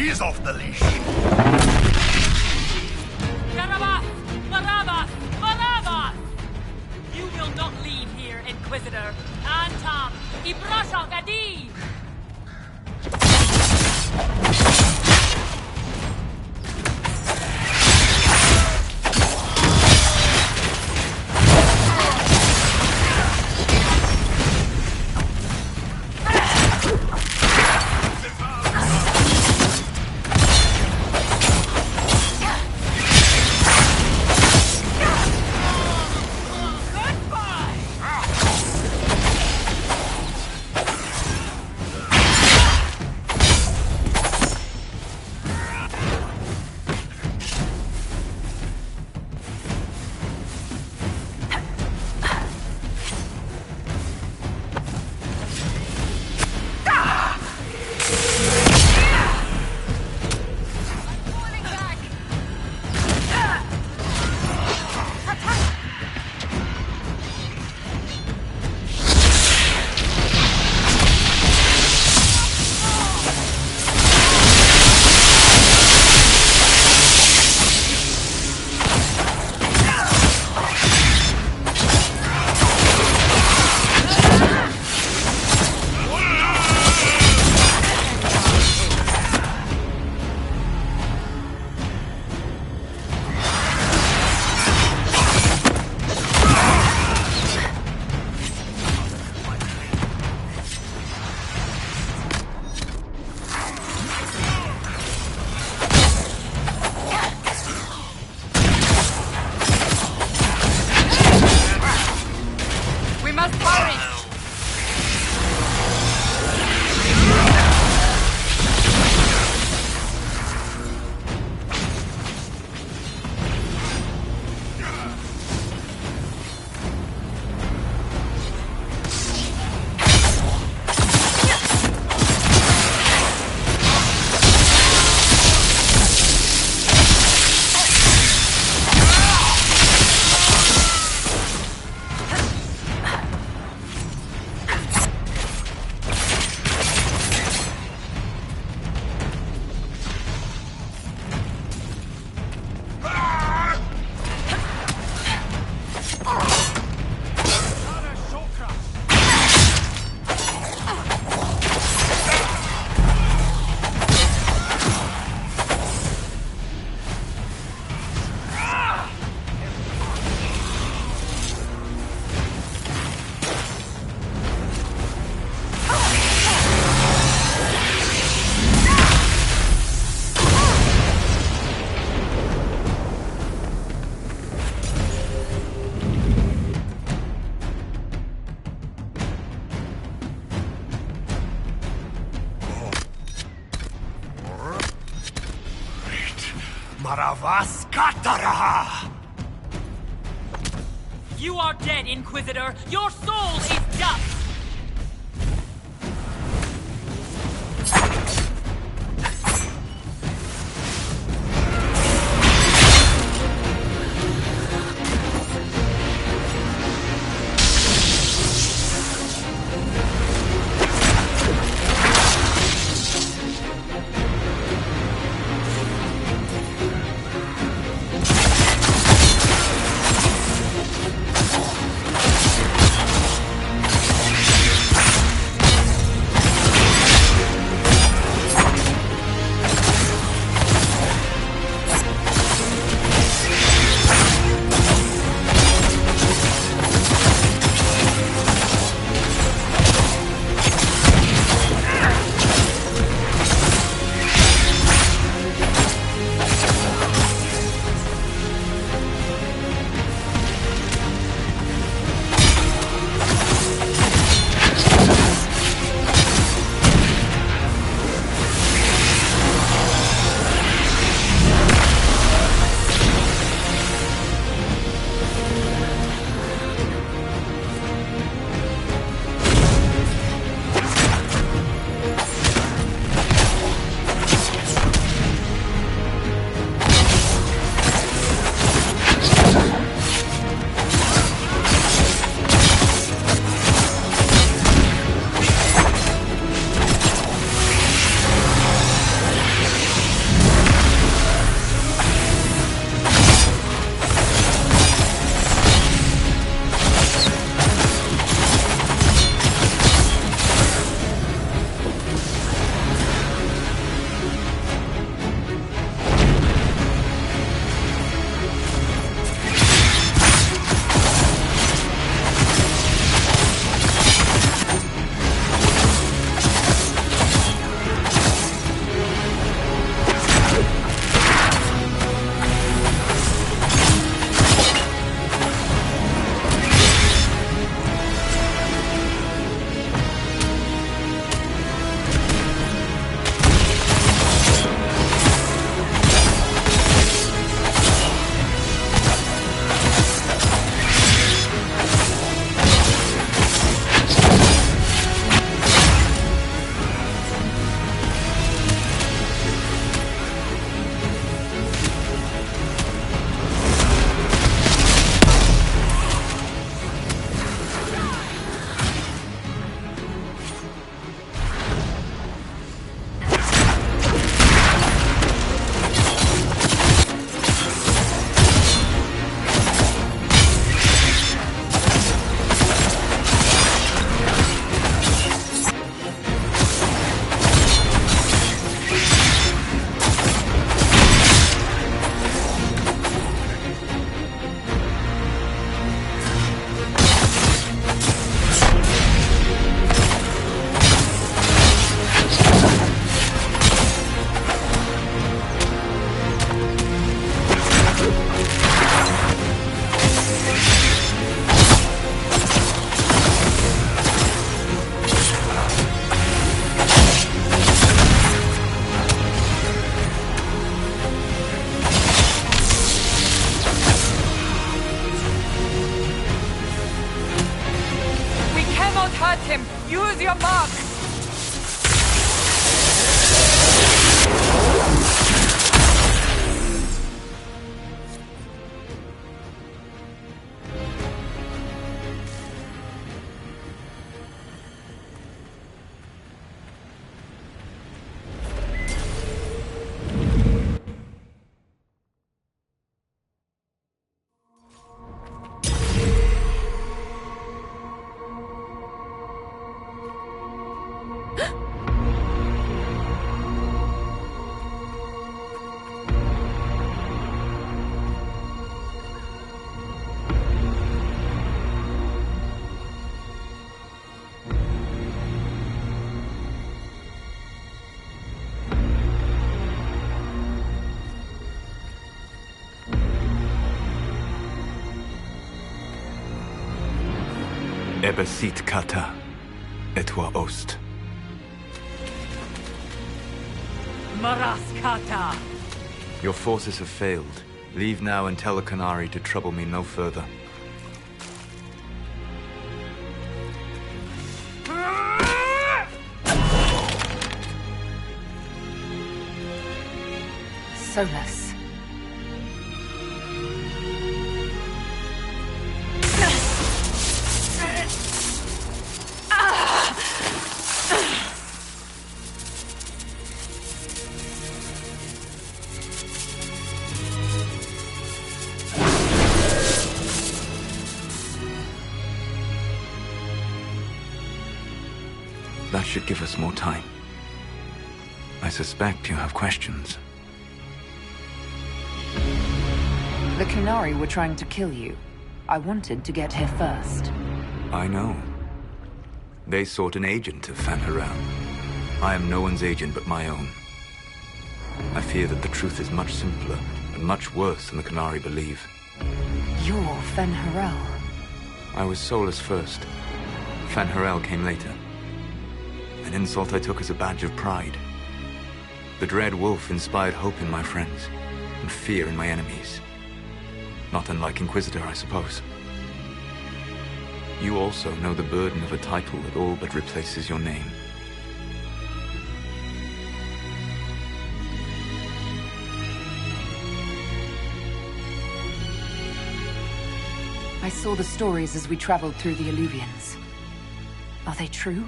He's off the leash. Barabbas! Barabbas! Barabbas! You will not leave here, Inquisitor. Antam! Ibrashak Adi! Maravaskataraha! You are dead, Inquisitor! Your soul is dust! hurt him! Use your mark! Ebesit kata, etwa ost. Maraskata! Your forces have failed. Leave now and tell the Canary to trouble me no further. Solus. That should give us more time. I suspect you have questions. The Canary were trying to kill you. I wanted to get here first. I know. They sought an agent of Fen'Harel. I am no one's agent but my own. I fear that the truth is much simpler and much worse than the Canary believe. You're Fen'Harel. I was Solus first. Fen'Harel came later. An insult I took as a badge of pride. The Dread Wolf inspired hope in my friends, and fear in my enemies. Not unlike Inquisitor, I suppose. You also know the burden of a title that all but replaces your name. I saw the stories as we traveled through the Alluvians. Are they true?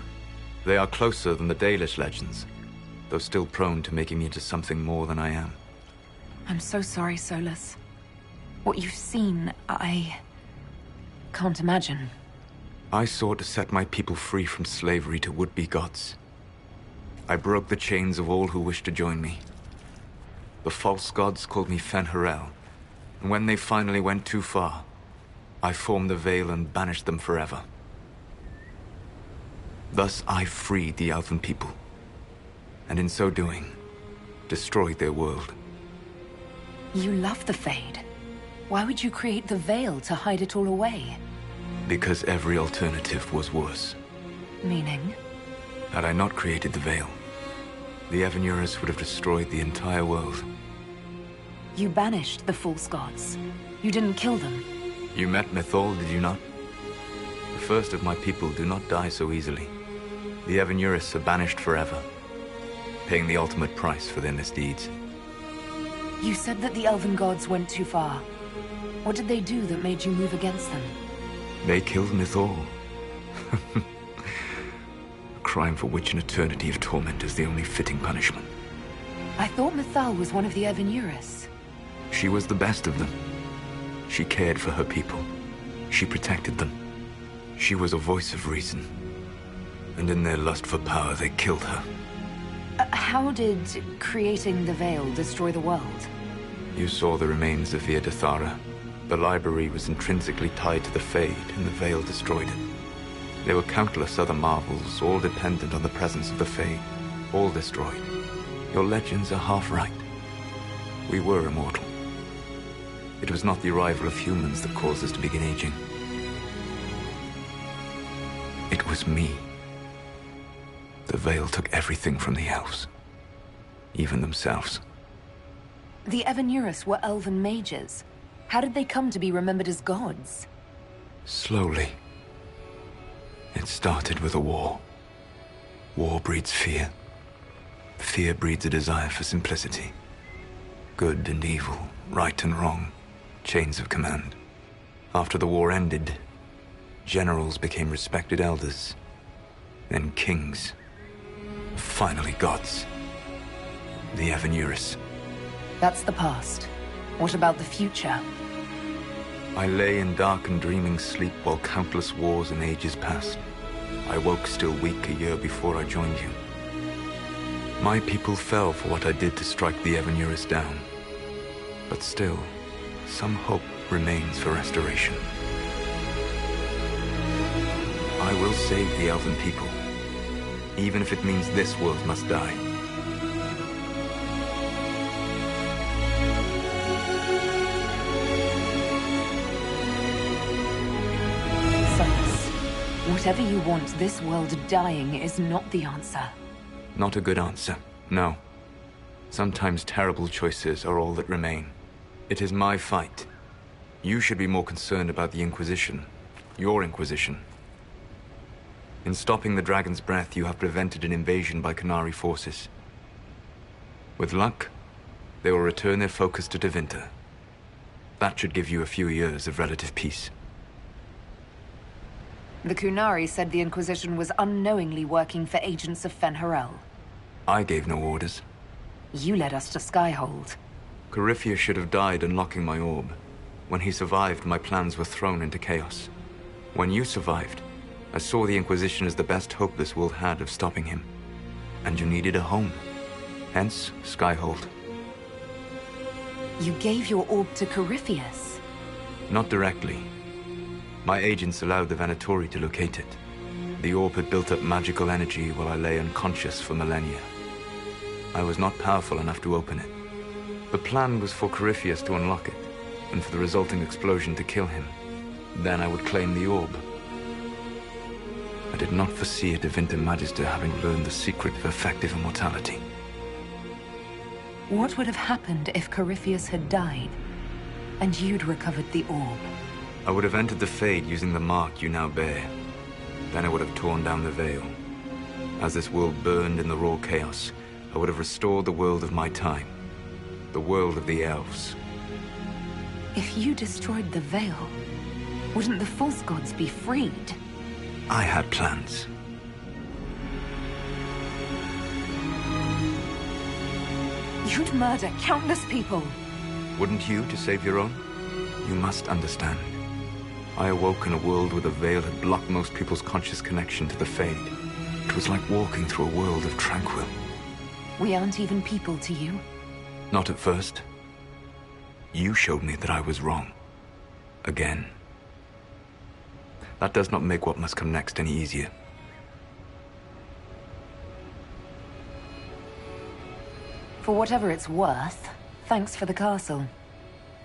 They are closer than the Dalish legends, though still prone to making me into something more than I am. I'm so sorry, Solus. What you've seen, I can't imagine. I sought to set my people free from slavery to would-be gods. I broke the chains of all who wished to join me. The false gods called me Fen'Harel, and when they finally went too far, I formed the Veil and banished them forever. Thus I freed the Elven people, and in so doing, destroyed their world. You love the Fade. Why would you create the Veil to hide it all away? Because every alternative was worse. Meaning? Had I not created the Veil, the Evanurus would have destroyed the entire world. You banished the false gods. You didn't kill them. You met Mythal, did you not? The first of my people do not die so easily. The Evanurus are banished forever, paying the ultimate price for their misdeeds. You said that the Elven gods went too far. What did they do that made you move against them? They killed Mythal. A crime for which an eternity of torment is the only fitting punishment. I thought Mythal was one of the Evanurus. She was the best of them. She cared for her people. She protected them. She was a voice of reason. And in their lust for power, they killed her. How did creating the Veil destroy the world? You saw the remains of Via Dathara. The library was intrinsically tied to the Fade, and the Veil destroyed it. There were countless other marvels, all dependent on the presence of the Fade, all destroyed. Your legends are half right. We were immortal. It was not the arrival of humans that caused us to begin aging. It was me. The Veil took everything from the elves. Even themselves. The Evanurus were elven mages. How did they come to be remembered as gods? Slowly. It started with a war. War breeds fear. Fear breeds a desire for simplicity. Good and evil, right and wrong, chains of command. After the war ended, generals became respected elders, then kings, finally gods. The Evanuris. That's the past. What about the future? I lay in dark and dreaming sleep while countless wars and ages passed. I woke still weak a year before I joined you. My people fell for what I did to strike the Evanuris down. But still, some hope remains for restoration. I will save the elven people, even if it means this world must die. Silas, whatever you want, this world dying is not the answer. Not a good answer, no. Sometimes terrible choices are all that remain. It is my fight. You should be more concerned about the Inquisition. Your Inquisition. In stopping the Dragon's Breath, you have prevented an invasion by Qunari forces. With luck, they will return their focus to Tevinter. That should give you a few years of relative peace. The Qunari said the Inquisition was unknowingly working for agents of Fen'Harel. I gave no orders. You led us to Skyhold. Corypheus should have died unlocking my orb. When he survived, my plans were thrown into chaos. When you survived, I saw the Inquisition as the best hope this world had of stopping him. And you needed a home. Hence, Skyhold. You gave your orb to Corypheus? Not directly. My agents allowed the Venatori to locate it. The orb had built up magical energy while I lay unconscious for millennia. I was not powerful enough to open it. The plan was for Corypheus to unlock it, and for the resulting explosion to kill him. Then I would claim the orb. I did not foresee a Tevinter Magister having learned the secret of effective immortality. What would have happened if Corypheus had died, and you'd recovered the orb? I would have entered the Fade using the mark you now bear. Then I would have torn down the veil. As this world burned in the raw chaos, I would have restored the world of my time. The world of the elves. If you destroyed the veil, wouldn't the false gods be freed? I had plans. You'd murder countless people. Wouldn't you to save your own? You must understand. I awoke in a world where the veil had blocked most people's conscious connection to the Fade. It was like walking through a world of tranquil. We aren't even people to you. Not at first. You showed me that I was wrong. Again. That does not make what must come next any easier. For whatever it's worth, thanks for the castle.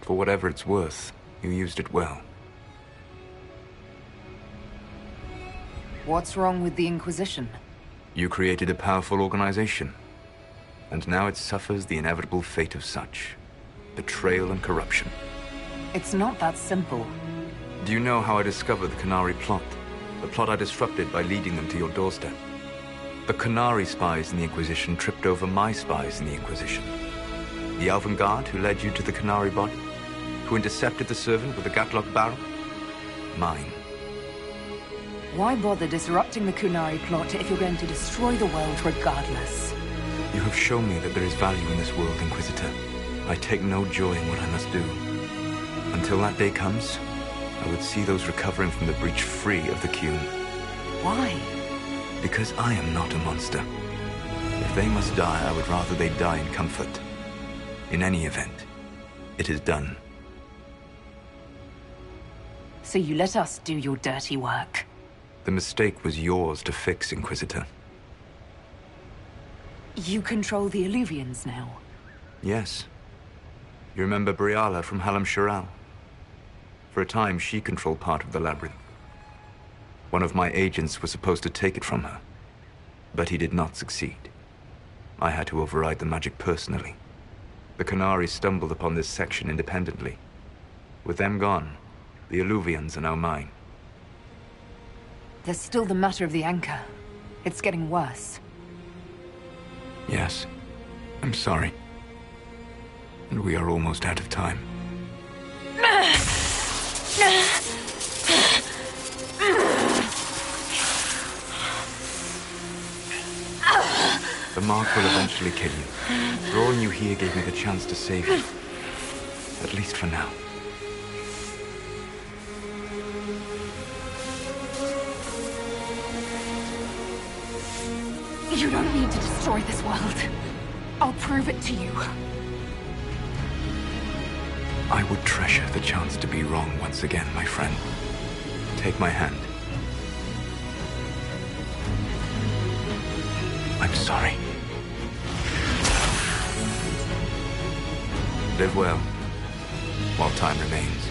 For whatever it's worth, you used it well. What's wrong with the Inquisition? You created a powerful organization. And now it suffers the inevitable fate of such. Betrayal and corruption. It's not that simple. Do you know how I discovered the Qunari plot? The plot I disrupted by leading them to your doorstep. The Qunari spies in the Inquisition tripped over my spies in the Inquisition. The Elven Guard who led you to the Qunari body? Who intercepted the servant with the Gatlock barrel? Mine. Why bother disrupting the Qunari plot if you're going to destroy the world regardless? You have shown me that there is value in this world, Inquisitor. I take no joy in what I must do. Until that day comes, I would see those recovering from the breach free of the Qun. Why? Because I am not a monster. If they must die, I would rather they die in comfort. In any event, it is done. So you let us do your dirty work? The mistake was yours to fix, Inquisitor. You control the Illuvians now? Yes. You remember Briala from Halam Shiral? For a time, she controlled part of the labyrinth. One of my agents was supposed to take it from her, but he did not succeed. I had to override the magic personally. The Qunari stumbled upon this section independently. With them gone, the Illuvians are now mine. There's still the matter of the anchor. It's getting worse. Yes. I'm sorry. And we are almost out of time. The mark will eventually kill you. Drawing you here gave me the chance to save you. At least for now. You don't need to destroy this world. I'll prove it to you. I would treasure the chance to be wrong once again, my friend. Take my hand. I'm sorry. Live well, while time remains.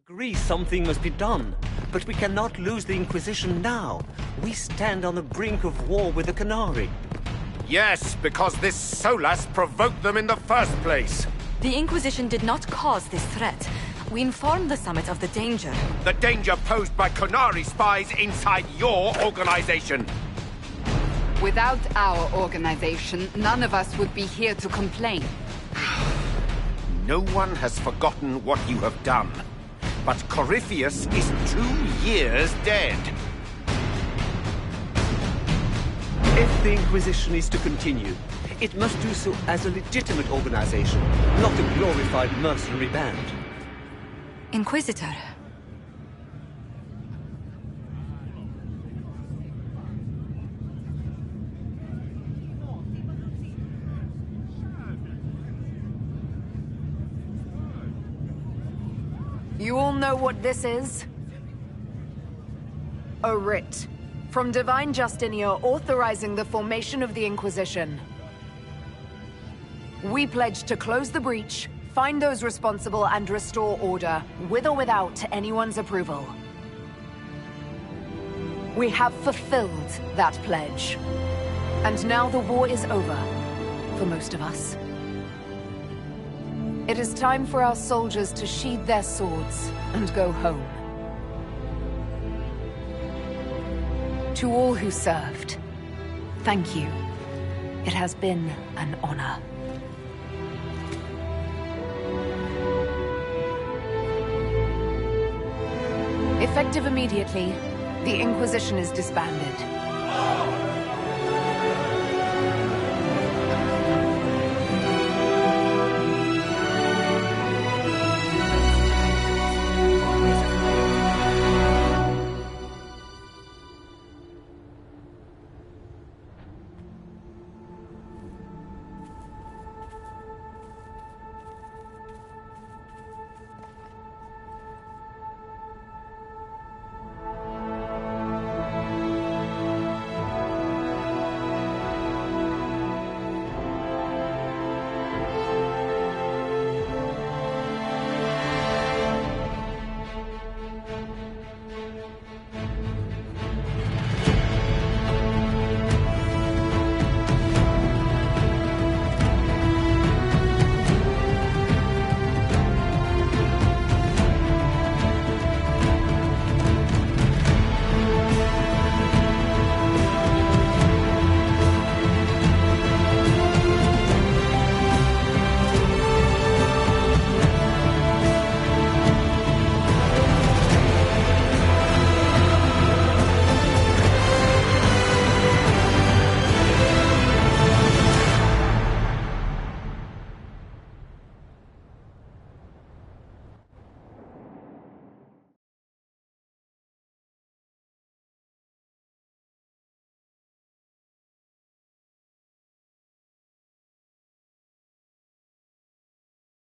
Agree something must be done, but we cannot lose the Inquisition now. We stand on the brink of war with the Canary. Yes, because this Solas provoked them in the first place. The Inquisition did not cause this threat. We informed the Summit of the danger. The danger posed by Canary spies inside your organization. Without our organization, none of us would be here to complain. No one has forgotten what you have done. But Corypheus is 2 years dead. If the Inquisition is to continue, it must do so as a legitimate organization, not a glorified mercenary band. Inquisitor. You all know what this is? A writ. From Divine Justinia authorizing the formation of the Inquisition. We pledge to close the breach, find those responsible, and restore order, with or without anyone's approval. We have fulfilled that pledge. And now the war is over, for most of us. It is time for our soldiers to sheathe their swords and go home. To all who served, thank you. It has been an honor. Effective immediately, the Inquisition is disbanded.